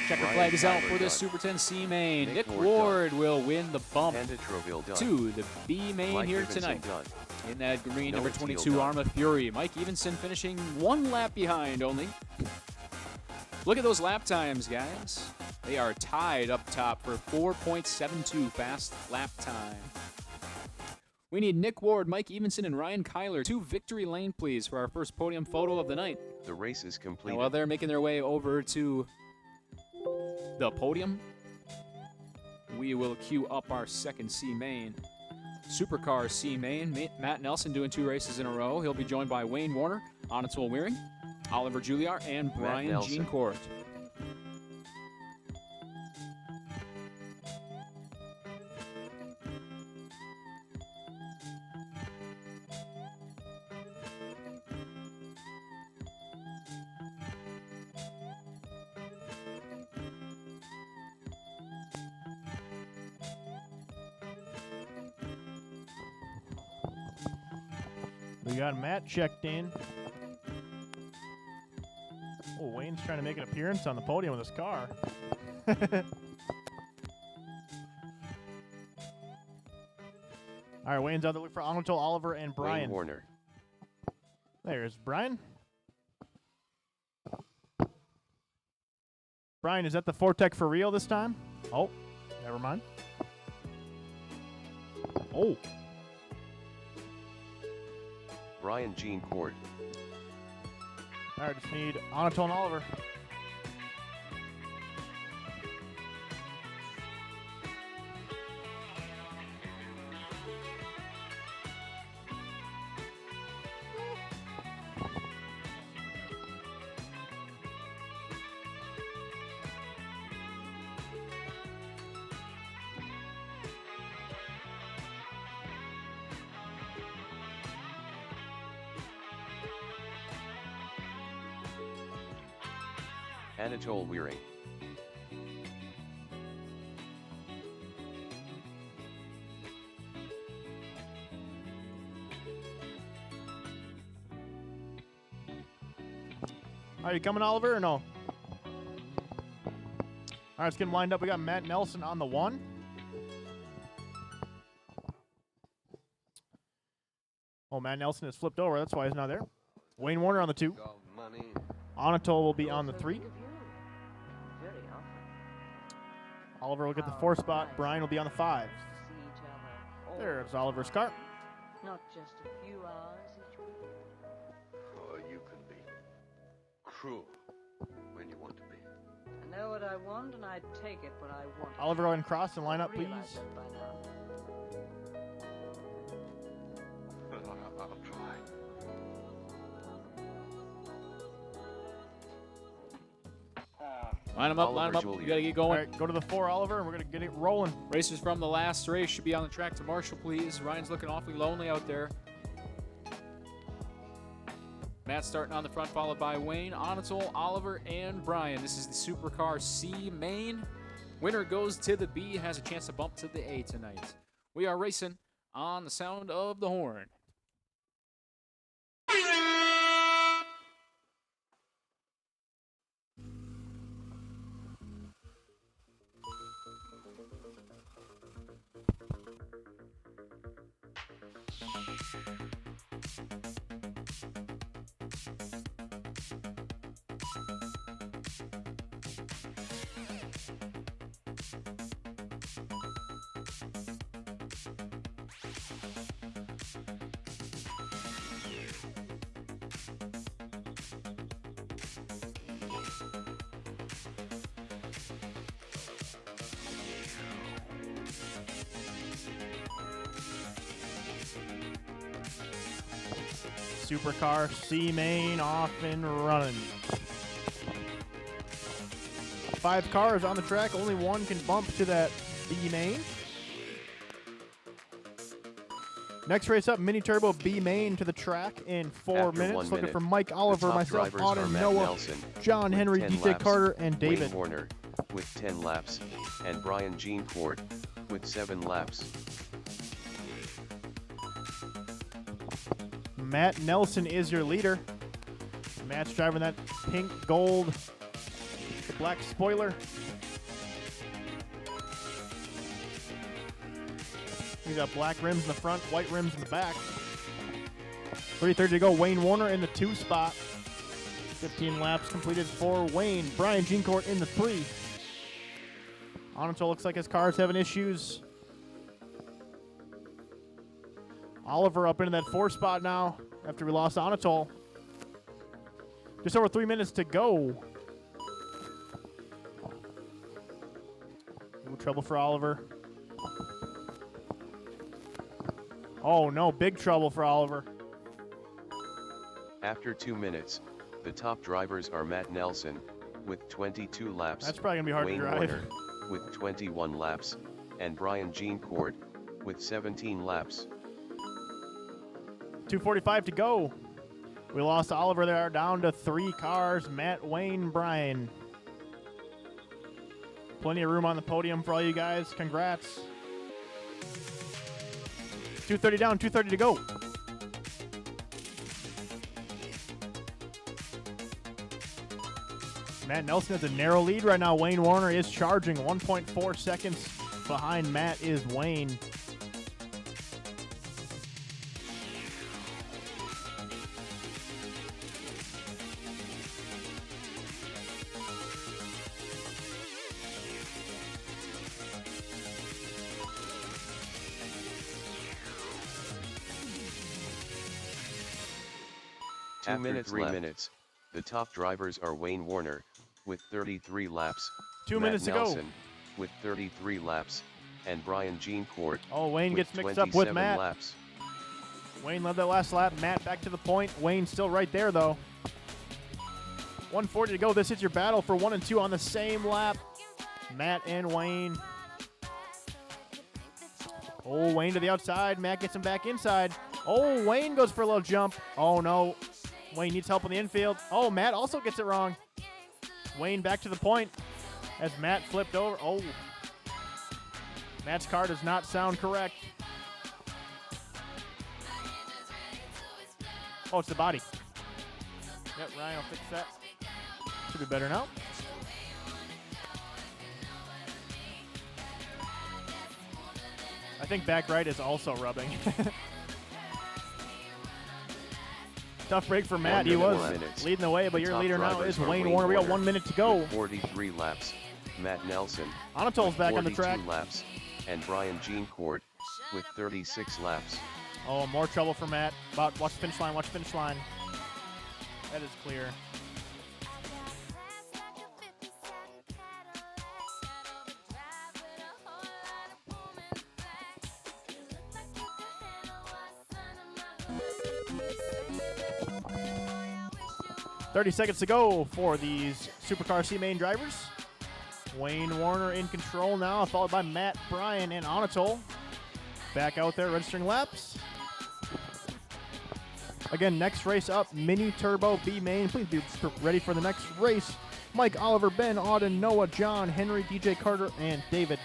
Speaker 1: Checker
Speaker 2: Ryan
Speaker 1: flag is out
Speaker 2: Tyler
Speaker 1: for this
Speaker 2: done.
Speaker 1: Super 10 C main.
Speaker 2: Nick
Speaker 1: Nick
Speaker 2: Ward
Speaker 1: Ward will win the bump
Speaker 2: Panda Troville done.
Speaker 1: to the B main
Speaker 2: Mike
Speaker 1: here
Speaker 2: Evanson
Speaker 1: tonight.
Speaker 2: done.
Speaker 1: In that green,
Speaker 2: Noah
Speaker 1: number
Speaker 2: Teal
Speaker 1: 22,
Speaker 2: done.
Speaker 1: Arma Fury. Mike Evenson finishing 1 lap behind only. Look at those lap times, guys. They are tied up top for 4.72 fast lap time. We need Nick Ward, Mike Evenson, and Ryan Kyler. 2 victory lane, please, for our first podium photo of the night.
Speaker 2: The race is
Speaker 1: And
Speaker 2: complete.
Speaker 1: while they're making their way over to the podium, we will queue up our second C main. Supercar C main. Matt Nelson doing 2 races in a row. He'll be joined by Wayne Warner, Anatol Wearing, Oliver Juliar, and Brian
Speaker 2: Nelson.
Speaker 1: Jeancourt.
Speaker 3: We got Matt checked in. Oh, Wayne's trying to make an appearance on the podium with his car. All right, Wayne's out to look for Anatol, Oliver, and
Speaker 2: Wayne
Speaker 3: Brian.
Speaker 2: Warner.
Speaker 3: There's Brian. Brian, is that the Fortec for real this time? Oh, never mind. Oh,
Speaker 2: Brian Jeancourt.
Speaker 3: all right, just need Anatol and Oliver.
Speaker 2: Anatol Wearing.
Speaker 3: Are you coming, Oliver, or no? All right, let's get them lined up. We got Matt Nelson on the 1. Oh, Matt Nelson has flipped over. That's why he's not there. Wayne Warner on the 2. Anatol will be on the 3. Oliver will get the 4 spot. Brian will be on the 5. There's Oliver's car.
Speaker 5: Not just a few hours each week.
Speaker 6: Oh, you can be cruel when you want to be.
Speaker 5: I know what I want and I take it when I want it.
Speaker 3: Oliver, go ahead and cross and line up, please.
Speaker 5: Realize that by now.
Speaker 6: I'll try.
Speaker 1: Line them up, line them up.
Speaker 2: Oliver
Speaker 1: You got to get
Speaker 3: All
Speaker 1: going.
Speaker 3: right, go to the 4, Oliver, and we're going to get it rolling.
Speaker 1: Racers from the last race should be on the track to Marshall, please. Ryan's looking awfully lonely out there. Matt starting on the front, followed by Wayne, Anatol, Oliver, and Brian. This is the Supercar C main. Winner goes to the B, has a chance to bump to the A tonight. We are racing on the sound of the horn.
Speaker 3: Supercar C main off and running. 5 cars on the track. Only 1 can bump to that B main. Next race up, Mini Turbo B main to the track in 4
Speaker 2: After
Speaker 3: minutes.
Speaker 2: 1
Speaker 3: Looking
Speaker 2: minute,
Speaker 3: for Mike
Speaker 2: The
Speaker 3: Oliver,
Speaker 2: top
Speaker 3: myself,
Speaker 2: drivers are
Speaker 3: Auden,
Speaker 2: Matt
Speaker 3: Noah,
Speaker 2: Nelson
Speaker 3: John
Speaker 2: with
Speaker 3: Henry,
Speaker 2: 10
Speaker 3: DJ
Speaker 2: laps,
Speaker 3: Carter, and David.
Speaker 2: Wayne Warner with 10 laps, and Brian Jeancourt, with 7 laps.
Speaker 3: Matt Nelson is your leader. Matt's driving that pink, gold, the black spoiler. He's got black rims in the front, white rims in the back. 3:30 to go. Wayne Warner in the 2 spot. 15 laps completed for Wayne. Brian Jeancourt in the 3. Anatol looks like his car's having issues. Oliver up into that 4 spot now after we lost Anatol. Just over 3 minutes to go. No trouble for Oliver. Oh no, big trouble for Oliver.
Speaker 2: After 2 minutes, the top drivers are Matt Nelson, with 22 laps.
Speaker 3: That's probably gonna be hard
Speaker 2: Wayne
Speaker 3: to drive.
Speaker 2: Warner, with 21 laps, and Brian Jeancourt, with 17 laps.
Speaker 3: 2:45 to go. We lost Oliver there, down to 3 cars. Matt, Wayne, Brian. Plenty of room on the podium for all you guys. Congrats. 2:30 down, 2:30 to go. Matt Nelson has a narrow lead right now. Wayne Warner is charging. 1.4 seconds behind Matt is Wayne.
Speaker 2: After
Speaker 6: minutes
Speaker 2: 3
Speaker 6: left.
Speaker 2: minutes, the top drivers are Wayne Warner, with 33 laps,
Speaker 3: 2
Speaker 2: Matt
Speaker 3: minutes to go.
Speaker 2: Nelson, with 33 laps, and Brian Jeancourt,
Speaker 3: Oh, Wayne
Speaker 2: with
Speaker 3: gets mixed up with
Speaker 2: 27
Speaker 3: Matt.
Speaker 2: laps.
Speaker 3: Wayne led that last lap. Matt back to the point. Wayne still right there, though. 1:40 to go. This is your battle for 1 and 2 on the same lap. Matt and Wayne. Oh, Wayne to the outside. Matt gets him back inside. Oh, Wayne goes for a little jump. Oh, no. Wayne needs help in the infield. Oh, Matt also gets it wrong. Wayne back to the point as Matt flipped over. Oh. Matt's car does not sound correct. Oh, it's the body. Yep, Ryan will fix that. Should be better now. I think back right is also rubbing. Tough break for Matt.
Speaker 2: 1
Speaker 3: He
Speaker 2: minute,
Speaker 3: was
Speaker 2: 1 minute.
Speaker 3: leading the way, but
Speaker 2: The
Speaker 3: your
Speaker 2: top
Speaker 3: leader now
Speaker 2: drivers
Speaker 3: is
Speaker 2: are
Speaker 3: Wayne
Speaker 2: Wayne
Speaker 3: Warner. We got
Speaker 2: Warner
Speaker 3: 1 minute to go.
Speaker 2: With 43 laps, Matt Nelson,
Speaker 3: Anatol's back on the
Speaker 2: 42
Speaker 3: track.
Speaker 2: laps, and Brian Jeancourt, with 36 laps.
Speaker 3: Oh, more trouble for Matt. Watch the finish line. Watch the finish line. That is clear. .30 seconds to go for these Supercar C main drivers. Wayne Warner in control now, followed by Matt, Brian, and Anatol. Back out there registering laps. Again, next race up, Mini Turbo B main. Please be ready for the next race. Mike, Oliver, Ben, Auden, Noah, John, Henry, DJ Carter, and David.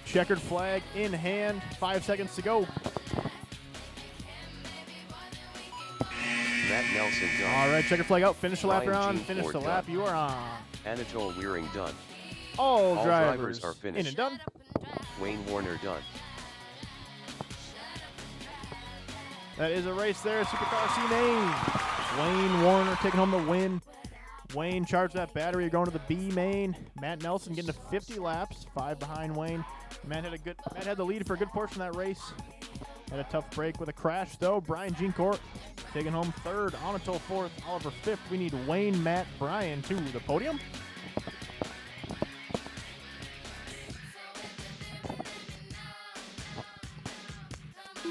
Speaker 3: Checkered flag in hand. 5 seconds to go.
Speaker 2: Matt Nelson done.
Speaker 3: All right, checkered flag out. Finish the lap you're
Speaker 2: Ryan
Speaker 3: on. Finish
Speaker 2: Jeancourt
Speaker 3: the lap
Speaker 2: done.
Speaker 3: you are on.
Speaker 2: Anatol Wearing done.
Speaker 3: All
Speaker 2: drivers
Speaker 3: drivers
Speaker 2: are
Speaker 3: in
Speaker 2: finished.
Speaker 3: and done.
Speaker 2: Wayne Warner done.
Speaker 3: That is a race there, Supercar C main. Wayne Warner taking home the win. Wayne charged that battery, going to the B main. Matt Nelson getting to 50 laps, 5 behind Wayne. Matt had the lead for a good portion of that race. Had a tough break with a crash though. Brian Jeancourt taking home 3rd, Anatol 4th, Oliver 5th. We need Wayne, Matt, Brian to the podium.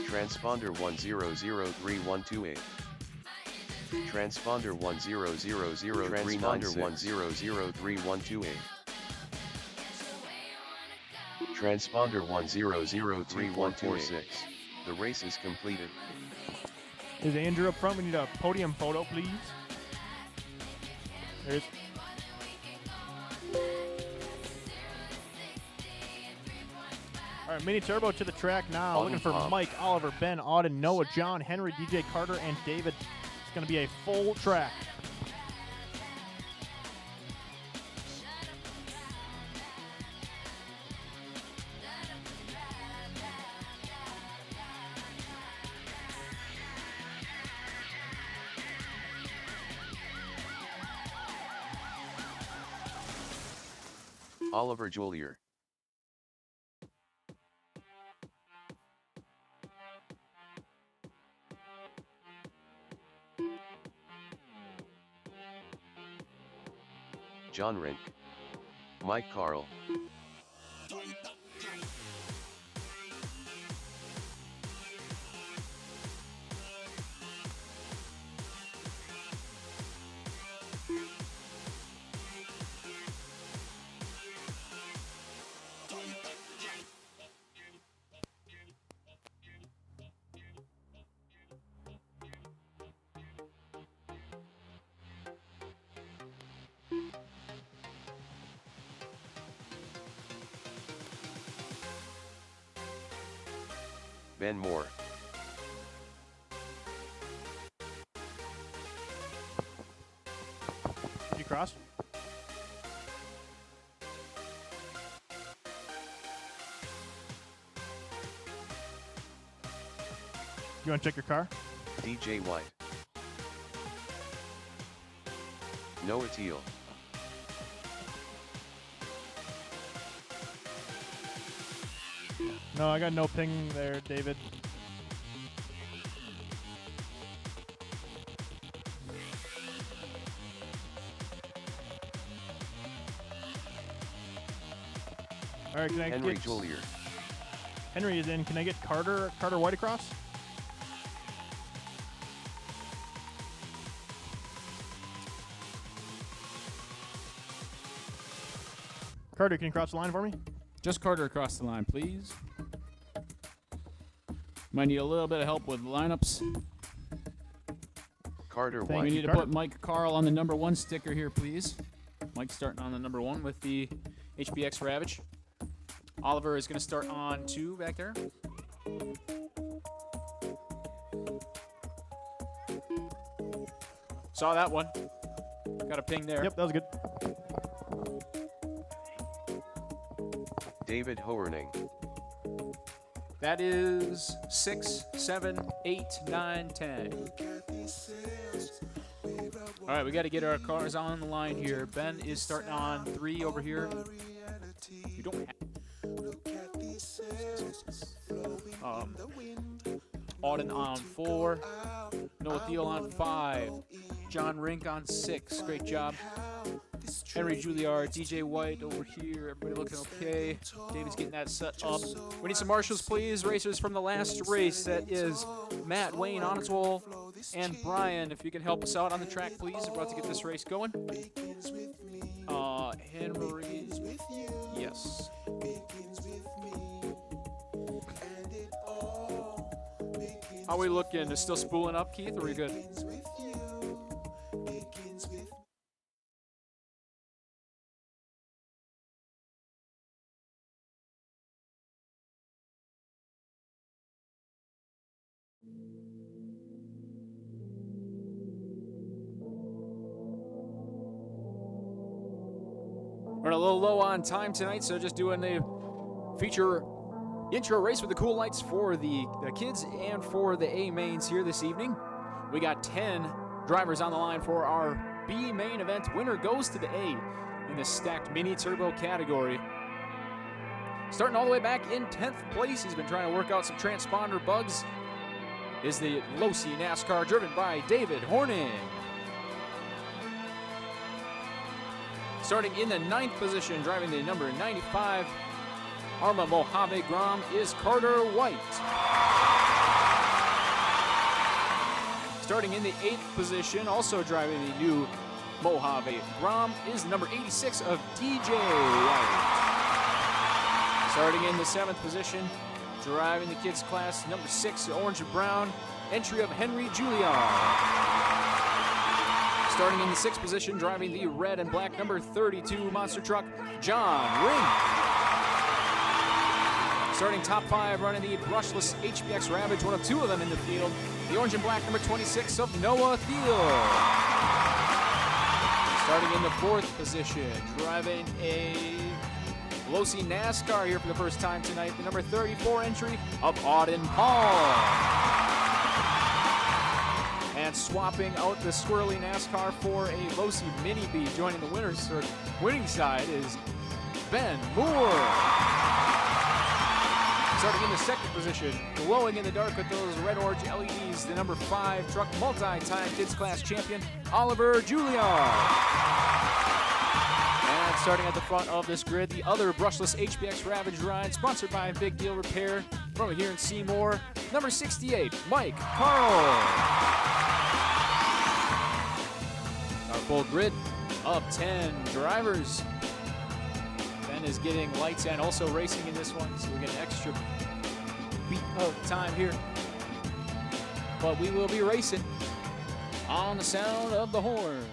Speaker 2: Transponder 100312A. Transponder 10003996. Transponder 100312A. Transponder 10031246. The race is completed.
Speaker 3: Is Andrew up front? We need a podium photo, please. There's All right, Mini Turbo to the track now.
Speaker 2: Autumn
Speaker 3: Looking for
Speaker 2: Pump.
Speaker 3: Mike, Oliver, Ben, Auden, Noah, John, Henry, DJ Carter, and David. It's going to be a full track.
Speaker 2: Oliver Julier. John Rink. Mike Carl. Ben Moore.
Speaker 3: Did you cross? You want to check your car?
Speaker 2: DJ White. Noah Teal.
Speaker 3: No, I got no ping there, David. All right, can I
Speaker 2: Henry
Speaker 3: get
Speaker 2: Julier.
Speaker 3: Henry is in. Can I get Carter White across? Carter, can you cross the line for me?
Speaker 1: Just Carter across the line, please. Might need a little bit of help with lineups.
Speaker 2: Carter
Speaker 3: Thank
Speaker 1: We
Speaker 2: White.
Speaker 1: need to
Speaker 3: Carter.
Speaker 1: put Mike Carl on the number 1 sticker here, please. Mike starting on the number 1 with the HBX Ravage. Oliver is going to start on 2 back there. Saw that one. Got a ping there.
Speaker 3: Yep, that was good.
Speaker 2: David Hoerning.
Speaker 1: That is 6, 7, 8, 9, 10. All right, we got to get our cars on the line here. Ben is starting on 3 over here. You don't have. Auden on 4. Noah Thiel on 5. John Rink on 6. Great job. Henry Juilliard, DJ White over here. Everybody looking okay. David's getting that set up. We need some marshals, please. Racers from the last race. That is Matt, Wayne, Onswell, and Brian. If you can help us out on the track, please. We're about to get this race going. Henry. Yes. How we looking? Is still spooling up, Keith? Or are we good? We're a little low on time tonight, so just doing the feature intro race with the cool lights for the kids and for the A mains here this evening. We got 10 drivers on the line for our B main event. Winner goes to the A in the stacked mini turbo category. Starting all the way back in 10th place, he's been trying to work out some transponder bugs, is the Losi NASCAR driven by David Horning. Starting in the 9th position, driving the number 95 Arma Mojave Grom is Carter White. Starting in the 8th position, also driving the new Mojave Grom is number 86 of DJ White. Starting in the 7th position, driving the kids class, number 6 Orange and Brown, entry of Henry Juilliard. Starting in the 6th position, driving the red and black number 32 monster truck, John Rink. Starting top 5, running the brushless HBX Ravage, one of 2 of them in the field. The orange and black number 26 of Noah Thiel. Starting in the 4th position, driving a Losi NASCAR here for the first time tonight, the number 34 entry of Auden Paul. And swapping out the swirly NASCAR for a Losi Mini B, joining the winning side is Ben Moore. Starting in the 2nd position, glowing in the dark with those red-orange LEDs, the number 5 truck multi-time kids class champion, Oliver Juilliard. And starting at the front of this grid, the other brushless HBX Ravage ride, sponsored by Big Deal Repair from here in Seymour, number 68, Mike Carl. Our full grid of 10 drivers. Ben is getting lights and also racing in this one, so we get an extra beat of time here. But we will be racing on the sound of the horn.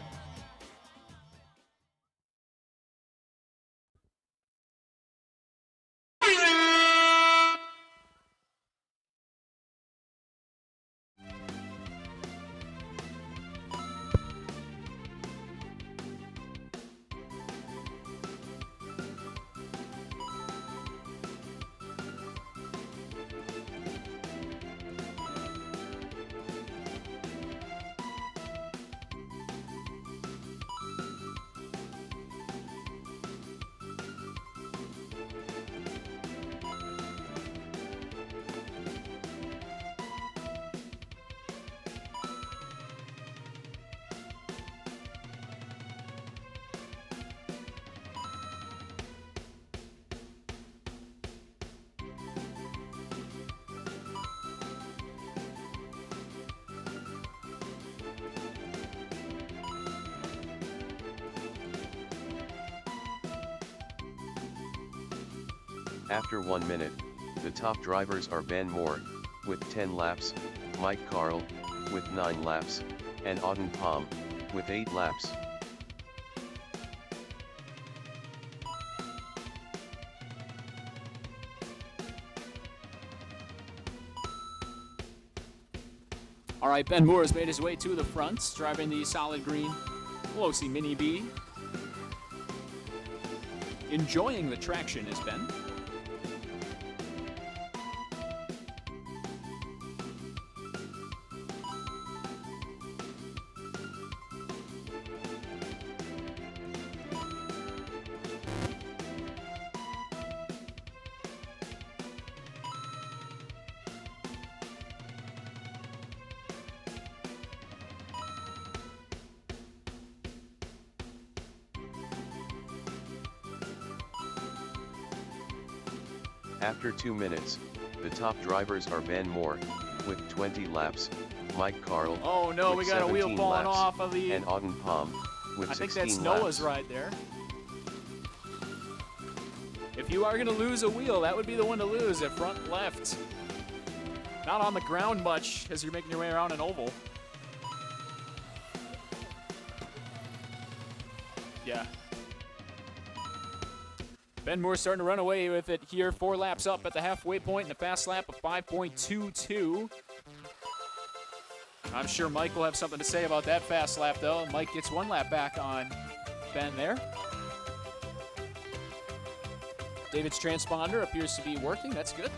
Speaker 2: After 1 minute, the top drivers are Ben Moore, with 10 laps, Mike Carl, with 9 laps, and Auden Palm, with 8 laps.
Speaker 1: All right, Ben Moore has made his way to the front, driving the solid green Losi Mini B. Enjoying the traction is Ben.
Speaker 2: After 2 minutes, the top drivers are Ben Moore, with 20 laps, Mike Carl,
Speaker 1: Oh no,
Speaker 2: with
Speaker 1: we got a wheel
Speaker 2: 17
Speaker 1: falling
Speaker 2: laps,
Speaker 1: off of the...
Speaker 2: and Auden Palm, with
Speaker 1: I think
Speaker 2: 16
Speaker 1: that's
Speaker 2: laps.
Speaker 1: Noah's ride there. If you are going to lose a wheel, that would be the one to lose at front left. Not on the ground much as you're making your way around an oval. Yeah. Ben Moore starting to run away with it here. 4 laps up at the halfway point and a fast lap of 5.22. I'm sure Mike will have something to say about that fast lap, though. Mike gets 1 lap back on Ben there. David's transponder appears to be working. That's good.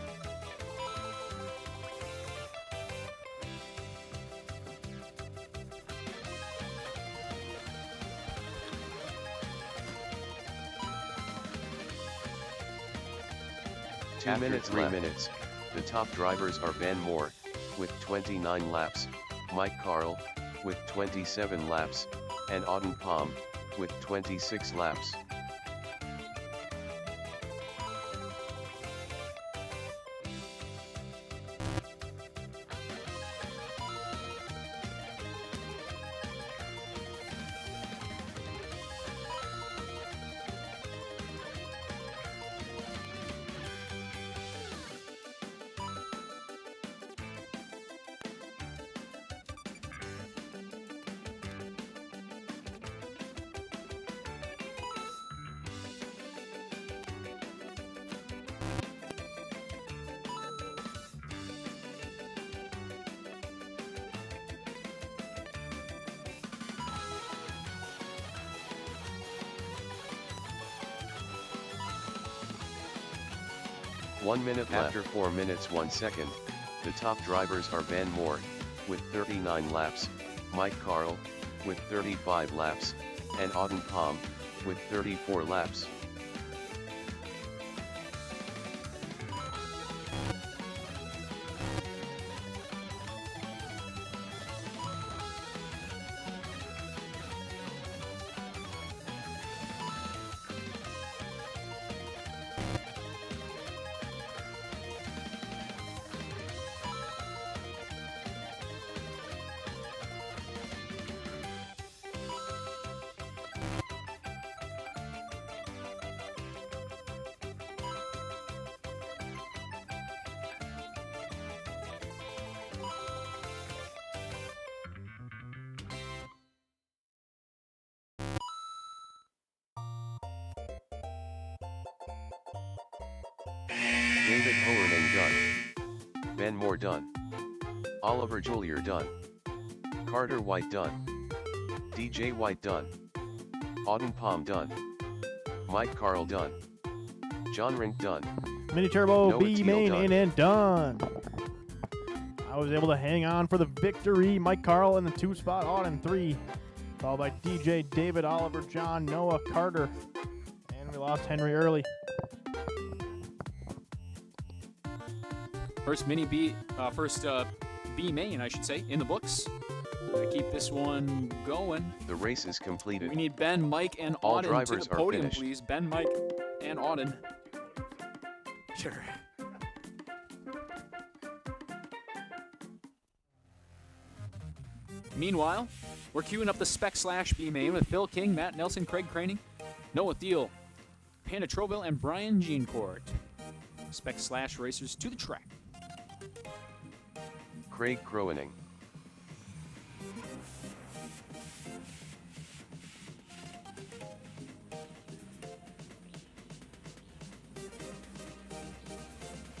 Speaker 2: After 3 minutes, the top drivers are Ben Moore, with 29 laps, Mike Carl, with 27 laps, and Auden Palm, with 26 laps. 1 minute after 4 minutes 1 second, the top drivers are Ben Moore, with 39 laps, Mike Carl, with 35 laps, and Auden Palm, with 34 laps. David Hoerning done. Ben Moore done. Oliver Julier done. Carter White done. DJ White done. Auden Palm done. Mike Carl done. John Rink done.
Speaker 3: Mini Turbo
Speaker 2: Noah
Speaker 3: B
Speaker 2: Teal
Speaker 3: main
Speaker 2: done.
Speaker 3: in and done. I was able to hang on for the victory. Mike Carl in the 2 spot, Auden 3. Followed by DJ, David, Oliver, John, Noah, Carter. And we lost Henry early.
Speaker 1: First B main, I should say, in the books. Gonna keep this one going.
Speaker 2: The race is completed.
Speaker 1: We need Ben, Mike, and
Speaker 2: All
Speaker 1: Auden to
Speaker 2: drivers
Speaker 1: the
Speaker 2: are
Speaker 1: podium,
Speaker 2: finished.
Speaker 1: please. Ben, Mike, and Auden. Sure. Meanwhile, we're queuing up the Spec Slash B main with Phil King, Matt Nelson, Craig Craning, Noah Thiel, Panda Troville, and Brian Jeancourt. Spec Slash racers to the track.
Speaker 2: Craig Crowening.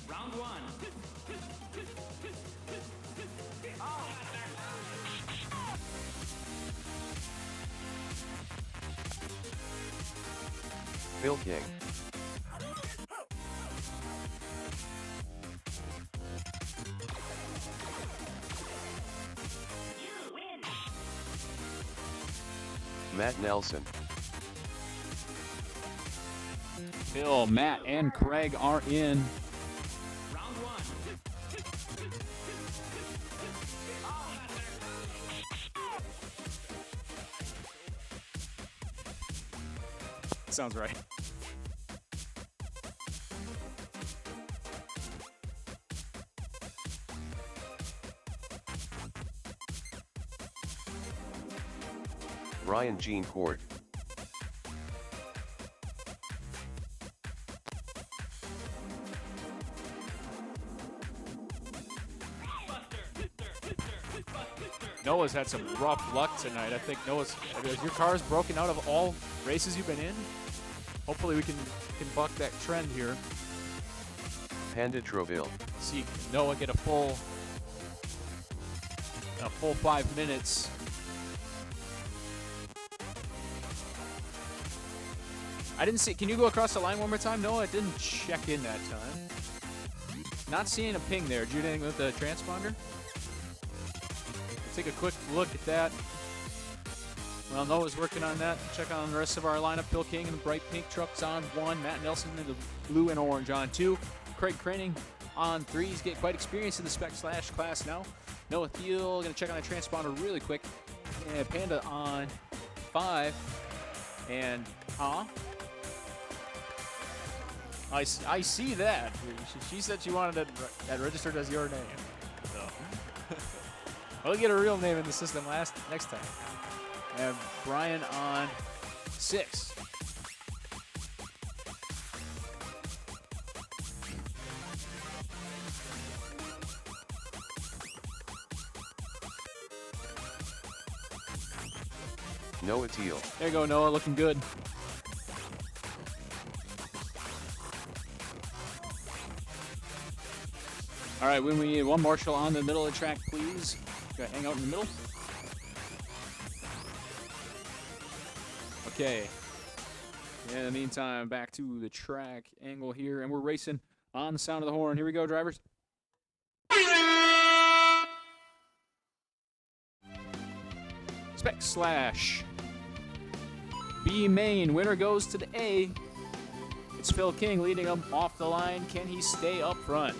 Speaker 1: Round one.
Speaker 2: Phil King. Matt Nelson.
Speaker 1: Phil, Matt, and Craig are in. Round one. Sounds right.
Speaker 2: Brian Jeancourt.
Speaker 1: Noah's had some rough luck tonight. I think Noah's. Has your car's broken out of all races you've been in? Hopefully we can buck that trend here.
Speaker 2: Panda Troville.
Speaker 1: See Noah get a full 5 minutes. I didn't see. Can you go across the line one more time, Noah? It didn't check in that time. Not seeing a ping there. Did you do anything with the transponder? Take a quick look at that. Well, Noah's working on that. Check on the rest of our lineup. Phil King in the bright pink trucks on 1. Matt Nelson in the blue and orange on 2. Craig Craning on 3. He's getting quite experienced in the Spec Slash class now. Noah Thiel going to check on the transponder really quick. And Panda on 5. And, I see that. She said she wanted that registered as your name. So. We'll get a real name in the system next time. And Brian on 6.
Speaker 2: Noah Teal.
Speaker 1: There you go, Noah, looking good. All right, when we need one marshal on the middle of the track, please. Gotta hang out in the middle. Okay. In the meantime, back to the track angle here, and we're racing On the sound of the horn. Here we go, drivers. Spec Slash. B main. Winner goes to the A. It's Phil King leading him off the line. Can he stay up front?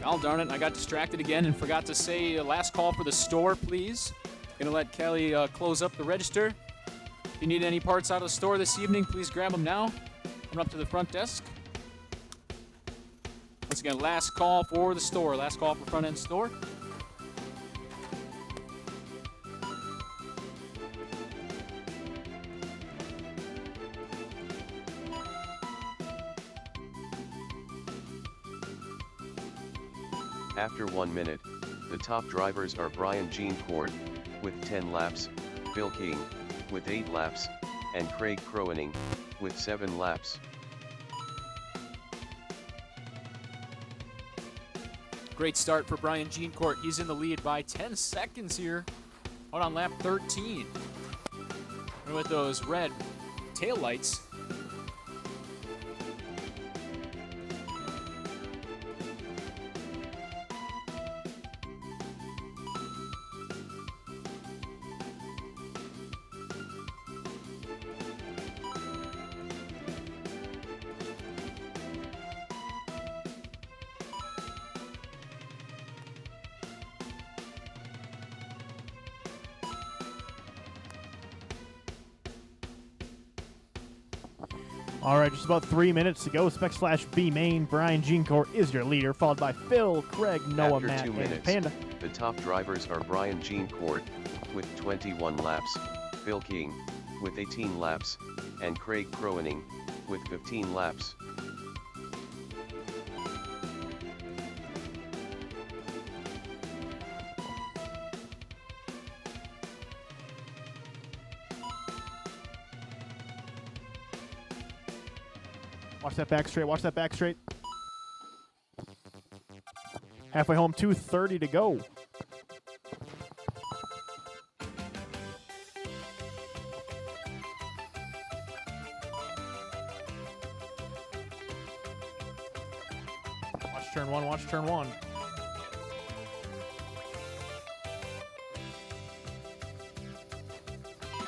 Speaker 1: Oh, darn it. I got distracted again and forgot to say last call for the store, please. Gonna let Kelly close up the register. If you need any parts out of the store this evening, please grab them now. Come up to the front desk. Once again, last call for the store. Last call for front end store.
Speaker 2: After 1 minute, the top drivers are Brian Jeancourt, with 10 laps, Phil King, with 8 laps, and Craig Crowening, with 7 laps.
Speaker 1: Great start for Brian Jeancourt. He's in the lead by 10 seconds here. Out on lap 13. And with those red taillights.
Speaker 3: All right, just about 3 minutes to go. Spec Slash B main. Brian Jeancourt is your leader, followed by Phil, Craig, Noah,
Speaker 2: After
Speaker 3: Matt,
Speaker 2: 2
Speaker 3: and
Speaker 2: minutes,
Speaker 3: Panda.
Speaker 2: the top drivers are Brian Jeancourt, with 21 laps, Phil King, with 18 laps, and Craig Crowening, with 15 laps.
Speaker 3: Watch that back straight. Watch that back straight. Halfway home, 2:30 to go. Watch turn one. Watch turn one.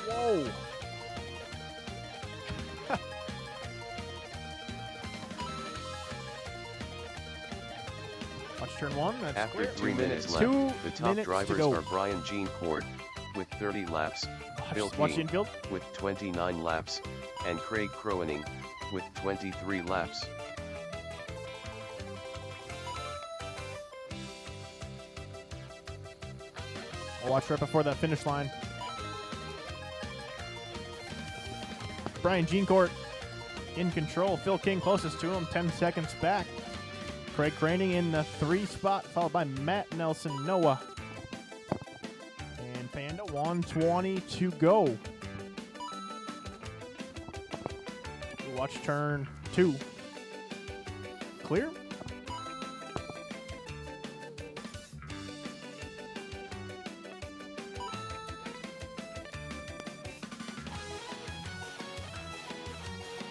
Speaker 3: Whoa. Watch turn one. That's
Speaker 2: After
Speaker 3: clear.
Speaker 2: 3 minutes left,
Speaker 3: 2
Speaker 2: the top
Speaker 3: minutes to
Speaker 2: drivers
Speaker 3: go.
Speaker 2: are Brian Jeancourt, with 30 laps, Phil
Speaker 3: Watch the
Speaker 2: King,
Speaker 3: infield.
Speaker 2: with 29 laps, and Craig Crowening, with 23 laps.
Speaker 3: Watch right before that finish line. Brian Jeancourt in control. Phil King closest to him, 10 seconds back. Craig Craning in the 3 spot, followed by Matt Nelson, Noah, and Panda. 1:20 to go. Watch turn 2. Clear.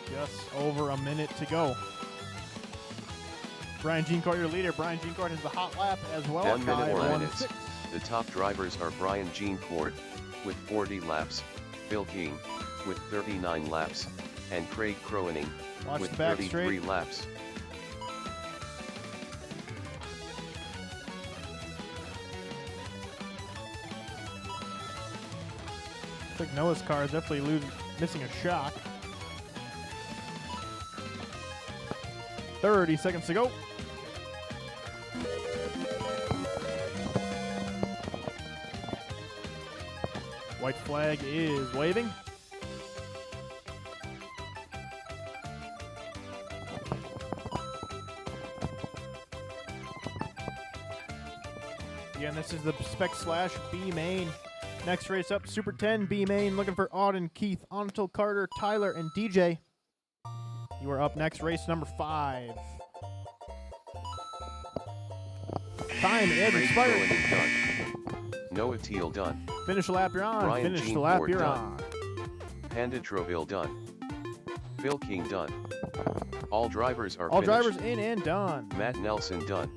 Speaker 3: Just over a minute to go. Brian Jeancourt, your leader. Brian Jeancourt has the hot lap as well.
Speaker 2: 1 minute 4
Speaker 3: 5:16.
Speaker 2: minutes. The top drivers are Brian Jeancourt, with 40 laps, Phil King, with 39 laps, and Craig Crowening,
Speaker 3: Watch
Speaker 2: with
Speaker 3: the back
Speaker 2: 33
Speaker 3: straight.
Speaker 2: laps.
Speaker 3: I think Noah's car is definitely missing a shock. 30 seconds to go. White flag is waving. Again, this is the Spec Slash B main. Next race up, Super 10 B main, looking for Auden, Keith, Anatol, Carter, Tyler, and DJ. You are up next, race number 5. Time is
Speaker 2: Craig
Speaker 3: expired.
Speaker 2: Cullinan done. Noah Teal done.
Speaker 3: Finish the lap you're on.
Speaker 2: Ryan
Speaker 3: Finish
Speaker 2: Jean
Speaker 3: the lap
Speaker 2: Ford
Speaker 3: you're
Speaker 2: done.
Speaker 3: on.
Speaker 2: Panda Troville done. Phil King done. All drivers are
Speaker 3: All
Speaker 2: finished.
Speaker 3: drivers in and done.
Speaker 2: Matt Nelson done.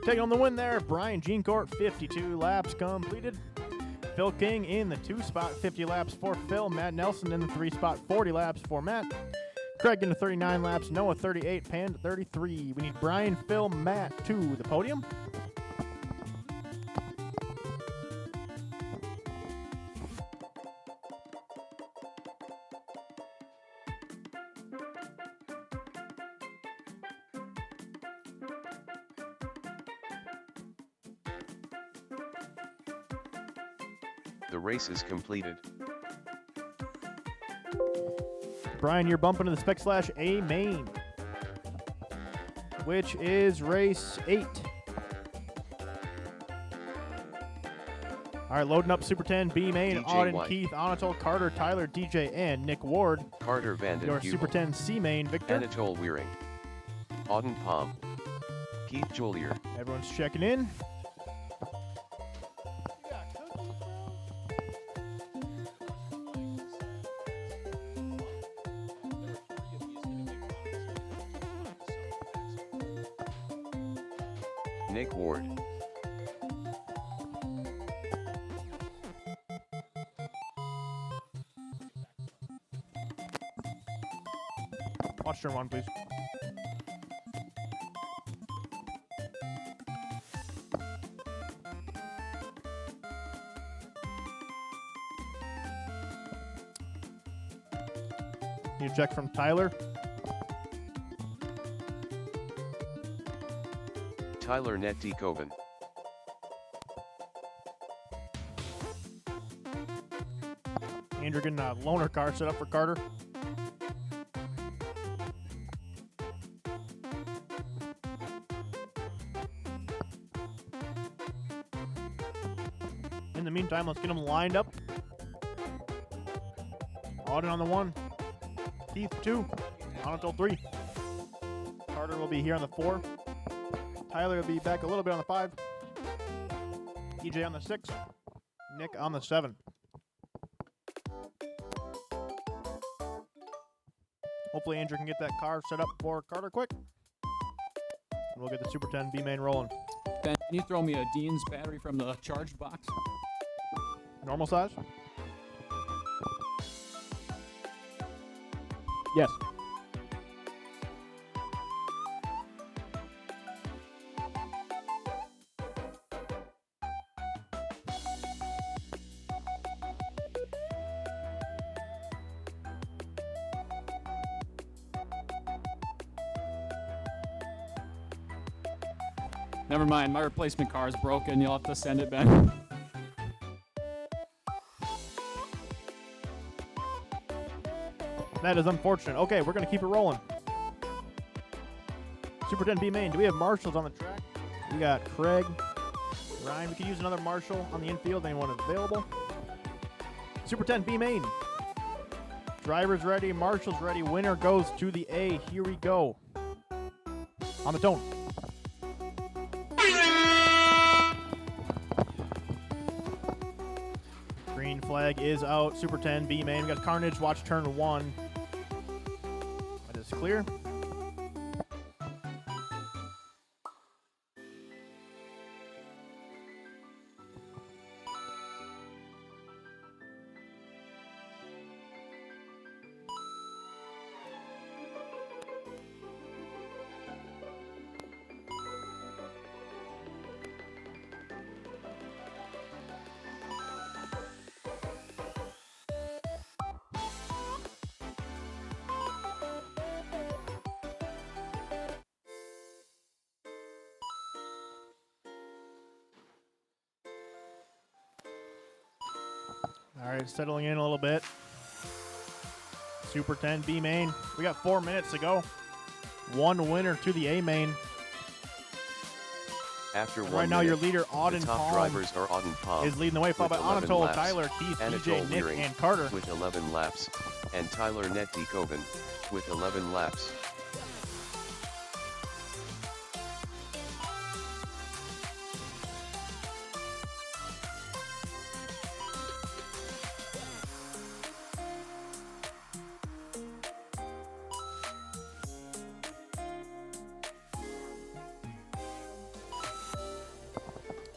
Speaker 3: Taking on the win there, Brian Jeancourt, 52 laps completed. Phil King in the 2 spot, 50 laps for Phil. Matt Nelson in the 3 spot, 40 laps for Matt. Craig into 39 laps, Noah 38, Panda 33. We need Brian, Phil, Matt to the podium.
Speaker 2: The race is completed.
Speaker 3: Brian, you're bumping to the Spec Slash A main, which is race 8. All right, loading up Super 10 B main,
Speaker 2: DJ
Speaker 3: Auden,
Speaker 2: White.
Speaker 3: Keith, Anatole, Carter, Tyler, DJ, and Nick Ward.
Speaker 2: Carter Vanden
Speaker 3: Your Super 10 C main, Victor.
Speaker 2: Anatole Wearing. Auden Palm. Keith Jolier.
Speaker 3: Everyone's checking in.
Speaker 2: Nick Ward.
Speaker 3: Watch turn 1, please. Need a check from Tyler.
Speaker 2: Tyler Netty Coven.
Speaker 3: Andrew getting a loaner car set up for Carter. In the meantime, let's get them lined up. Auden on the 1. Keith 2. Anatole 3. Carter will be here on the 4. Tyler will be back a little bit on the 5. EJ on the 6. Nick on the 7. Hopefully Andrew can get that car set up for Carter quick. And we'll get the Super 10 B main rolling.
Speaker 1: Ben, can you throw me a Dean's battery from the charged box?
Speaker 3: Normal size? Yes.
Speaker 1: Never mind, my replacement car is broken. You'll have to send it, Ben.
Speaker 3: That is unfortunate. Okay, we're going to keep it rolling. Super 10 B main. Do we have marshals on the track? We got Craig, Ryan. We could use another marshal on the infield. Anyone available? Super 10 B main. Drivers ready. Marshals ready. Winner goes to the A. Here we go. On the tone. Green flag is out. Super 10 B main. We got Carnage. Watch turn 1. That is clear. All right, settling in a little bit. Super 10 B main. We got 4 minutes to go. One winner to the A main.
Speaker 2: After 1
Speaker 3: Right now,
Speaker 2: minute,
Speaker 3: your leader,
Speaker 2: the
Speaker 3: Auden
Speaker 2: top
Speaker 3: Palm,
Speaker 2: drivers are Auden Palm
Speaker 3: is leading the way, followed by
Speaker 2: with 11
Speaker 3: Anatole,
Speaker 2: laps,
Speaker 3: Tyler, Keith,
Speaker 2: Anatole
Speaker 3: DJ, Nick,
Speaker 2: Wearing
Speaker 3: and Carter.
Speaker 2: with 11 laps, and Tyler Netty Coven with 11 laps.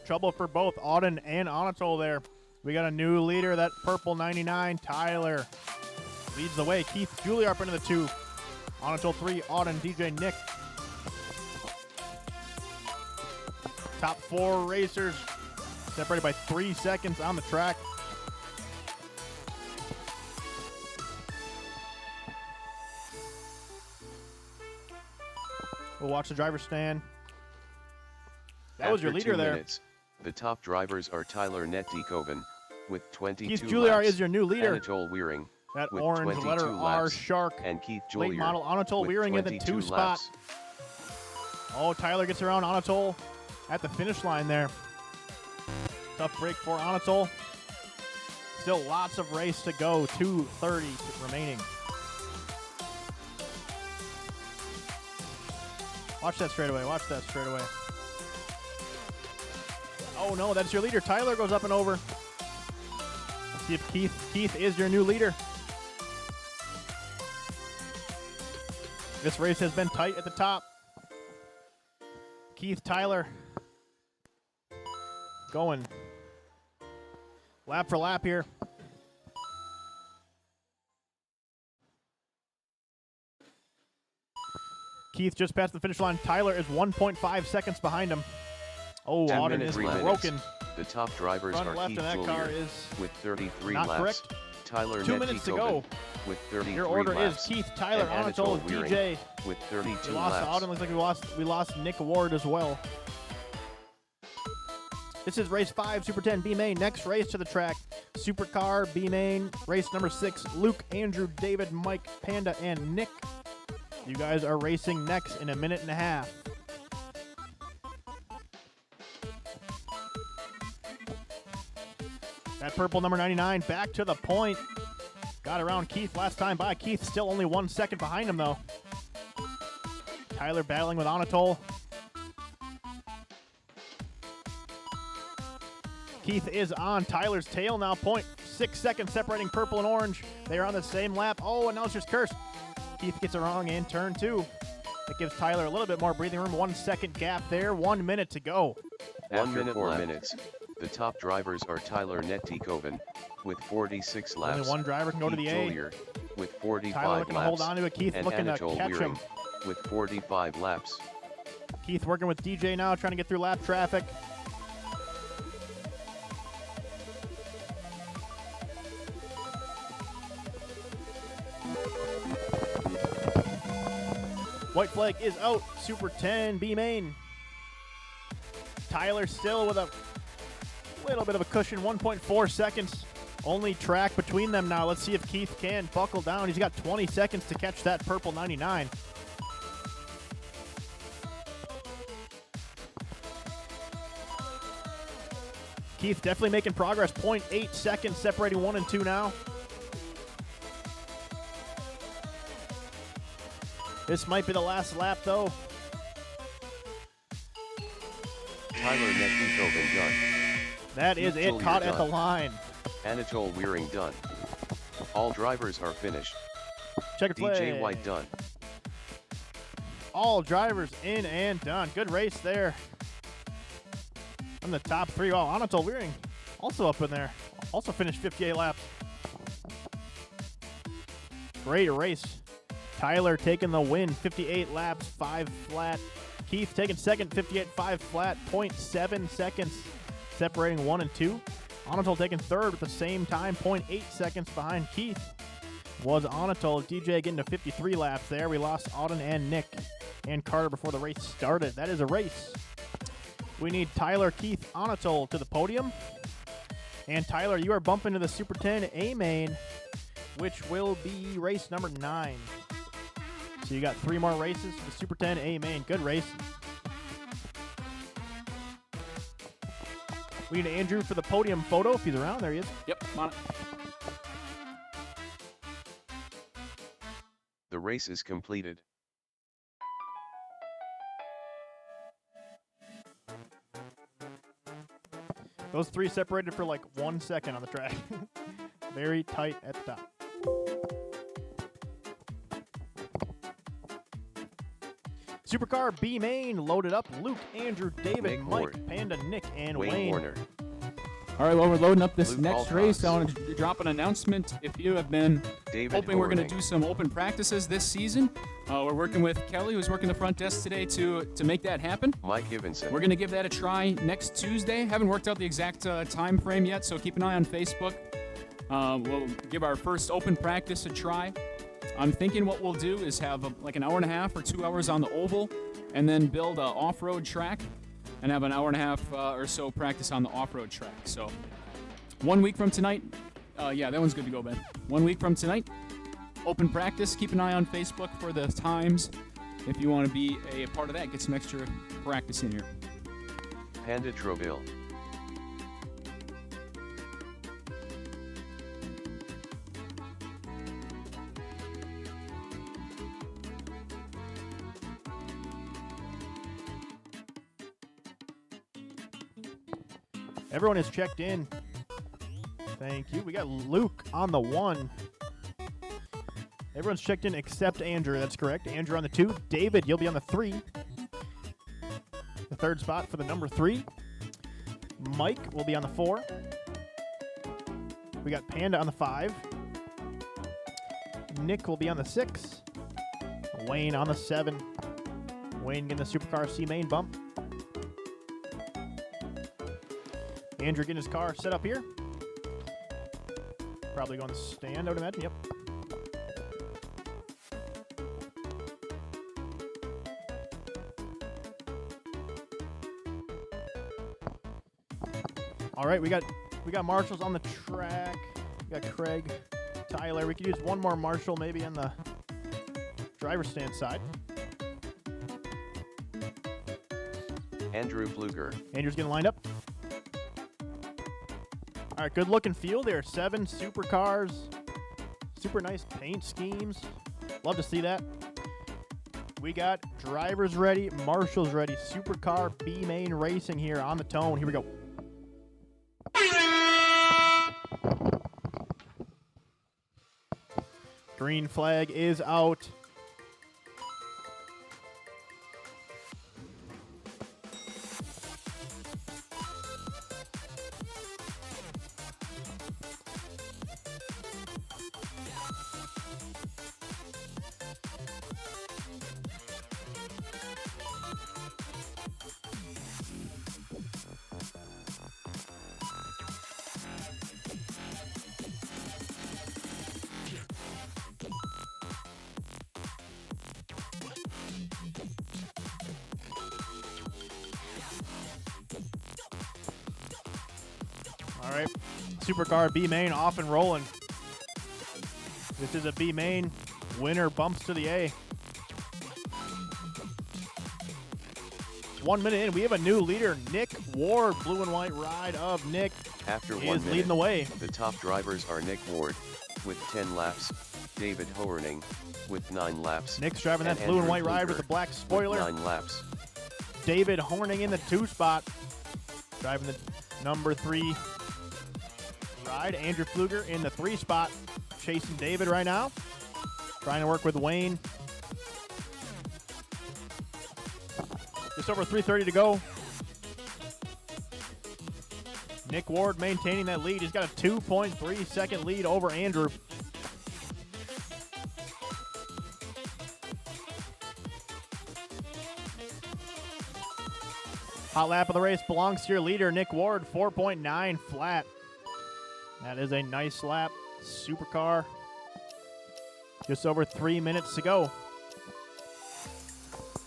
Speaker 3: trouble for both Auden and Anatol there. We got a new leader, that purple 99, Tyler. Leads the way. Keith Juilliard into the 2. Anatol 3, Auden, DJ Nick. Top 4 racers separated by 3 seconds on the track. We'll watch the driver stand. That was your
Speaker 2: After
Speaker 3: leader
Speaker 2: 2
Speaker 3: there.
Speaker 2: minutes, the top drivers are Tyler Netikoven with 22
Speaker 3: Keith Juilliard
Speaker 2: laps,
Speaker 3: is your new leader.
Speaker 2: Anatol Weering
Speaker 3: That
Speaker 2: with
Speaker 3: orange
Speaker 2: 22
Speaker 3: letter R
Speaker 2: laps,
Speaker 3: Shark.
Speaker 2: and Keith
Speaker 3: Late
Speaker 2: Juilliard
Speaker 3: model Anatol
Speaker 2: with
Speaker 3: Weering in the
Speaker 2: 22
Speaker 3: 2 spot.
Speaker 2: laps.
Speaker 3: Oh, Tyler gets around Anatol at the finish line there. Tough break for Anatol. Still lots of race to go. 2:30 remaining. Watch that straightaway. Watch that straightaway. Oh no, that's your leader. Tyler goes up and over. Let's see if Keith is your new leader. This race has been tight at the top. Keith, Tyler going lap for lap here. Keith just passed the finish line. Tyler is 1.5 seconds behind him. Oh,
Speaker 2: 2
Speaker 3: Auden
Speaker 2: minutes
Speaker 3: is
Speaker 2: remaining.
Speaker 3: broken.
Speaker 2: The top drivers
Speaker 3: Front
Speaker 2: are
Speaker 3: left
Speaker 2: Keith
Speaker 3: in that car
Speaker 2: Juilliard
Speaker 3: is
Speaker 2: with 33
Speaker 3: not
Speaker 2: laps,
Speaker 3: correct.
Speaker 2: Tyler
Speaker 3: 2 minutes to
Speaker 2: Netikoven
Speaker 3: go.
Speaker 2: with 33
Speaker 3: Your order
Speaker 2: laps,
Speaker 3: is Keith, Tyler,
Speaker 2: and
Speaker 3: Anatol,
Speaker 2: Weering
Speaker 3: DJ.
Speaker 2: with 32
Speaker 3: We lost
Speaker 2: laps.
Speaker 3: Auden. Looks like we lost Nick Ward as well. This is race 5, Super 10 B main. Next race to the track, Supercar B main, race number 6. Luke, Andrew, David, Mike, Panda, and Nick. You guys are racing next in a minute and a half. That purple number 99 back to the point. Got around Keith last time by. Keith still only 1 second behind him though. Tyler battling with Anatol. Keith is on Tyler's tail now. 0.6 seconds separating purple and orange. They are on the same lap. Oh, and now it's just cursed. Keith gets it wrong in turn 2. That gives Tyler a little bit more breathing room. 1 second gap there. 1 minute to go.
Speaker 2: 1
Speaker 6: After
Speaker 2: minute
Speaker 6: 4
Speaker 2: left.
Speaker 6: minutes,
Speaker 2: The top drivers are Tyler Netikoven with 46 laps.
Speaker 3: Only one driver can go to
Speaker 2: Keith
Speaker 3: the A.
Speaker 2: Juilliard with 45
Speaker 3: Tyler looking to
Speaker 2: laps.
Speaker 3: hold on to it. Keith
Speaker 2: and
Speaker 3: looking to
Speaker 2: Anatol
Speaker 3: catch him.
Speaker 2: Weering with 45 laps.
Speaker 3: Keith working with DJ now, trying to get through lap traffic. White flag is out. Super 10 B main. Tyler still with a little bit of a cushion. 1.4 seconds. Only track between them now. Let's see if Keith can buckle down. He's got 20 seconds to catch that purple 99. Keith definitely making progress. 0.8 seconds separating 1 and 2 now. This might be the last lap, though.
Speaker 2: Tyler Netikoven done.
Speaker 3: That is
Speaker 2: Keith
Speaker 3: it.
Speaker 2: Juilliard
Speaker 3: Caught at the
Speaker 2: done.
Speaker 3: line.
Speaker 2: Anatol Weering done. All drivers are finished.
Speaker 3: Checkered flag.
Speaker 2: DJ White done.
Speaker 3: All drivers in and done. Good race there. From the top 3. Oh, Anatol Weering also up in there. Also finished 58 laps. Great race. Tyler taking the win. 58 laps, 5 flat. Keith taking second, 58, 5 flat. 0.7 seconds separating 1 and 2. Anatol taking third at the same time. 0.8 seconds behind Keith was Anatol. DJ getting to 53 laps there. We lost Auden and Nick and Carter before the race started. That is a race. We need Tyler, Keith, Anatol to the podium. And Tyler, you are bumping to the Super 10 A main, which will be race number 9. So you got 3 more races for the Super 10 A main. Good race. We need Andrew for the podium photo if he's around. There he is.
Speaker 1: Yep, I'm on it.
Speaker 2: The race is completed.
Speaker 3: Those 3 separated for like 1 second on the track. Very tight at the top. Supercar B main loaded up. Luke, Andrew, David,
Speaker 2: Nick
Speaker 3: Mike,
Speaker 2: Ward.
Speaker 3: Panda, Nick, and
Speaker 2: Wayne
Speaker 3: Wayne.
Speaker 2: Warner.
Speaker 1: All right, well, we're loading up this
Speaker 2: Luke
Speaker 1: next
Speaker 2: Alcox.
Speaker 1: race. I want to drop an announcement. If you have been
Speaker 2: David
Speaker 1: hoping we're going
Speaker 2: Horning.
Speaker 1: to do some open practices this season, we're working with Kelly, who's working the front desk today, to make that happen.
Speaker 2: Mike Givenson.
Speaker 1: We're going to give that a try next Tuesday. Haven't worked out the exact time frame yet, so keep an eye on Facebook. We'll give our first open practice a try. I'm thinking what we'll do is have like an hour and a half or 2 hours on the oval, and then build an off-road track, and have an hour and a half or so practice on the off-road track. So 1 week from tonight, yeah, that one's good to go, Ben. 1 week from tonight, open practice. Keep an eye on Facebook for the times if you want to be a part of that. Get some extra practice in here.
Speaker 2: Panda Troville.
Speaker 3: Everyone is checked in. Thank you. We got Luke on the 1. Everyone's checked in except Andrew. That's correct. Andrew on the 2. David, you'll be on the 3. The 3rd spot for the number 3. Mike will be on the 4. We got Panda on the 5. Nick will be on the 6. Wayne on the 7. Wayne getting the Supercar C main bump. Andrew getting his car set up here. Probably going to stand, I would imagine. Yep. All right, we got marshals on the track. We got Craig, Tyler. We could use one more marshal maybe on the driver's stand side.
Speaker 2: Andrew Fluger.
Speaker 3: Andrew's getting lined up. All right, good looking field there. 7 supercars. Super nice paint schemes. Love to see that. We got drivers ready, marshals ready. Supercar B main racing here on the tone. Here we go. Green flag is out. All right, Supercar B main off and rolling. This is a B main. Winner bumps to the A. 1 minute in, we have a new leader, Nick Ward. Blue and white ride of Nick
Speaker 2: After 1
Speaker 3: is
Speaker 2: minute,
Speaker 3: leading the way.
Speaker 2: the top drivers are Nick Ward with 10 laps, David Hoerning with 9 laps.
Speaker 3: Nick's driving that
Speaker 2: and
Speaker 3: blue and
Speaker 2: Andrew
Speaker 3: white ride
Speaker 2: Fluger
Speaker 3: with the black
Speaker 2: with
Speaker 3: spoiler.
Speaker 2: 9 laps.
Speaker 3: David Horning in the 2 spot. Driving the number 3 ride. Andrew Fluger in the 3 spot. Chasing David right now. Trying to work with Wayne. Just over 3:30 to go. Nick Ward maintaining that lead. He's got a 2.3 second lead over Andrew. Hot lap of the race belongs to your leader, Nick Ward, 4.9 flat. That is a nice lap. Supercar. Just over 3 minutes to go.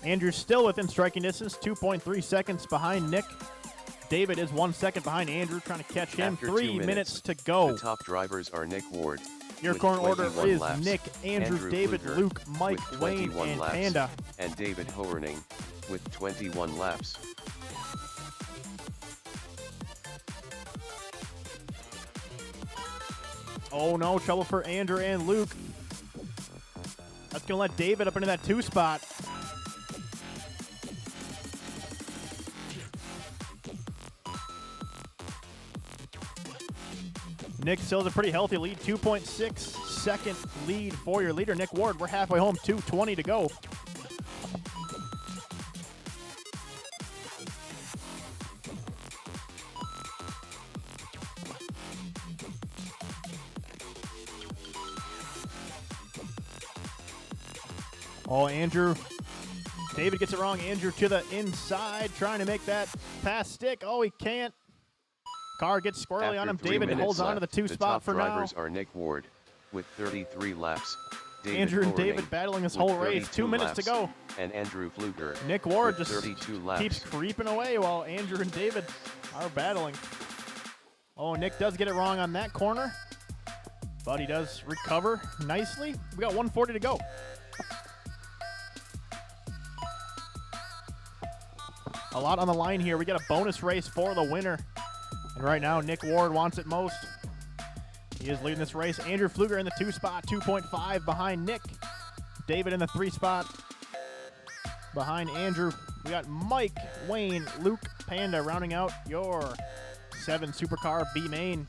Speaker 3: Andrew's still within striking distance, 2.3 seconds behind Nick. David is 1 second behind Andrew, trying to catch him.
Speaker 2: After
Speaker 3: 3
Speaker 2: 2
Speaker 3: minutes to go.
Speaker 2: The top drivers are Nick Ward
Speaker 3: Your
Speaker 2: with
Speaker 3: current order
Speaker 2: 21
Speaker 3: is
Speaker 2: laps,
Speaker 3: Nick, Andrew, David,
Speaker 2: Fluger
Speaker 3: Luke, Mike,
Speaker 2: with
Speaker 3: Wayne,
Speaker 2: 21
Speaker 3: and
Speaker 2: laps,
Speaker 3: Panda.
Speaker 2: and David Hoerning with 21 laps.
Speaker 3: Oh no, trouble for Andrew and Luke. That's going to let David up into that 2 spot. Nick still has a pretty healthy lead, 2.6 second lead for your leader, Nick Ward. We're halfway home, 2:20 to go. Oh, Andrew. David gets it wrong. Andrew to the inside, trying to make that pass stick. Oh, he can't. Car gets squirrely on
Speaker 2: After
Speaker 3: him.
Speaker 2: 3
Speaker 3: David
Speaker 2: minutes
Speaker 3: holds on to the
Speaker 2: left,
Speaker 3: 2 spot
Speaker 2: top
Speaker 3: for now.
Speaker 2: drivers are Nick Ward with 33 laps, David
Speaker 3: Andrew and
Speaker 2: Corning
Speaker 3: David battling this
Speaker 2: with
Speaker 3: whole race.
Speaker 2: 32
Speaker 3: 2 minutes to
Speaker 2: laps,
Speaker 3: go.
Speaker 2: and Andrew Fluger
Speaker 3: Nick Ward
Speaker 2: with
Speaker 3: just
Speaker 2: 32 laps.
Speaker 3: keeps creeping away while Andrew and David are battling. Oh, Nick does get it wrong on that corner, but he does recover nicely. We got 140 to go. A lot on the line here. We got a bonus race for the winner. And right now, Nick Ward wants it most. He is leading this race. Andrew Fluger in the 2 spot, 2.5 behind Nick. David in the 3 spot behind Andrew. We got Mike, Wayne, Luke, Panda rounding out your 7 Supercar B main.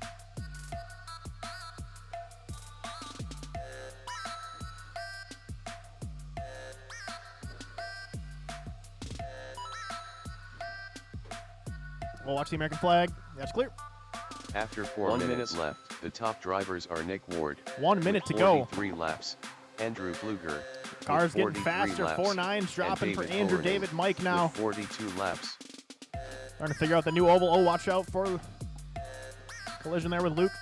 Speaker 3: We'll watch the American flag. That's clear.
Speaker 2: After 4 minutes left, the top drivers are Nick Ward
Speaker 3: 1 minute
Speaker 2: with
Speaker 3: to go.
Speaker 2: 43 laps, Andrew Fluger with
Speaker 3: Cars getting
Speaker 2: 43
Speaker 3: faster.
Speaker 2: laps,
Speaker 3: 4.9s dropping
Speaker 2: and
Speaker 3: for
Speaker 2: David
Speaker 3: Andrew,
Speaker 2: Corning
Speaker 3: David, Mike now.
Speaker 2: with 42 laps.
Speaker 3: Trying to figure out the new oval. Oh, watch out for collision there with Luke.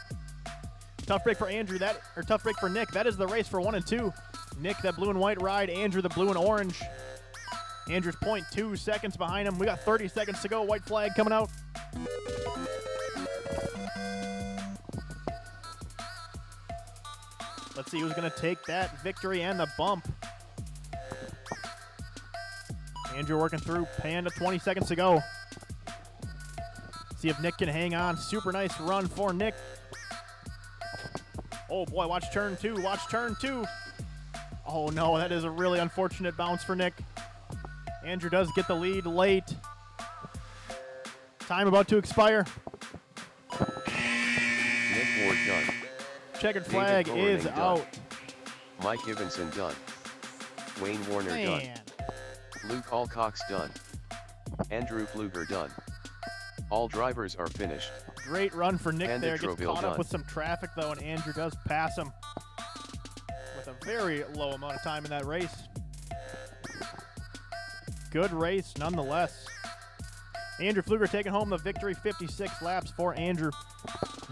Speaker 3: Tough break for Andrew. Tough break for Nick. That is the race for 1 and 2. Nick, that blue and white ride. Andrew, the blue and orange. Andrew's 0.2 seconds behind him. We got 30 seconds to go. White flag coming out. Let's see who's going to take that victory and the bump. Andrew working through. Panda, 20 seconds to go. See if Nick can hang on. Super nice run for Nick. Oh boy, watch turn 2. Watch turn 2. Oh no, that is a really unfortunate bounce for Nick. Andrew does get the lead late. Time about to expire.
Speaker 2: Nick Ward done.
Speaker 3: Checkered
Speaker 2: David
Speaker 3: flag
Speaker 2: Corning
Speaker 3: is
Speaker 2: done.
Speaker 3: out.
Speaker 2: Mike Evanson done. Wayne Warner done.
Speaker 3: Man.
Speaker 2: Luke Alcox done. Andrew Fluger done. All drivers are finished.
Speaker 3: Great run for Nick
Speaker 2: Panda
Speaker 3: there. Gets
Speaker 2: Troville
Speaker 3: caught up
Speaker 2: done.
Speaker 3: with some traffic though, and Andrew does pass him with a very low amount of time in that race. Good race nonetheless. Andrew Fluger taking home the victory, 56 laps for Andrew.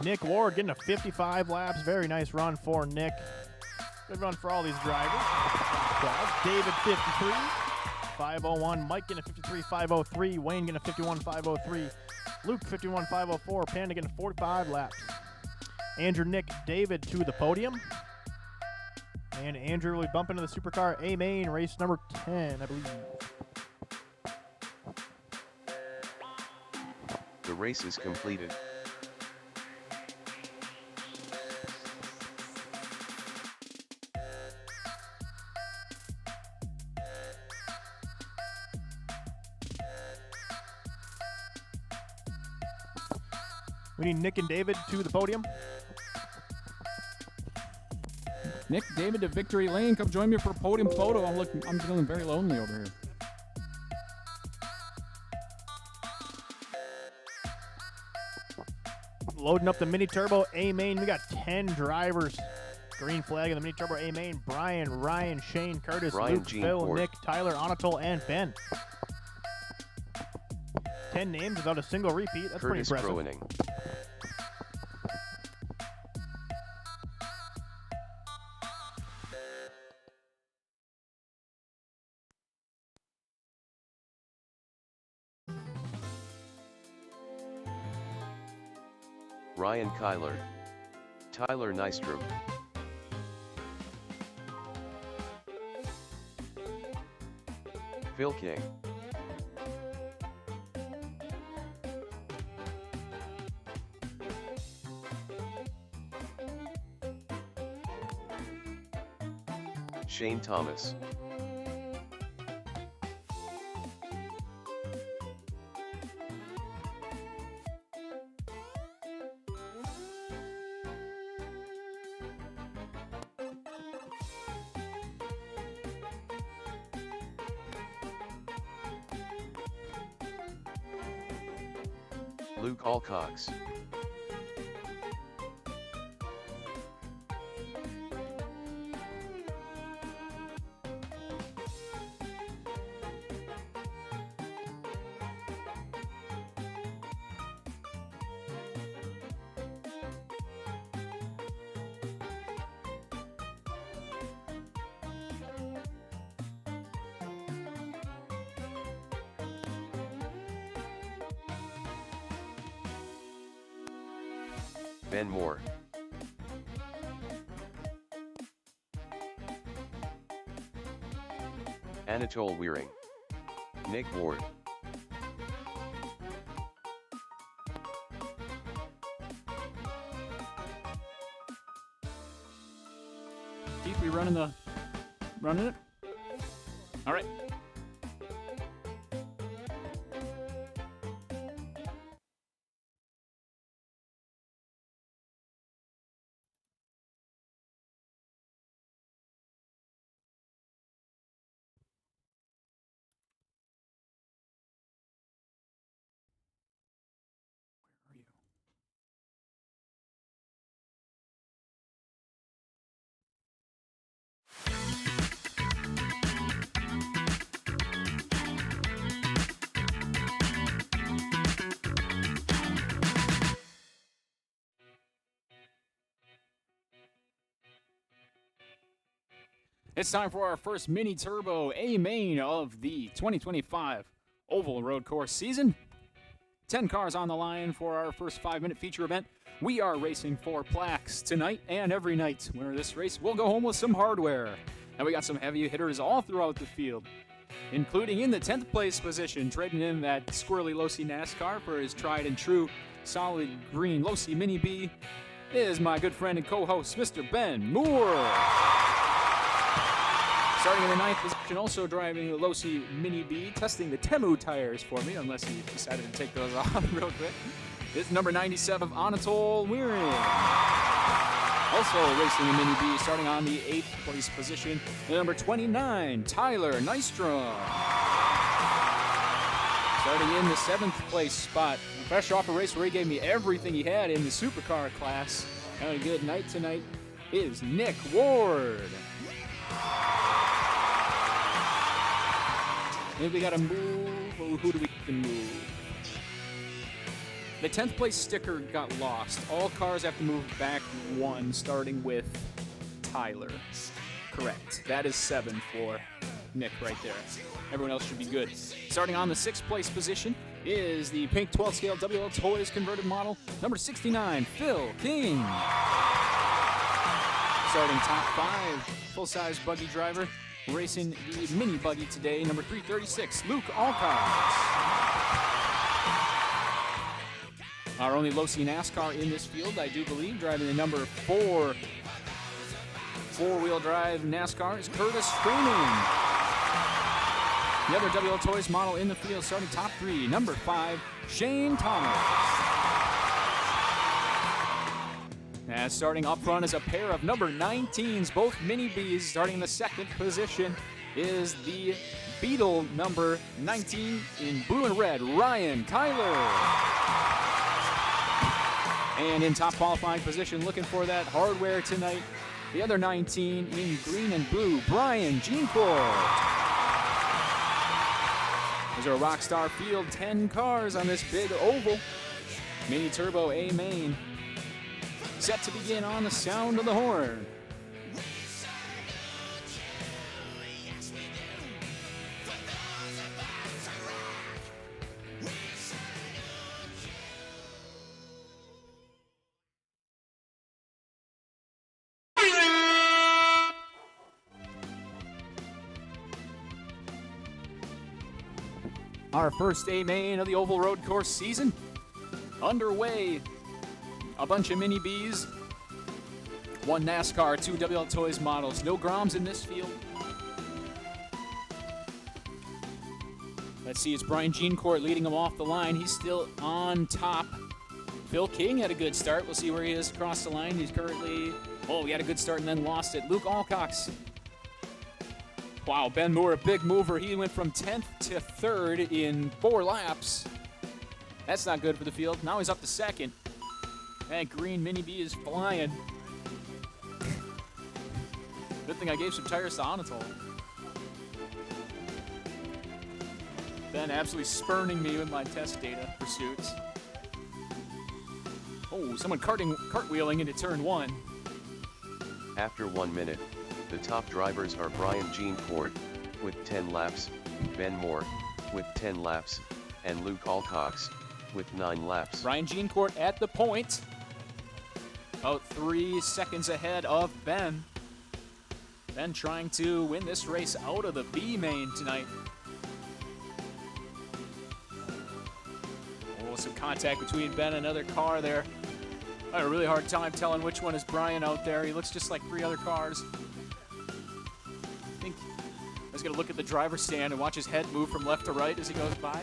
Speaker 3: Nick Ward getting a 55 laps. Very nice run for Nick. Good run for all these drivers. David 53, 501. Mike getting a 53, 503. Wayne getting a 51, 503. Luke 51, 504. Panda getting 45 laps. Andrew, Nick, David to the podium. And Andrew will be bumping to the Supercar A main, race number 10, I believe.
Speaker 2: The race is completed.
Speaker 3: We need Nick and David to the podium.
Speaker 1: Nick, David to victory lane. Come join me for a podium photo. I'm feeling very lonely over here.
Speaker 3: Loading up the Mini Turbo A main. We got 10 drivers. Green flag of the Mini Turbo A main. Brian, Ryan, Shane, Curtis,
Speaker 2: Brian,
Speaker 3: Luke,
Speaker 2: Gene
Speaker 3: Phil,
Speaker 2: Ford.
Speaker 3: Nick, Tyler, Anatol, and Ben. 10 names without a single repeat. That's
Speaker 2: Curtis
Speaker 3: pretty impressive.
Speaker 2: Crowening. Ryan Kyler. Tyler Nystrom. Phil King. Shane Thomas. Luke Alcox. Ben Moore. Anatole Weering. Nick Ward.
Speaker 1: Keith, we running it? All right. Where are you? It's time for our first mini turbo A main of the 2025 Oval Road Course season. 10 cars on the line for our first 5-minute feature event. We are racing for plaques tonight and every night. Winner of this race will go home with some hardware. And we got some heavy hitters all throughout the field, including in the 10th place position, trading in that squirrely Losi NASCAR for his tried and true solid green Losi Mini B, is my good friend and co-host, Mr. Ben Moore. Starting in the 9th position, also driving the Losi Mini B, testing the Temu tires for me, unless he decided to take those off real quick, is number 97, Anatole Weering. Also racing the Mini B, starting on the 8th place position, number 29, Tyler Nystrom. Starting in the 7th place spot, fresh off a race where he gave me everything he had in the supercar class, having a good night tonight, is Nick Ward. If we gotta move, well, who do we move? The 10th place sticker got lost. All cars have to move back one, starting with Tyler. Correct. That is 7 for Nick right there. Everyone else should be good. Starting on the 6th place position is the pink 12 scale WL Toys converted model, number 69, Phil King. Starting top 5, full-size buggy driver, racing the mini buggy today, number 336, Luke Alcox. Our only Losi NASCAR in this field, I do believe, driving the number 4 four-wheel drive NASCAR is Curtis Freeman. The other WL Toys model in the field, starting top 3, number 5, Shane Thomas. And starting up front is a pair of number 19s, both Mini Bs. Starting in the 2nd position is the Beetle number 19 in blue and red, Ryan Tyler. And in top qualifying position, looking for that hardware tonight, the other 19 in green and blue, Brian Jeancourt. There's our Rockstar field, 10 cars on this big oval. Mini Turbo A main. Set to begin on the sound of the horn. Our first A main of the Oval Road Course season underway. A bunch of Mini Bs, 1 NASCAR, 2 WL Toys models. No Groms in this field. Let's see, it's Brian Jeancourt leading him off the line. He's still on top. Phil King had a good start. We'll see where he is across the line. He's currently, he had a good start and then lost it. Luke Alcox. Wow, Ben Moore, a big mover. He went from 10th to 3rd in 4 laps. That's not good for the field. Now he's up to 2nd. That green Mini B is flying. Good thing I gave some tires to Anatole. Ben absolutely spurning me with my test data pursuits. Oh, someone cartwheeling into turn 1.
Speaker 2: After 1 minute, the top drivers are Brian Jeancourt, with 10 laps, Ben Moore, with 10 laps, and Luke Alcox, with 9 laps.
Speaker 1: Brian Jeancourt at the point. About 3 seconds ahead of Ben. Ben trying to win this race out of the B main tonight. Oh, some contact between Ben and another car there. I had a really hard time telling which one is Brian out there. He looks just like 3 other cars. I think I was going to look at the driver's stand and watch his head move from left to right as he goes by.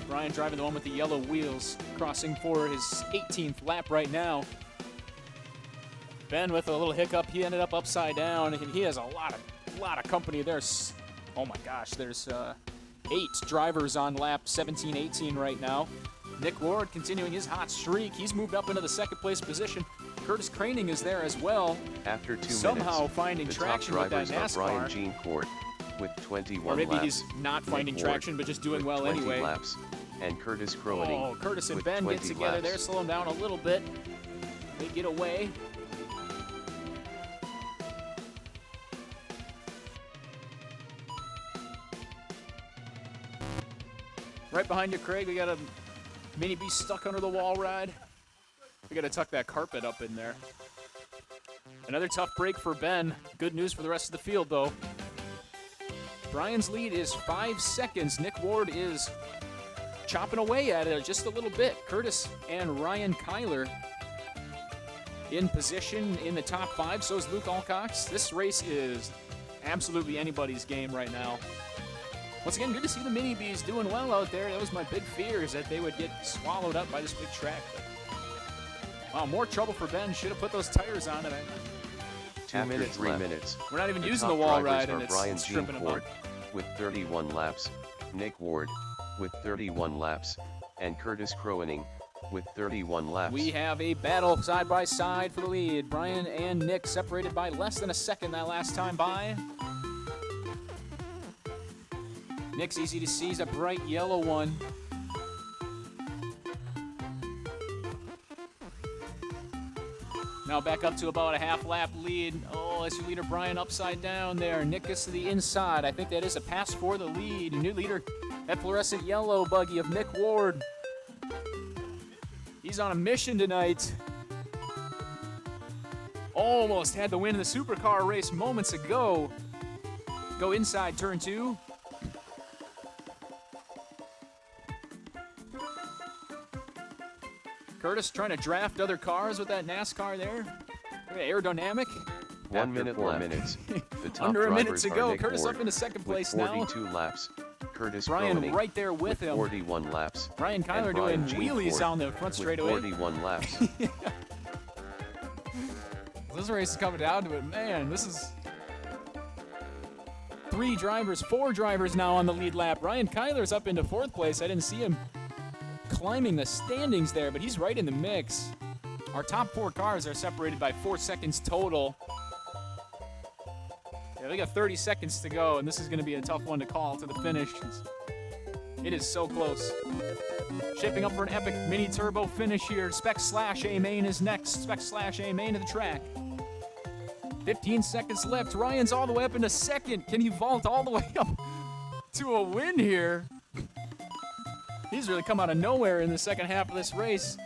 Speaker 1: Brian driving the one with the yellow wheels, crossing for his 18th lap right now. Ben with a little hiccup, he ended up upside down, and he has a lot of company. There's, oh my gosh, there's 8 drivers on lap 17, 18 right now. Nick Ward continuing his hot streak. He's moved up into the second place position. Curtis Craning is there as well.
Speaker 2: After 2
Speaker 1: Somehow
Speaker 2: minutes,
Speaker 1: finding
Speaker 2: the
Speaker 1: traction
Speaker 2: top
Speaker 1: with that
Speaker 2: drivers are Brian
Speaker 1: NASCAR.
Speaker 2: Jean Court with 21
Speaker 1: Or maybe
Speaker 2: laps.
Speaker 1: he's not
Speaker 2: Nick
Speaker 1: finding
Speaker 2: Ward
Speaker 1: traction, but just doing
Speaker 2: with
Speaker 1: well
Speaker 2: 20
Speaker 1: anyway.
Speaker 2: laps, and Curtis Crowening
Speaker 1: Oh, Curtis and
Speaker 2: with
Speaker 1: Ben
Speaker 2: 20
Speaker 1: get together
Speaker 2: laps.
Speaker 1: there, slow him down a little bit. They get away. Right behind you, Craig, we got a Mini B stuck under the wall ride. We got to tuck that carpet up in there. Another tough break for Ben. Good news for the rest of the field, though. Brian's lead is 5 seconds. Nick Ward is chopping away at it just a little bit. Curtis and Ryan Kyler in position in the top 5. So is Luke Alcox. This race is absolutely anybody's game right now. Once again, good to see the Mini Bees doing well out there. That was my big fear, is that they would get swallowed up by this big track. But, wow, more trouble for Ben. Should have put those tires on it.
Speaker 2: 2
Speaker 6: After
Speaker 2: minutes
Speaker 6: 3
Speaker 2: left.
Speaker 6: minutes,
Speaker 1: We're not even
Speaker 2: The
Speaker 1: using
Speaker 2: top
Speaker 1: the wall
Speaker 2: drivers
Speaker 1: ride,
Speaker 2: are
Speaker 1: and it's
Speaker 2: Brian Jean
Speaker 1: stripping them up.
Speaker 2: Court with 31 laps, Nick Ward with 31 laps, and Curtis Crowening with 31 laps.
Speaker 1: We have a battle side by side for the lead. Brian and Nick separated by less than a second that last time by. Nick's easy to see. He's a bright yellow one. Now back up to about a half lap lead. Oh, that's your leader Brian upside down there. Nick gets to the inside. I think that is a pass for the lead. New leader, that fluorescent yellow buggy of Nick Ward. He's on a mission tonight. Almost had the win in the supercar race moments ago. Go inside turn 2. Curtis trying to draft other cars with that NASCAR there. Aerodynamic.
Speaker 2: 1 minute
Speaker 6: After 4
Speaker 2: left.
Speaker 6: minutes,
Speaker 2: The top
Speaker 1: Under a minute
Speaker 2: drivers
Speaker 1: to
Speaker 2: are
Speaker 1: go.
Speaker 2: Nick
Speaker 1: Curtis
Speaker 2: Ward
Speaker 1: up into second
Speaker 2: with
Speaker 1: place now.
Speaker 2: 42 laps, Curtis
Speaker 1: Brian
Speaker 2: Crowening
Speaker 1: right there with him.
Speaker 2: 41 laps,
Speaker 1: Ryan Kyler
Speaker 2: and
Speaker 1: doing
Speaker 2: Brian Jean
Speaker 1: wheelies
Speaker 2: Court
Speaker 1: down the front
Speaker 2: with
Speaker 1: straightaway.
Speaker 2: 41 laps.
Speaker 1: This race is coming down to it. Man, this is 4 drivers now on the lead lap. Ryan Kyler's up into 4th place. I didn't see him climbing the standings there, but he's right in the mix. Our top 4 cars are separated by 4 seconds total. Yeah, they got 30 seconds to go, and this is going to be a tough one to call to the finish. It is so close. Shaping up for an epic mini turbo finish here. Spec Slash A Main is next. Spec Slash A Main to the track. 15 seconds left. Ryan's all the way up into 2nd. Can he vault all the way up to a win here? He's really come out of nowhere in the second half of this race.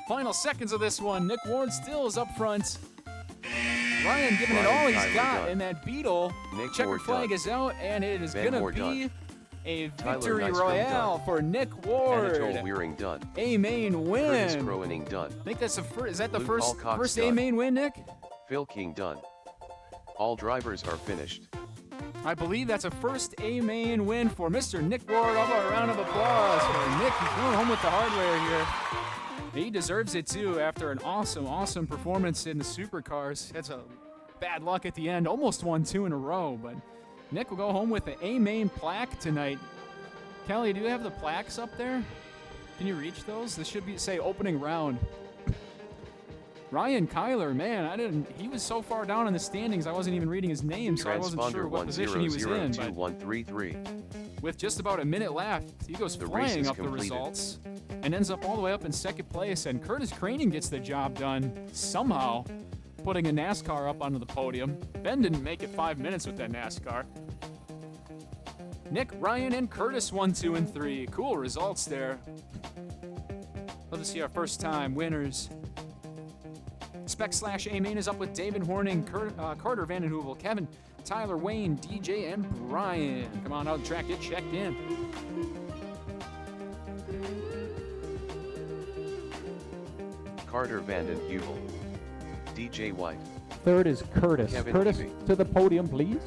Speaker 1: Final seconds of this one. Nick Ward still is up front. Ryan giving it all
Speaker 2: Ryan
Speaker 1: he's
Speaker 2: Kyler
Speaker 1: got
Speaker 2: done.
Speaker 1: in that Beetle.
Speaker 2: Nick
Speaker 1: Checkered
Speaker 2: Ward
Speaker 1: flag
Speaker 2: done.
Speaker 1: is out, and it is
Speaker 2: Ben
Speaker 1: going to
Speaker 2: Ward
Speaker 1: be
Speaker 2: done.
Speaker 1: a
Speaker 2: Tyler
Speaker 1: victory
Speaker 2: Nystrom
Speaker 1: royale
Speaker 2: done.
Speaker 1: for Nick
Speaker 2: Anatole
Speaker 1: Ward.
Speaker 2: Wearing done.
Speaker 1: A main
Speaker 2: Curtis
Speaker 1: win.
Speaker 2: Crowening done.
Speaker 1: I think that's the first. Is that the
Speaker 2: Luke
Speaker 1: first
Speaker 2: Alcox
Speaker 1: A
Speaker 2: done.
Speaker 1: main win, Nick?
Speaker 2: Phil King done. All drivers are finished.
Speaker 1: I believe that's a first A main win for Mr. Nick Ward. How about a round of applause for Nick? He's going home with the hardware here. He deserves it too after an awesome performance in the supercars. That's a bad luck at the end. Almost won 2 in a row, but Nick will go home with the A main plaque tonight. Kelly, do you have the plaques up there? Can you reach those? This should be say opening round. Ryan Kyler, man, he was so far down in the standings, I wasn't even reading his name, so I wasn't sure
Speaker 2: Transponder
Speaker 1: what position he was in. But
Speaker 2: 1002133.
Speaker 1: with just about a minute left, he goes
Speaker 2: The race
Speaker 1: flying
Speaker 2: is
Speaker 1: up the
Speaker 2: completed.
Speaker 1: results and ends up all the way up in 2nd place. And Curtis Craning gets the job done somehow, putting a NASCAR up onto the podium. Ben didn't make it 5 minutes with that NASCAR. Nick, Ryan, and Curtis 1, 2, and 3. Cool results there. Love to see our first-time winners Spec slash A main is up with David Horning, Carter Vandenheuvel, Kevin, Tyler, Wayne, DJ, and Brian. Come on out the track, get checked in.
Speaker 2: Carter Vanden Heuvel. DJ White.
Speaker 7: Third is Curtis.
Speaker 2: Kevin
Speaker 7: Curtis,
Speaker 2: Eby.
Speaker 7: to the podium, please.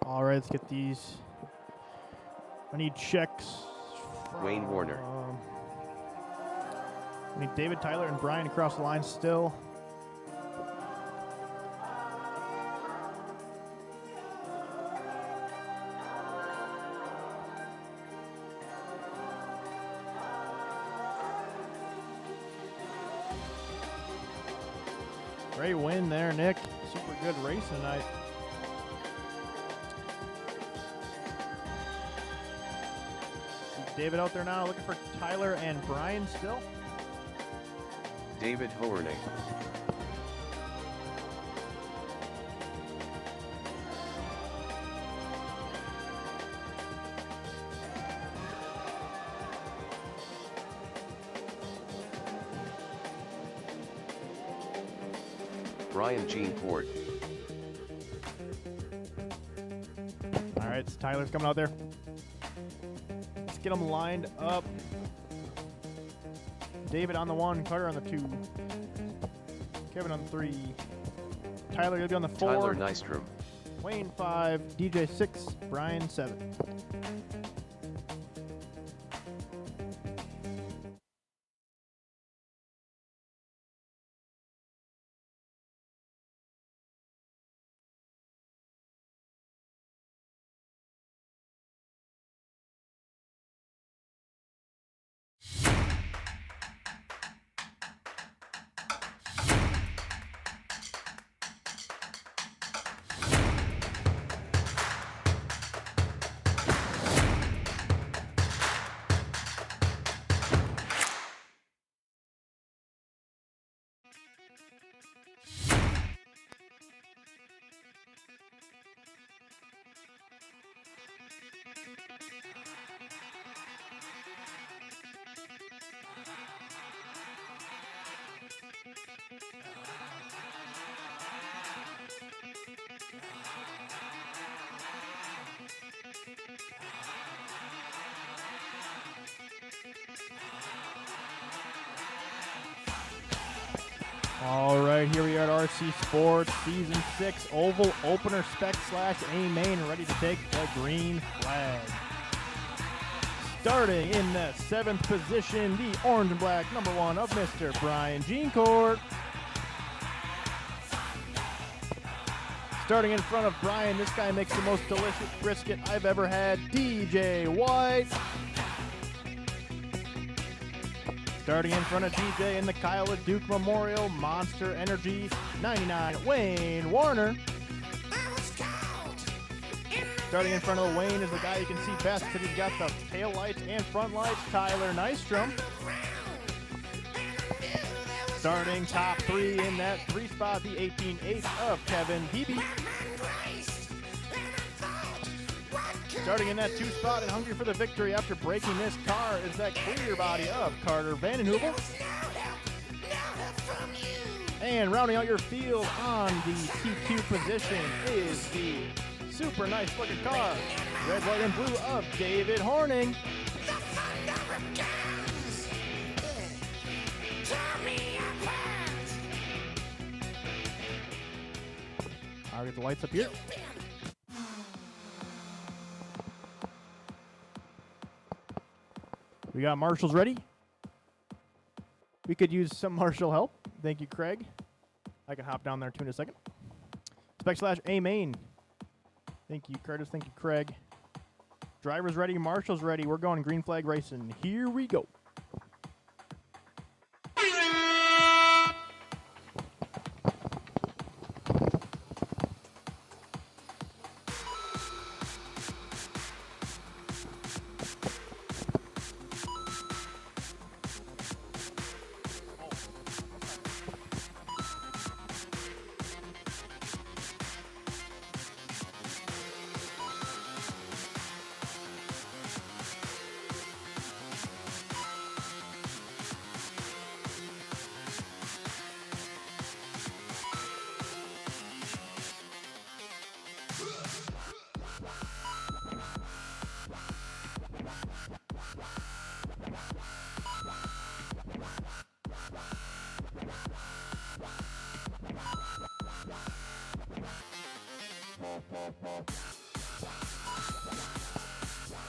Speaker 3: All right, let's get these. I need checks.
Speaker 2: Wayne Warner.
Speaker 3: I need David, Tyler, and Brian across the line still. Great win there, Nick. Super good race tonight. David out there now looking for Tyler and Brian still.
Speaker 2: David Horning. Brian Jean Port.
Speaker 3: All right, so Tyler's coming out there. Let's get them lined up. David on the 1, Carter on the 2, Kevin on the 3, Tyler gonna be on the 4,
Speaker 2: Tyler Nystrom.
Speaker 3: Wayne 5, DJ 6, Brian 7. All right, here we are at RC Sports Season 6 Oval Opener Spec slash A main, ready to take the green flag. Starting in the 7th position, the orange and black number 1 of Mr. Brian Jeancourt. Starting in front of Brian, this guy makes the most delicious brisket I've ever had, DJ White. Starting in front of DJ in the Kyle Duke Memorial Monster Energy 99, Wayne Warner. Starting in front of Wayne is the guy you can see best because he's got the tail lights and front lights, Tyler Nystrom. Starting top 3 in that 3 spot, the 18-8 of Kevin Beebe. Starting in that 2 spot and hungry for the victory after breaking this car is that clear body of Carter Vandenheuvel. And rounding out your field on the T2 position is the super nice looking car, red, white, and blue of David Horning. I'll get the lights up here. We got marshals ready. We could use some marshal help. Thank you, Craig. I can hop down there too in a second. Spec slash A main. Thank you, Curtis. Thank you, Craig. Drivers ready. Marshals ready. We're going green flag racing. Here we go.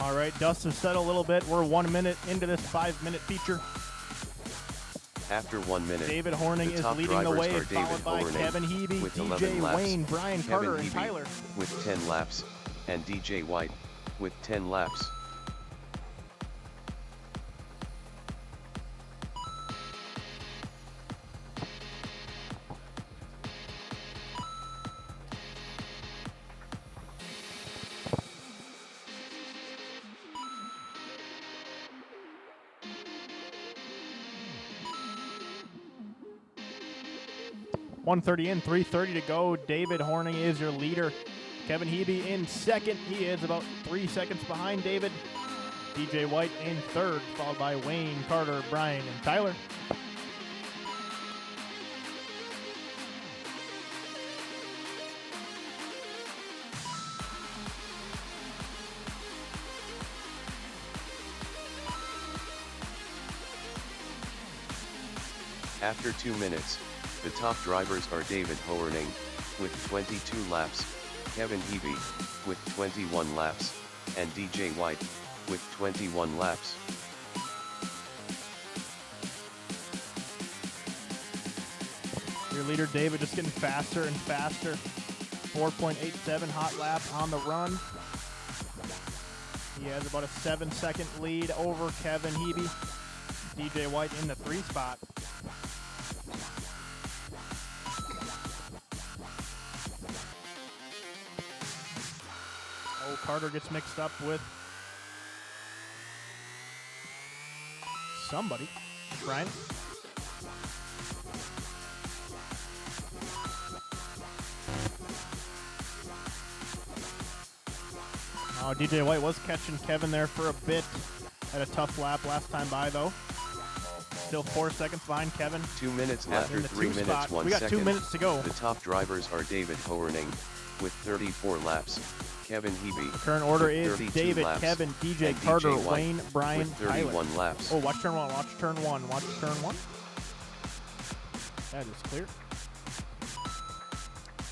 Speaker 3: All right, dust has settled a little bit. We're 1 minute into this 5-minute feature.
Speaker 2: After 1 minute,
Speaker 3: David Horning
Speaker 2: the
Speaker 3: is
Speaker 2: top
Speaker 3: leading the
Speaker 2: drivers
Speaker 3: way,
Speaker 2: are David
Speaker 3: followed by
Speaker 2: Horning
Speaker 3: Kevin Hebe,
Speaker 2: with
Speaker 3: DJ
Speaker 2: 11 laps,
Speaker 3: Wayne, Brian
Speaker 2: Kevin
Speaker 3: Carter, and
Speaker 2: Hebe
Speaker 3: Tyler.
Speaker 2: with 10 laps, and DJ White with 10 laps.
Speaker 3: .130 in, 3:30 to go. David Horning is your leader. Kevin Hebe in second. He is about 3 seconds behind David. DJ White in third, followed by Wayne, Carter, Brian, and Tyler.
Speaker 2: After 2 minutes, the top drivers are David Horning with 22 laps, Kevin Hebe with 21 laps, and DJ White with 21 laps.
Speaker 3: Your leader, David, just getting faster and faster. 4.87 hot lap on the run. He has about a 7-second lead over Kevin Hebe. DJ White in the 3 spot. Oh, Carter gets mixed up with somebody. Brian. Oh, DJ White was catching Kevin there for a bit. Had a tough lap last time by, though. Still 4 seconds behind Kevin.
Speaker 2: 2 minutes
Speaker 3: In
Speaker 2: after
Speaker 3: the
Speaker 2: 3
Speaker 3: 2
Speaker 2: minutes,
Speaker 3: spot.
Speaker 2: 1
Speaker 3: We got
Speaker 2: second.
Speaker 3: 2 minutes to go.
Speaker 2: The top drivers are David Horning with 34 laps, Kevin Hebe
Speaker 3: Current order
Speaker 2: with
Speaker 3: is
Speaker 2: 32
Speaker 3: David,
Speaker 2: laps,
Speaker 3: Kevin, DJ,
Speaker 2: and
Speaker 3: Carter,
Speaker 2: DJ White
Speaker 3: Wayne, Brian,
Speaker 2: with
Speaker 3: Tyler.
Speaker 2: 31 laps.
Speaker 3: Oh, watch turn one. Watch turn one. Watch turn one. That is clear.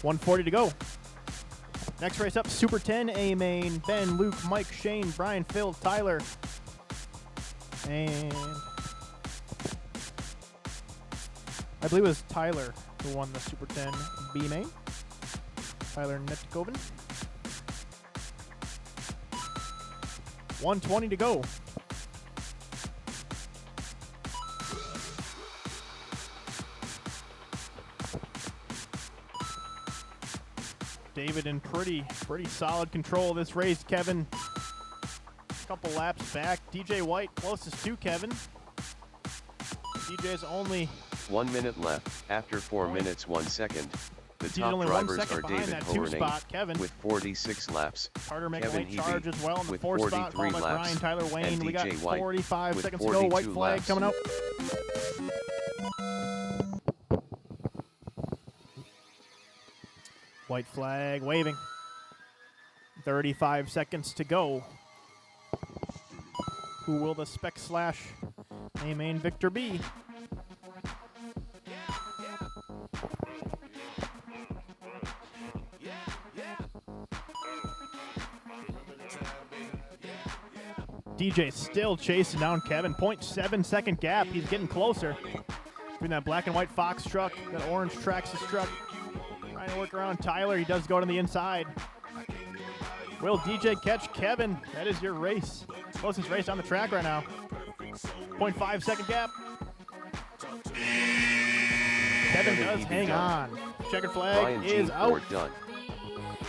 Speaker 3: 1:40 to go. Next race up, Super 10 A main. Ben, Luke, Mike, Shane, Brian, Phil, Tyler, and I believe it was Tyler who won the Super 10 B main. Tyler Netkoven. 1:20 to go. David in pretty solid control of this race. Kevin, a couple laps back. DJ White closest to Kevin. DJ's only
Speaker 2: 1 minute left. After 4 minutes, 1 second. The
Speaker 3: he's
Speaker 2: top
Speaker 3: only 1
Speaker 2: drivers
Speaker 3: second
Speaker 2: are
Speaker 3: behind
Speaker 2: David
Speaker 3: that 2
Speaker 2: Horning
Speaker 3: spot. Kevin
Speaker 2: with 46 laps,
Speaker 3: Carter making a
Speaker 2: Kevin
Speaker 3: late charge
Speaker 2: Hebe
Speaker 3: as well in the
Speaker 2: with
Speaker 3: 4th spot,
Speaker 2: 43
Speaker 3: followed by
Speaker 2: laps,
Speaker 3: Brian, Tyler, Wayne.
Speaker 2: and
Speaker 3: We got
Speaker 2: DJ White
Speaker 3: 45
Speaker 2: with
Speaker 3: seconds to go. White
Speaker 2: 42
Speaker 3: flag
Speaker 2: laps.
Speaker 3: coming out. White flag waving. 35 seconds to go. Who will the Spec Slash A main victor be? DJ still chasing down Kevin. 0.7 second gap. He's getting closer. Between that black and white Fox truck, that orange Traxxas truck. Trying to work around Tyler. He does go to the inside. Will DJ catch Kevin? That is your race. Closest race on the track right now. 0.5 second gap. Kevin does
Speaker 2: Hebe
Speaker 3: hang
Speaker 2: done.
Speaker 3: on. Checkered flag
Speaker 2: Brian
Speaker 3: is
Speaker 2: Jean
Speaker 3: out.
Speaker 2: Ford done.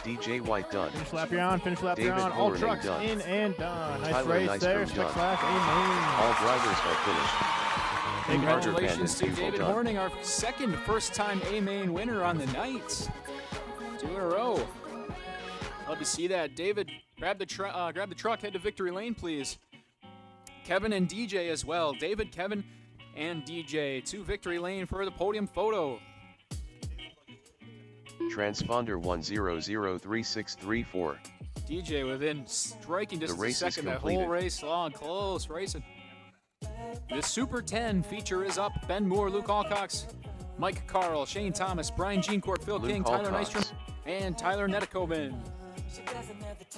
Speaker 2: DJ White done.
Speaker 3: Finish lap you're on, finish lap you're
Speaker 2: David
Speaker 3: on. All
Speaker 2: Horning
Speaker 3: trucks
Speaker 2: done.
Speaker 3: in and done. Nice
Speaker 2: Tyler
Speaker 3: race there.
Speaker 2: Nystrom
Speaker 3: Spec
Speaker 2: done.
Speaker 3: Slash A
Speaker 2: All drivers are finished.
Speaker 3: main.
Speaker 1: Congratulations to
Speaker 2: Carter Van
Speaker 1: David
Speaker 2: done.
Speaker 1: Horning, our second first-time A-main winner on the night. 2 in a row. Love to see that. David, grab the truck, head to victory lane, please. Kevin and DJ as well. David, Kevin, and DJ to victory lane for the podium photo.
Speaker 2: Transponder 1003634.
Speaker 1: DJ within striking
Speaker 2: The
Speaker 1: distance of a
Speaker 2: race is
Speaker 1: second, that
Speaker 2: completed.
Speaker 1: whole race long, close racing. The Super 10 feature is up. Ben Moore, Luke Alcox, Mike Carl, Shane Thomas, Brian Jeancourt, Phil
Speaker 2: Luke
Speaker 1: King, Tyler
Speaker 2: Alcox.
Speaker 1: Nystrom, and Tyler Netikoven.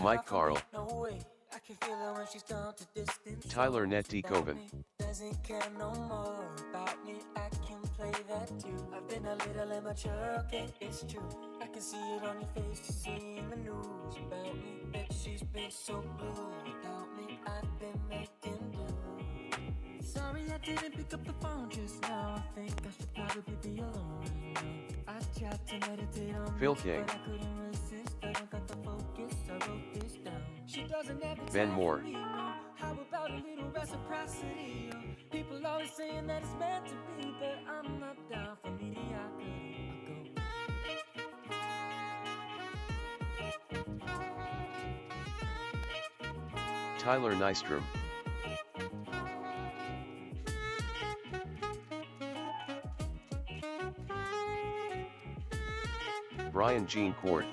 Speaker 2: Mike Carl, Tyler Netikoven.
Speaker 4: Doesn't care no more about me. I can play that too. I've been a little immature, okay, it's true. I can see it on your face, you see in the news about me. Bet she's been so blue without me. I've been making do. Sorry I didn't pick up the phone just now. I think I should probably be alone right now. I tried to meditate on
Speaker 2: Phil
Speaker 4: this,
Speaker 2: King.
Speaker 4: but I couldn't resist. I don't got the focus, I wrote this down. She doesn't have the
Speaker 2: Ben
Speaker 4: time
Speaker 2: Moore.
Speaker 4: for me, no. How about a little reciprocity? Oh, people always saying that it's meant to be, but I'm not down for mediocrity.
Speaker 2: Tyler Nystrom. Brian Jean Court.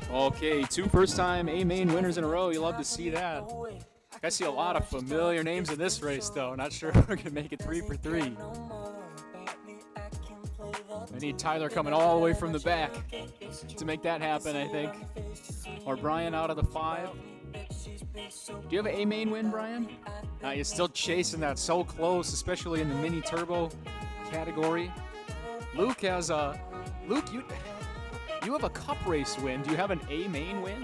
Speaker 1: Okay, 2 first-time A-main winners in a row. You love to see that. I see a lot of familiar names in this race, though. Not sure if we're going to make it 3 for 3. I need Tyler coming all the way from the back to make that happen, I think. Or Brian out of the 5. Do you have an A-main win, Brian? You're still chasing that so close, especially in the mini turbo category. Luke has a... Luke, you have a cup race win. Do you have an A-main win?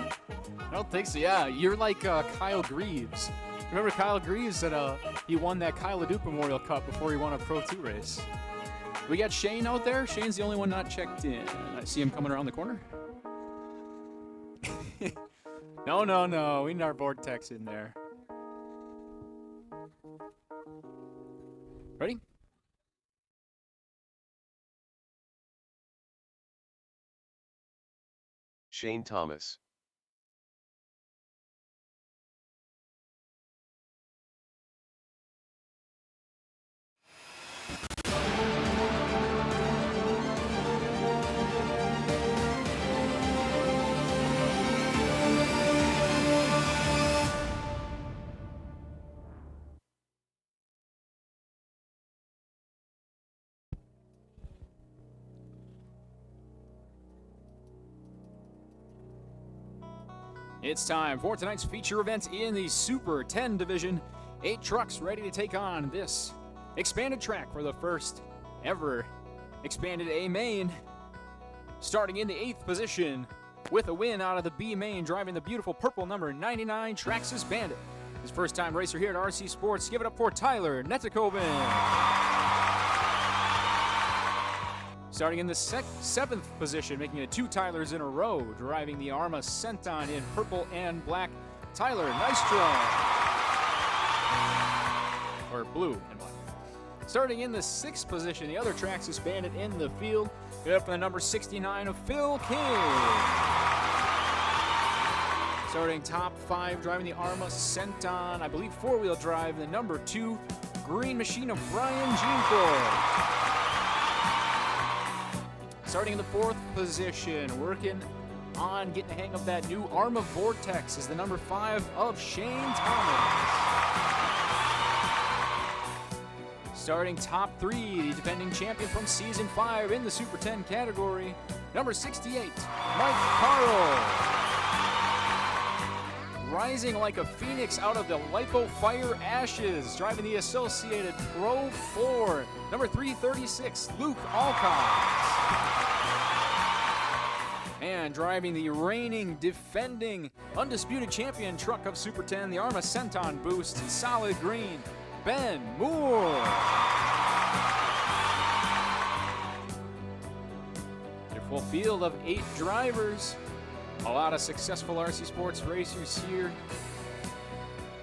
Speaker 1: I don't think so. Yeah, you're like Kyle Greaves. Remember Kyle Greaves that he won that Kyle LeDuc Memorial Cup before he won a Pro 2 race. We got Shane out there. Shane's the only one not checked in. I see him coming around the corner. No. We need our Vortex in there. Ready?
Speaker 2: Shane Thomas.
Speaker 1: It's time for tonight's feature event in the Super 10 division. 8 trucks ready to take on this expanded track for the first ever expanded A main. Starting in the 8th position with a win out of the B main, driving the beautiful purple number 99 Traxxas Bandit. His first time racer here at RC Sports. Give it up for Tyler Netikoven. Starting in the 7th position, making it 2 Tylers in a row, driving the Arma Senton in purple and black, Tyler Nystrom. Or blue and black. Starting in the 6th position, the other Traxxas Bandit in the field, get up for the number 69 of Phil King. Starting top 5, driving the Arma Senton, I believe 4-wheel drive, the number 2 Green Machine of Brian Jeancourt. Starting in the 4th position, working on getting the hang of that new Arma Vortex is the number 5 of Shane Thomas. Starting top 3, the defending champion from Season 5 in the Super 10 category, number 68, Mike Carl. Rising like a phoenix out of the Lipo Fire ashes, driving the Associated Pro 4, number 336, Luke Alcott. And driving the reigning, defending, undisputed champion truck of Super 10, the Arma Senton Boost in solid green, Ben Moore. Their full field of 8 drivers. A lot of successful RC Sports racers here.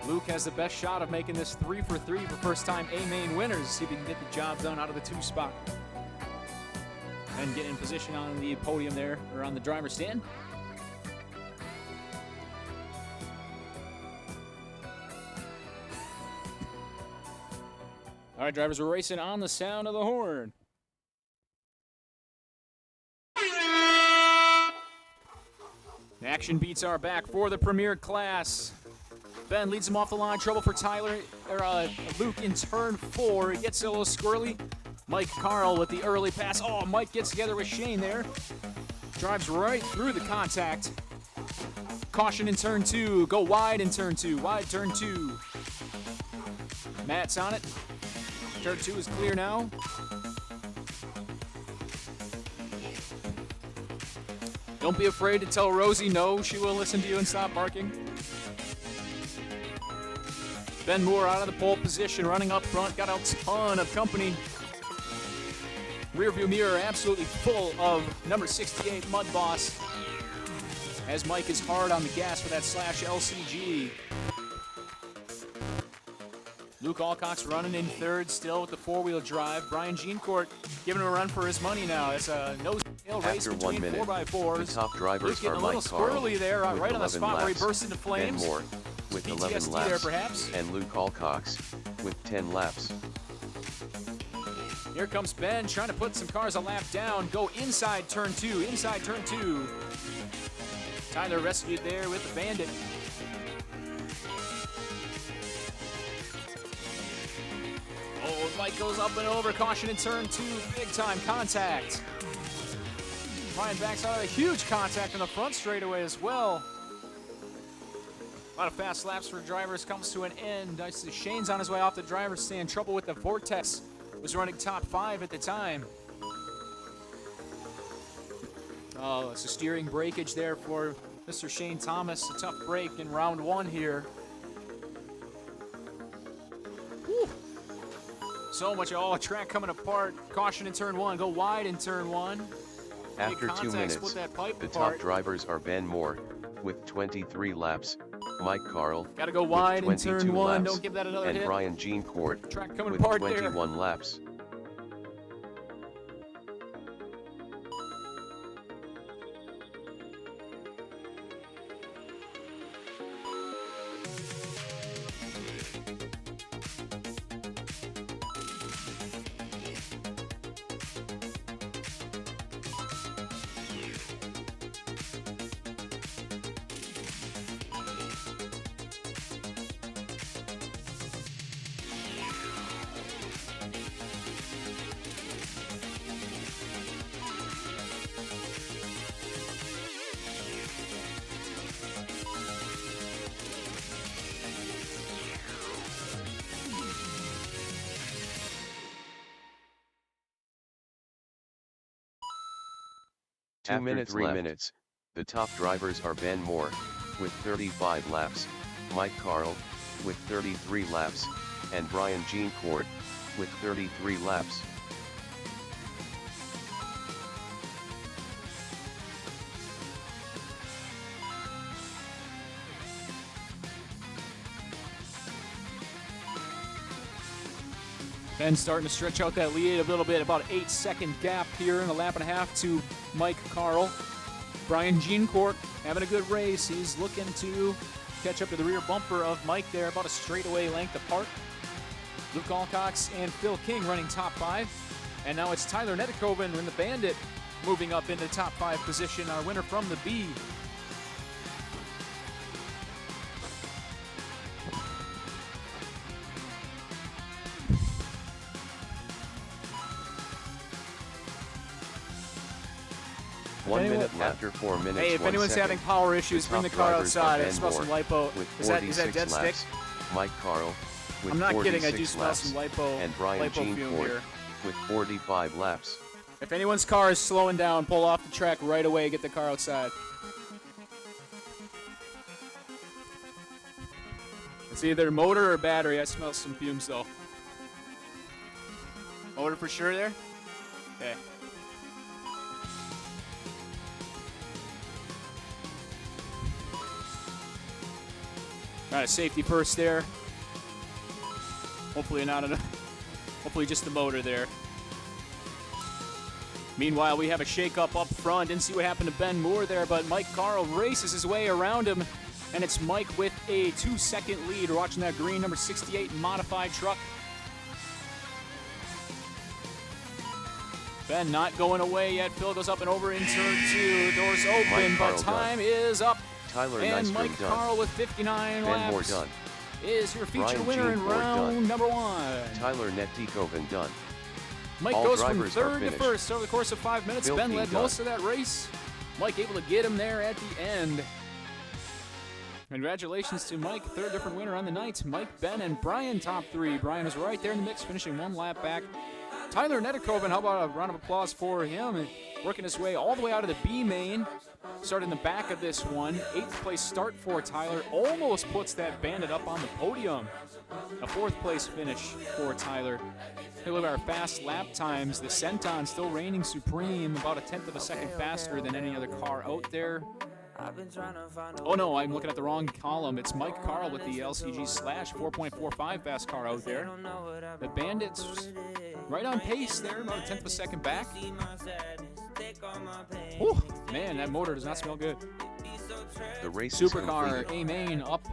Speaker 1: Luke has the best shot of making this 3 for 3 for first-time A-main winners. See if he can get the job done out of the 2 spot. And get in position on the podium there, or on the driver's stand. All right, drivers, we're racing on the sound of the horn. Action beats are back for the premier class. Ben leads him off the line. Trouble for Luke in turn 4. It gets a little squirrely. Mike Carl with the early pass. Oh, Mike gets together with Shane there. Drives right through the contact. Caution in turn 2. Go wide in turn 2. Wide turn 2. Matt's on it. Turn 2 is clear now. Don't be afraid to tell Rosie no. She will listen to you and stop barking. Ben Moore out of the pole position, running up front. Got a ton of company. Rearview mirror absolutely full of number 68 Mud Boss. As Mike is hard on the gas for that slash LCG. Luke Alcock's running in third still with the 4-wheel drive. Brian Jeancourt giving him a run for his money now. It's a nose-tail race
Speaker 2: After
Speaker 1: between
Speaker 2: 1 minute,
Speaker 1: 4x4s.
Speaker 2: the top drivers
Speaker 1: Luke getting
Speaker 2: are
Speaker 1: a little
Speaker 2: Mike Carl
Speaker 1: squirrely there,
Speaker 2: with
Speaker 1: right on the
Speaker 2: 11
Speaker 1: spot where he
Speaker 2: laps,
Speaker 1: burst into
Speaker 2: Ben
Speaker 1: flames.
Speaker 2: Moore with 11
Speaker 1: PTSD
Speaker 2: laps,
Speaker 1: there, perhaps.
Speaker 2: and Luke Alcox with 10 laps.
Speaker 1: Here comes Ben trying to put some cars a lap down. Go inside turn 2, inside turn 2. Tyler rescued there with the Bandit. Oh, Mike goes up and over. Caution in turn 2. Big time contact. Ryan backs out of a huge contact in the front straightaway as well. A lot of fast laps for drivers comes to an end. I see Shane's on his way off the driver's stand. Trouble with the Vortex. Was running top 5 at the time. Oh, it's a steering breakage there for Mr. Shane Thomas. A tough break in round 1 here. Whew. So much track coming apart. Caution in turn 1. Go wide in turn 1.
Speaker 2: After 2 minutes,
Speaker 1: split that pipe
Speaker 2: the
Speaker 1: apart.
Speaker 2: top drivers are Ben Moore with 23 laps, Mike Carl
Speaker 1: Gotta go wide in
Speaker 2: with
Speaker 1: turn
Speaker 2: 22
Speaker 1: 1.
Speaker 2: laps,
Speaker 1: Don't give that another
Speaker 2: and
Speaker 1: hit.
Speaker 2: Brian Jeancourt
Speaker 1: Track coming
Speaker 2: with
Speaker 1: apart there.
Speaker 2: 21 laps. After 3 minutes, the top drivers are Ben Moore with 35 laps, Mike Carl with 33 laps, and Brian Jeancourt with 33 laps.
Speaker 1: Ben starting to stretch out that lead a little bit, about 8-second gap here in a lap and a half to Mike Carl. Brian Jeancourt having a good race. He's looking to catch up to the rear bumper of Mike there, about a straightaway length apart. Luke Alcox and Phil King running top 5. And now it's Tyler Netikoven in the Bandit moving up into the top 5 position, our winner from the B.
Speaker 2: One minute after 4 minutes.
Speaker 1: Hey, if
Speaker 2: 1
Speaker 1: anyone's
Speaker 2: second,
Speaker 1: having power issues, bring the
Speaker 2: top
Speaker 1: car
Speaker 2: drivers are
Speaker 1: outside. I
Speaker 2: Ben
Speaker 1: smell some
Speaker 2: Moore
Speaker 1: lipo.
Speaker 2: with
Speaker 1: Is that dead
Speaker 2: 46
Speaker 1: stick?
Speaker 2: laps, Mike Carl with
Speaker 1: I'm not kidding. I do
Speaker 2: 46
Speaker 1: smell
Speaker 2: laps,
Speaker 1: some lipo,
Speaker 2: and Brian
Speaker 1: lipo fume
Speaker 2: Jeancourt
Speaker 1: here.
Speaker 2: with 45 laps.
Speaker 1: If anyone's car is slowing down, pull off the track right away. Get the car outside. It's either motor or battery. I smell some fumes though. Motor for sure there? Okay. All right, safety first there. Hopefully not enough. Hopefully just the motor there. Meanwhile, we have a shakeup up front. Didn't see what happened to Ben Moore there, but Mike Carl races his way around him, and it's Mike with a 2-second lead. We're watching that green number 68 modified truck. Ben not going away yet. Phil goes up and over in turn 2. Doors open,
Speaker 2: Mike
Speaker 1: but
Speaker 2: Carl
Speaker 1: time
Speaker 2: done.
Speaker 1: is up.
Speaker 2: Tyler
Speaker 1: And
Speaker 2: Nystrom
Speaker 1: Mike
Speaker 2: done.
Speaker 1: Carl with 59
Speaker 2: Ben Moore
Speaker 1: laps
Speaker 2: done.
Speaker 1: is your feature
Speaker 2: Ryan
Speaker 1: winner in
Speaker 2: Jean Ford
Speaker 1: round
Speaker 2: done.
Speaker 1: number 1.
Speaker 2: Tyler Netikoven done.
Speaker 1: Mike
Speaker 2: All
Speaker 1: goes from
Speaker 2: drivers are
Speaker 1: 3rd to
Speaker 2: finished.
Speaker 1: 1st over the course of 5 minutes.
Speaker 2: Phil
Speaker 1: Ben
Speaker 2: King
Speaker 1: led
Speaker 2: done.
Speaker 1: most of that race. Mike able to get him there at the end. Congratulations to Mike, 3rd different winner on the night. Mike, Ben, and Brian top 3. Brian is right there in the mix, finishing 1 lap back. Tyler Netikoven, how about a round of applause for him? Working his way all the way out of the B main. Started in the back of this one. 8th place start for Tyler. Almost puts that Bandit up on the podium. A 4th place finish for Tyler. Hey, look at our fast lap times. The Senton still reigning supreme, about a 1/10 of a second faster than any other car out there. Oh no, I'm looking at the wrong column. It's Mike Carl with the LCG Slash 4.45 fast car out there. The Bandits right on pace there, about a 1/10 of a second back. Whew, man, that motor does not smell good.
Speaker 2: The race is
Speaker 1: Supercar
Speaker 2: completed.
Speaker 1: A main up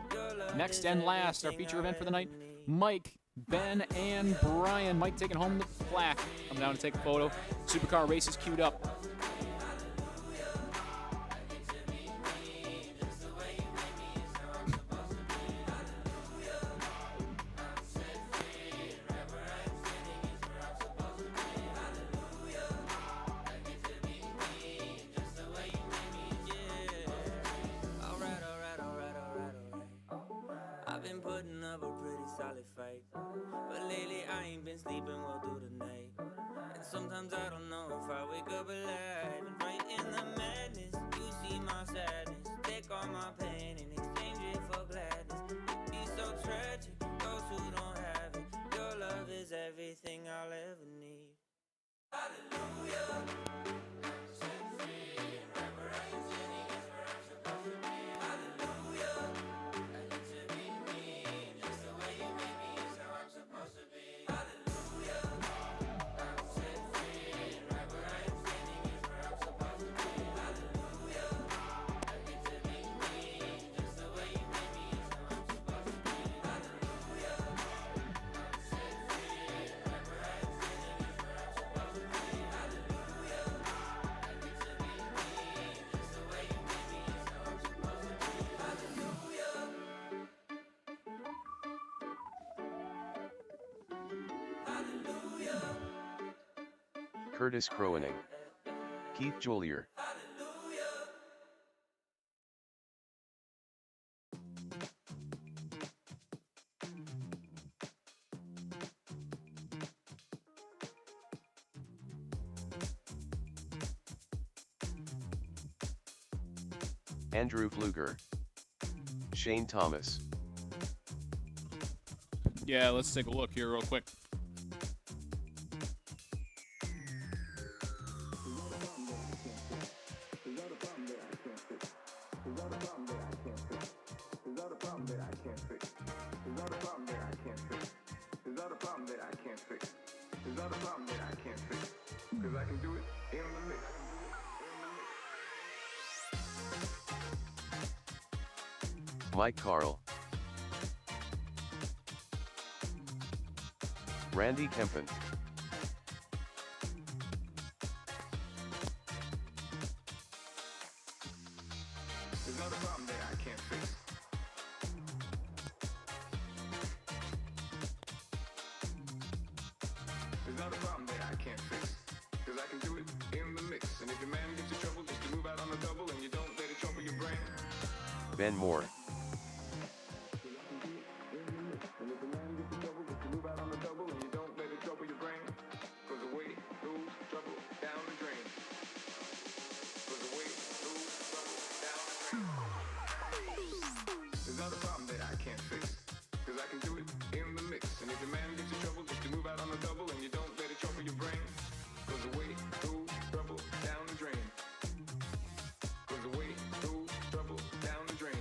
Speaker 1: next and last. Our feature event for the night. Mike, Ben, and Brian. Mike taking home the plaque. Come down to take a photo. Supercar race is queued up.
Speaker 8: I've been putting up a pretty solid fight, but lately I ain't been sleeping well through the night. And sometimes I don't know if I wake up alive. And right in the madness, you see my sadness. Take all my pain and exchange it for gladness. It be so tragic, those who don't have it. Your love is everything I'll ever need.
Speaker 2: Curtis Crowening. Keith Jolier. Andrew Pfluger. Shane Thomas.
Speaker 1: Yeah, let's take a look here real quick.
Speaker 2: Mike Carl. Randy Kempen.
Speaker 4: There's not a problem that I can't fix. There's not a problem that I can't fix. Cause I can do it in the mix. And if your man gets in trouble, just to move out on the double and you don't let it trouble your brain.
Speaker 2: Ben Moore.
Speaker 4: And if your man gets in trouble, just to move out on the double and you don't let it trouble your brain. Cause away goes trouble down the drain. Cause away goes trouble down the drain. There's not a problem that I can't fix. Cause I can do it in the mix. And if your man gets in trouble, just to move out on the double and you don't let it trouble your brain. Cause away goes trouble down the drain. Cause away goes trouble down the drain.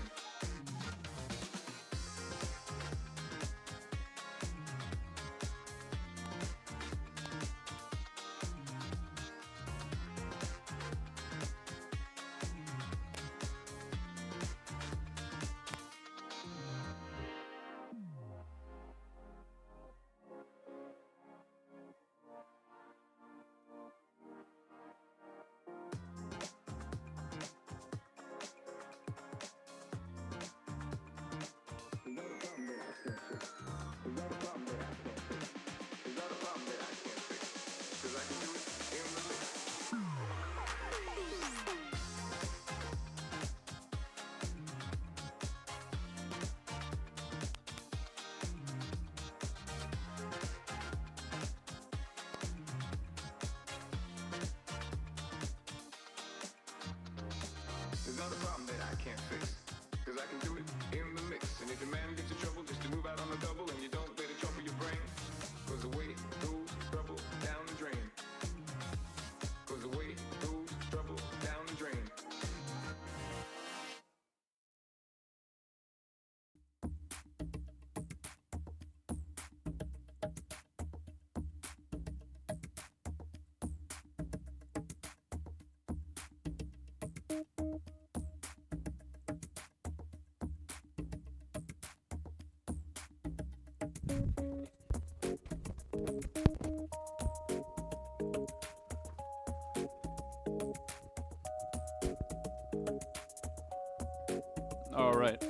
Speaker 1: All right.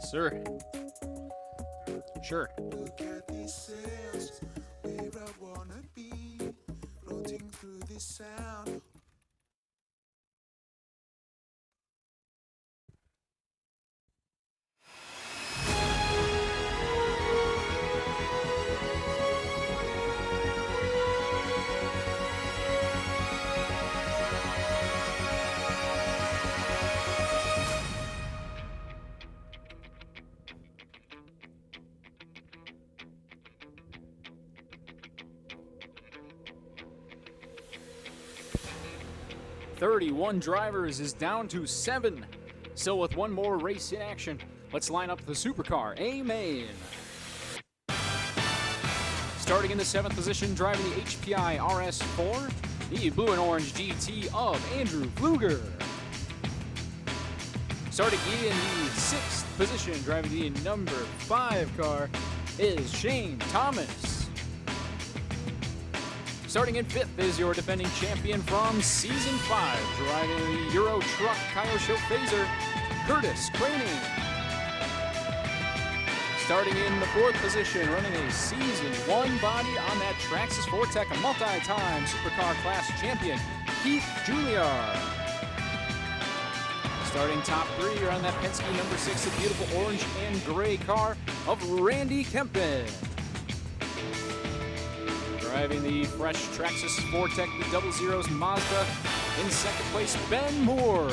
Speaker 1: Sir. Sure.
Speaker 4: Look at these sails, where I wanna be, floating through this sound.
Speaker 1: "31 drivers is down to 7. Still with one more race in action. Let's line up the supercar A-Main. Starting in the 7th position, driving the HPI RS4, the blue and orange GT of Andrew Pfluger. Starting in the 6th position, driving the number 5 car, is Shane Thomas. Starting in 5th is your defending champion from Season 5, driving the Euro Truck Kyosho Phaser, Curtis Craney. Starting in the 4th position, running a Season 1 body on that Traxxas Vortec multi-time supercar class champion, Keith Juilliard. Starting top 3, you're on that Penske number 6, the beautiful orange and gray car of Randy Kempen. Driving the fresh Traxxas Vortec, the Double Zeros Mazda. In 2nd place, Ben Moore.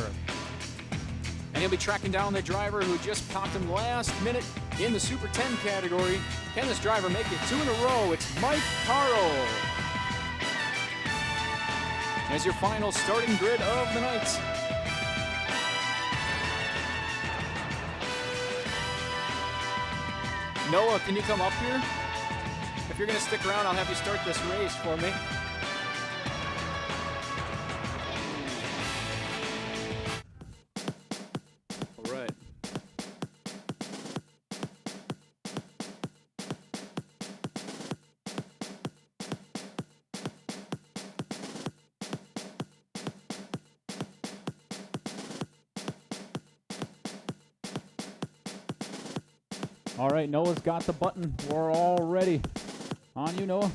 Speaker 1: And he'll be tracking down the driver who just popped him last minute in the Super 10 category. Can this driver make it 2 in a row? It's Mike Carl. As your final starting grid of the night. Noah, can you come up here? If you're going to stick around, I'll have you start this race for me. All right.
Speaker 7: All right, Noah's got the button. We're all ready. On you, Noah.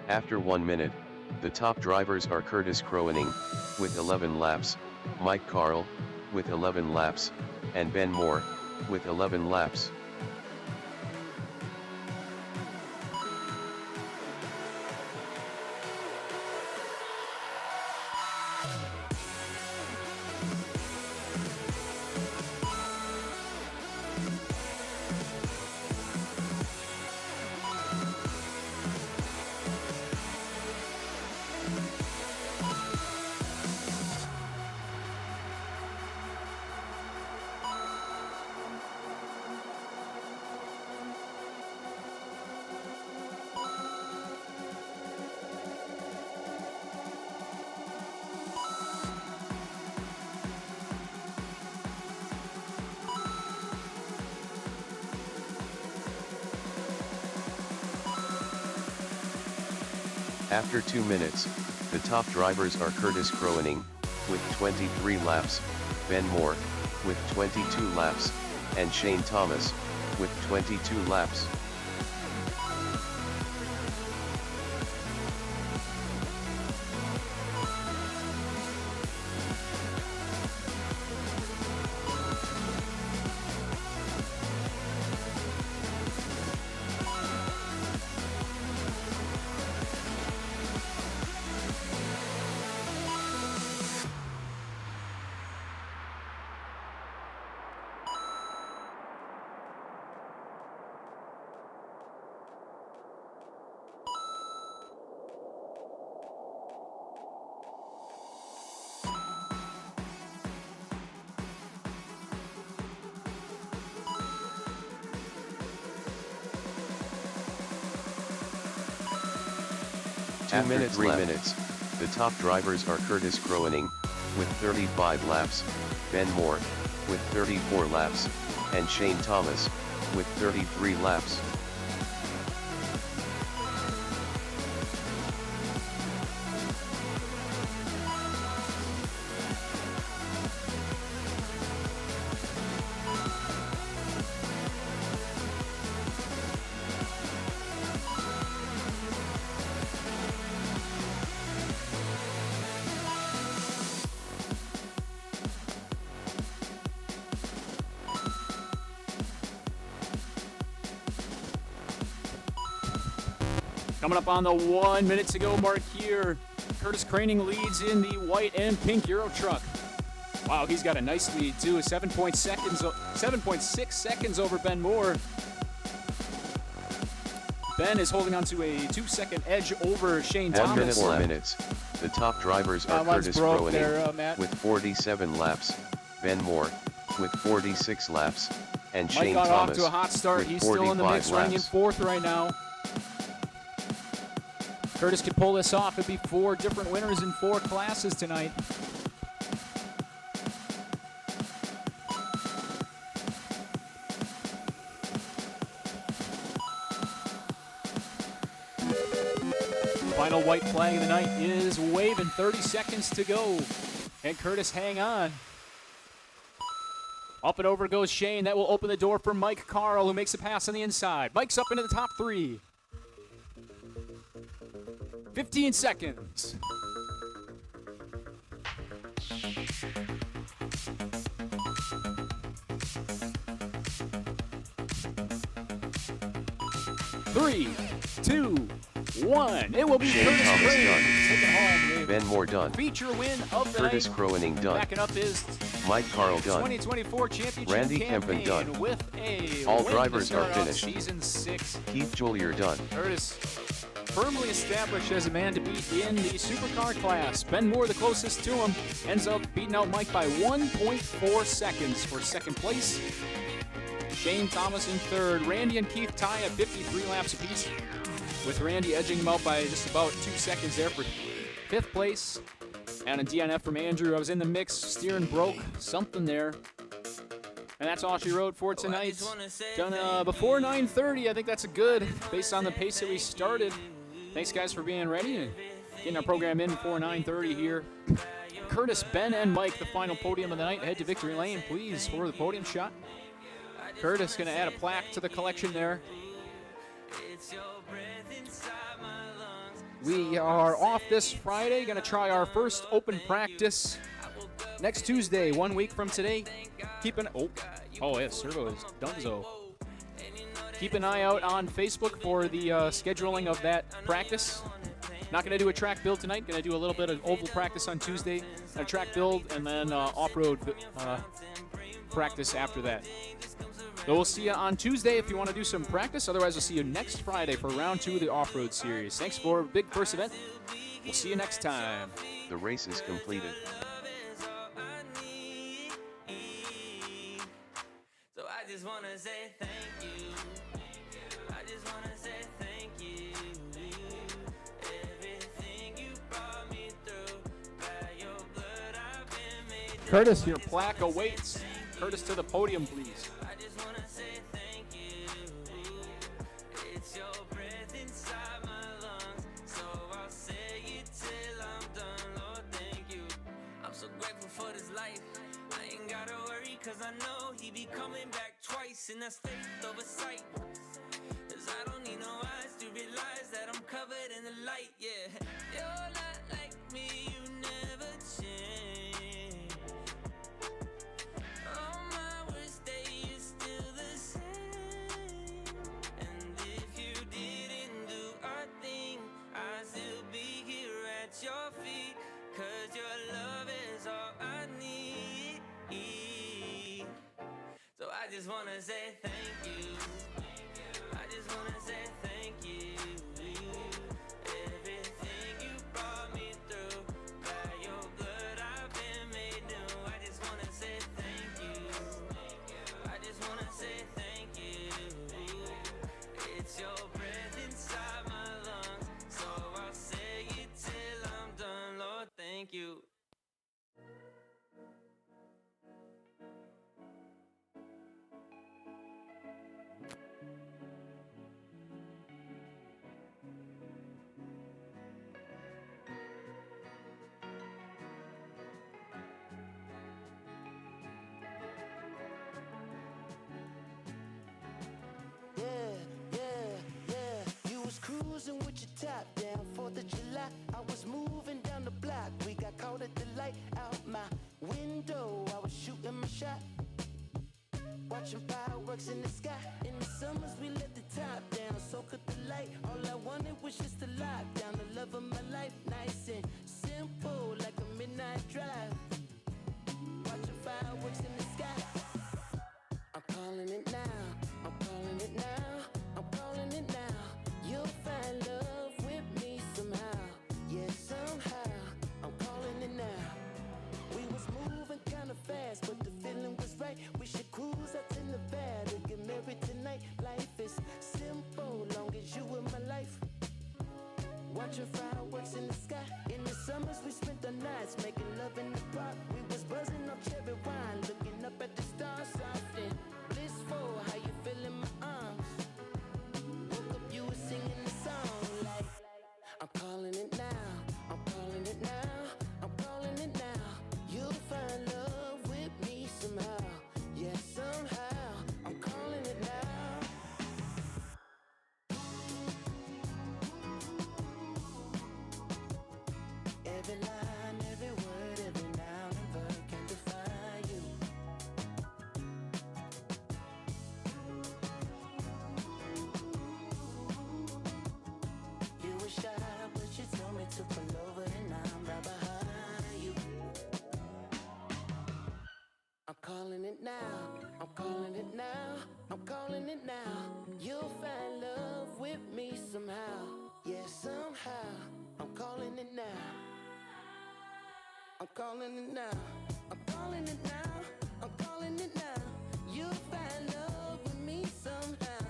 Speaker 2: After 1 minute, the top drivers are Curtis Crowening, with 11 laps, Mike Carl, with 11 laps, and Ben Moore, with 11 laps. After 2 minutes, the top drivers are Curtis Crowening, with 23 laps, Ben Moore, with 22 laps, and Shane Thomas, with 22 laps. After 3 minutes, the top drivers are Curtis Kroening, with 35 laps, Ben Moore, with 34 laps, and Shane Thomas, with 33 laps.
Speaker 1: Coming up on the 1 minute to go mark here. Curtis Kroening leads in the white and pink Euro truck. Wow, he's got a nice lead too. 7.6 seconds over Ben Moore. Ben is holding on to a 2-second edge over Shane
Speaker 2: 1
Speaker 1: Thomas.
Speaker 2: minute, 4 minutes. The top drivers are Curtis
Speaker 7: broke there,
Speaker 2: Kroening,
Speaker 7: Matt.
Speaker 2: with 47 laps, Ben Moore, with 46 laps, and
Speaker 1: Mike
Speaker 2: Shane
Speaker 1: got off
Speaker 2: Thomas,
Speaker 1: to a hot start.
Speaker 2: with
Speaker 1: He's still in the
Speaker 2: 45
Speaker 1: mix, running in
Speaker 2: laps.
Speaker 1: fourth right now. Curtis could pull this off. It'd be 4 different winners in 4 classes tonight. Final white flag of the night is waving. 30 seconds to go. And Curtis, hang on. Up and over goes Shane. That will open the door for Mike Carl, who makes a pass on the inside. Mike's up into the top 3. 15 seconds. Three, 2, 1. It will be
Speaker 2: Shane
Speaker 1: Curtis
Speaker 2: Thomas
Speaker 1: Kroening
Speaker 2: done.
Speaker 1: taking home the
Speaker 2: Ben Moore done.
Speaker 1: feature win of the
Speaker 2: Curtis
Speaker 1: night.
Speaker 2: Kroening done.
Speaker 1: Backing up his
Speaker 2: Mike Carl done.
Speaker 1: 2024 championship
Speaker 2: Randy
Speaker 1: campaign
Speaker 2: Kempen done.
Speaker 1: with a
Speaker 2: All
Speaker 1: win to
Speaker 2: drivers
Speaker 1: start
Speaker 2: are
Speaker 1: off
Speaker 2: finished.
Speaker 1: Season 6.
Speaker 2: Keith Julier done.
Speaker 1: Curtis firmly established as a man to beat in the supercar class. Ben Moore, the closest to him, ends up beating out Mike by 1.4 seconds for second place. Shane Thomas in third. Randy and Keith tie at 53 laps apiece, with Randy edging him out by just about 2 seconds there for fifth place. And a DNF from Andrew. I was in the mix. Steering broke. Something there. And that's all she wrote for tonight. Done before 9:30. I think that's a good, based on the pace that we started. Thanks, guys, for being ready and getting our program in before 9:30 here. Curtis, Ben, and Mike, the final podium of the night. Head to victory lane, please, for the podium shot. Curtis going to add a plaque to the collection there. We are off this Friday. Going to try our first open practice next Tuesday, 1 week from today. Keep an Servo is Dunzo. Keep an eye out on Facebook for the scheduling of that practice. Not going to do a track build tonight. Going to do a little bit of oval practice on Tuesday, a track build, and then off-road practice after that. So we'll see you on Tuesday if you want to do some practice. Otherwise, we'll see you next Friday for round 2 of the off-road series. Thanks for a big first event. We'll see you next time.
Speaker 2: The race is completed.
Speaker 8: So I just wanna say thank you. I just wanna say thank you. Everything you brought me through. By your blood I've been made.
Speaker 1: Curtis, your plaque awaits. Curtis to the podium, please.
Speaker 8: I just wanna say thank you. It's your breath inside my lungs. So I'll say it till I'm done. Lord, thank you. I'm so grateful. and that's faith over sight. 'Cause I don't need no eyes to realize that I'm covered in the light, yeah. You're not like me, you never change. On my worst day, you're still the same. And if you didn't do a thing, I'd still be here at your feet. 'Cause your love is all I need. So I just wanna say thank you. I just wanna say thank you. Everything you brought me through, by your blood I've been made new. I just wanna say thank you. I just wanna say thank you. It's your breath inside my lungs, so I'll say it till I'm done. Lord, thank you.
Speaker 9: Yeah. You was cruising with your top down, 4th of July. I was moving down the block. We got caught at the light out my window. I was shooting my shot, watching fireworks in the sky. In the summers, we let the top down, so could the light. All I wanted was just a lockdown, the love of my life, nice and simple, like a midnight drive. Watching fireworks in the sky. I'm calling it now. I'm calling it now. I'm calling it now. You'll find love with me somehow. Yeah, somehow. I'm calling it now. We was moving kinda fast, but the feeling was right. We should cruise out to Nevada, get married tonight. Life is simple, long as you in my life. Watching fireworks in the sky. In the summers we spent the nights making love in the park. We was buzzing off cherry wine, looking up at the stars, soft and blissful. How you feel in my arms? Woke up, you were singing the song like, I'm calling it now. I'm calling it now. I'm calling it now. You'll find love with me somehow. Yeah, somehow. I'm calling it now. Every line, every word, every noun and verb can define you. You were shy, but you told me to pull over, and I'm right behind you. I'm calling it now. I'm calling it now. I'm calling it now. You'll find love with me somehow. Yeah, somehow. I'm calling it now. I'm calling it now. I'm calling it now. I'm calling it now. You'll find love with me somehow.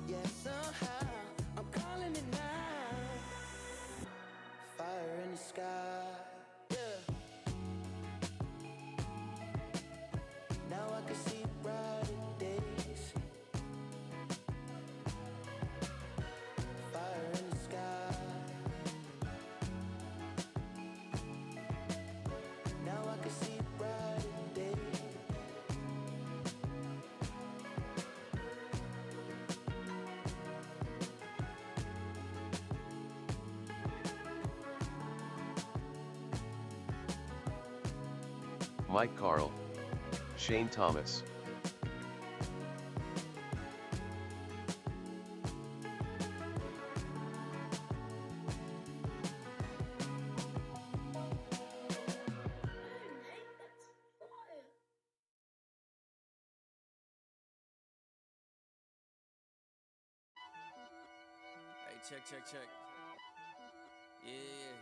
Speaker 9: Yeah, somehow. I'm calling it now. Fire in the sky. Yeah. Now I can see brighter days. Fire in the sky. Now I can see brighter days.
Speaker 2: Mike Carl, Shane Thomas.
Speaker 8: Hey, check. Yeah.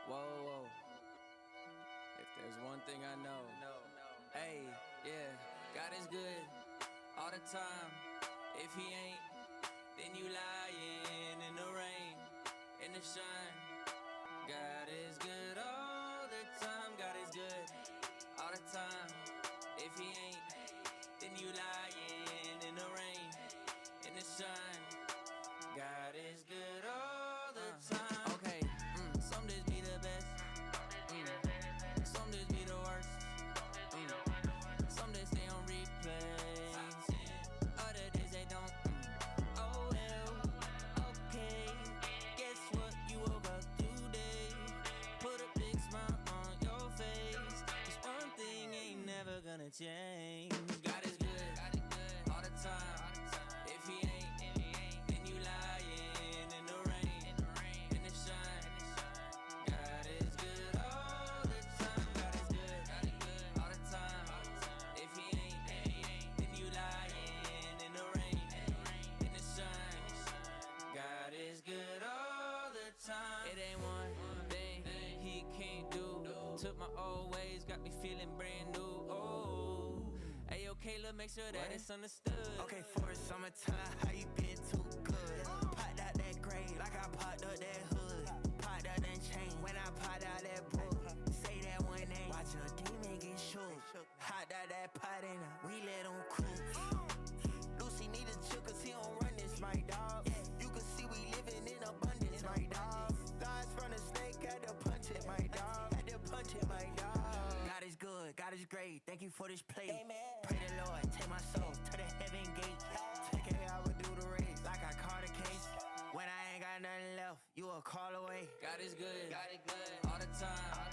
Speaker 8: Whoa. If there's one thing I know, hey, yeah, God is good all the time. If he ain't, then you lying in the rain, in the shine. God is good all the time. God is good all the time. If he ain't, then you lying in the rain, in the shine. God is good all the time. Okay, some days be the best. Some days be the worst. Some days stay on replay. Oh got me feeling brand new. Oh, hey, okay, look, make sure that it's understood.
Speaker 9: Okay, for the summertime, how you been too good? Popped out that gray, like I popped up that hood. Popped out that chain, when I popped out that book. Say that one name, watch a demon get shook. Hopped out that pot and we let him cook. Lucy need a chill cause he don't run this, my dog. You can see we living in abundance, my dog. Lies from the snake, had to punch it, my dog. Had to punch it, my dog. God is good, God is great, thank you for this plate. Amen. Pray the Lord, take my soul to the heaven gate. 10K, I would do the race like I caught a case. When I ain't got nothing left, you a call away.
Speaker 8: God is good all the time.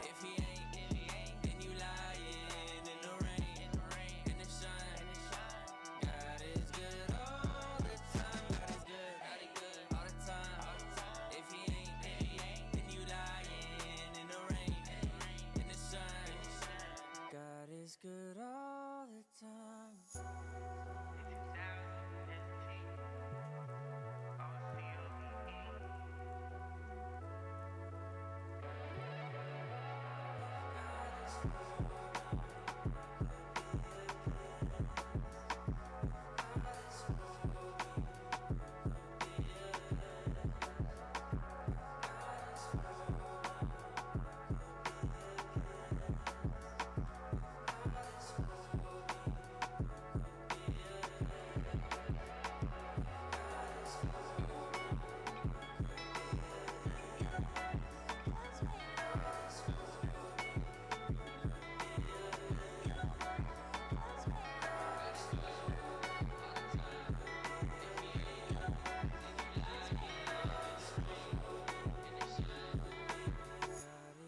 Speaker 8: If he ain't, then you lying in the rain, in the sun. God is good all the time. God is good all the time. If he ain't, then you lying in the rain, in the sun. God is good all the time. God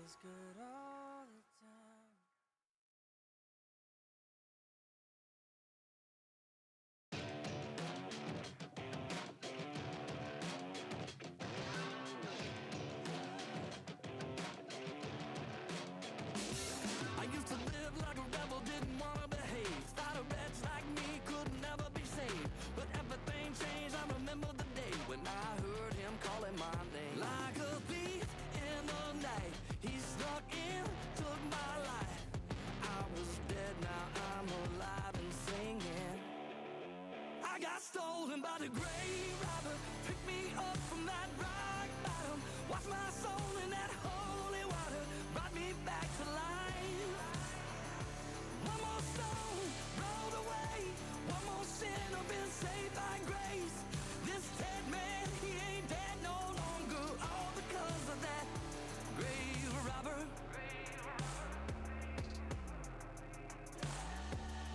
Speaker 8: is good all the time.
Speaker 9: I used to live like a rebel, didn't wanna behave. Thought a wretch like me could never be saved. But everything changed, I remember the day when I heard him calling my name. Like a thief in the night, he snuck in, took my life. I was dead, now I'm alive and singing. I got stolen by the grave robber, picked me up from that rock bottom, washed my soul in that holy water, brought me back to life. One more stone rolled away, one more sinner been saved by grace. This dead man, he ain't dead no longer, all because of that grave robber.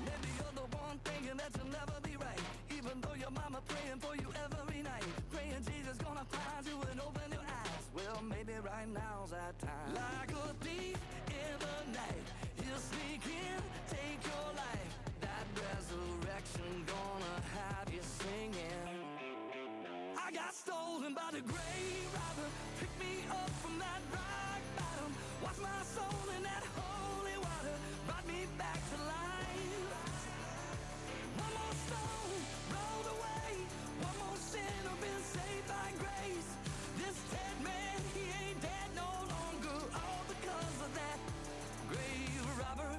Speaker 9: Maybe you're the one thinking that you'll never be right, even though your mama praying for you every night, praying Jesus gonna find you and open your eyes. Well, maybe right now's that time. Like a thief in the night, he'll sneak in, take your life. That resurrection gonna have you singing. I got stolen by the grave robber, picked me up from that rock bottom, washed my soul in that holy water, brought me back to life. One more stone rolled away, one more sinner been saved by grace. This dead man, he ain't dead no longer, all because of that grave robber.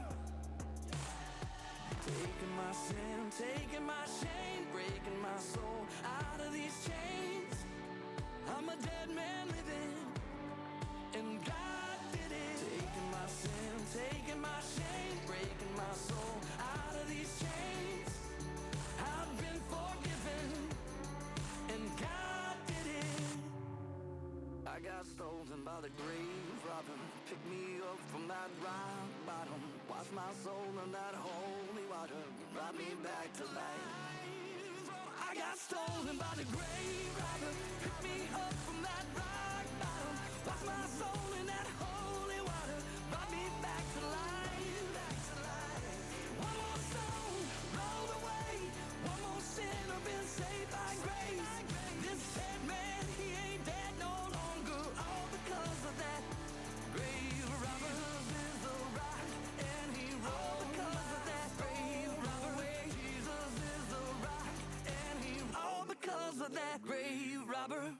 Speaker 9: Taking my sin, taking my shame, breaking my soul out of these chains. I'm a dead man living, and God did it. Taking my sin, taking my shame, breaking my soul out of these chains. I've been forgiven, and God did it. I got stolen by the grave robber, picked me up from that rock bottom, washed my soul in that holy water, brought me back to life. I got stolen by the grave robber, picked me up from that rock bottom, washed my soul in that holy water, brought me back to life. One more stone rolled away, one more sinner been saved by grace. This dead man, he ain't dead no longer, all because of that grave robber. Jesus is the rock, and he rolled because of that grave robber. Jesus is the rock, and he all because of that grave robber.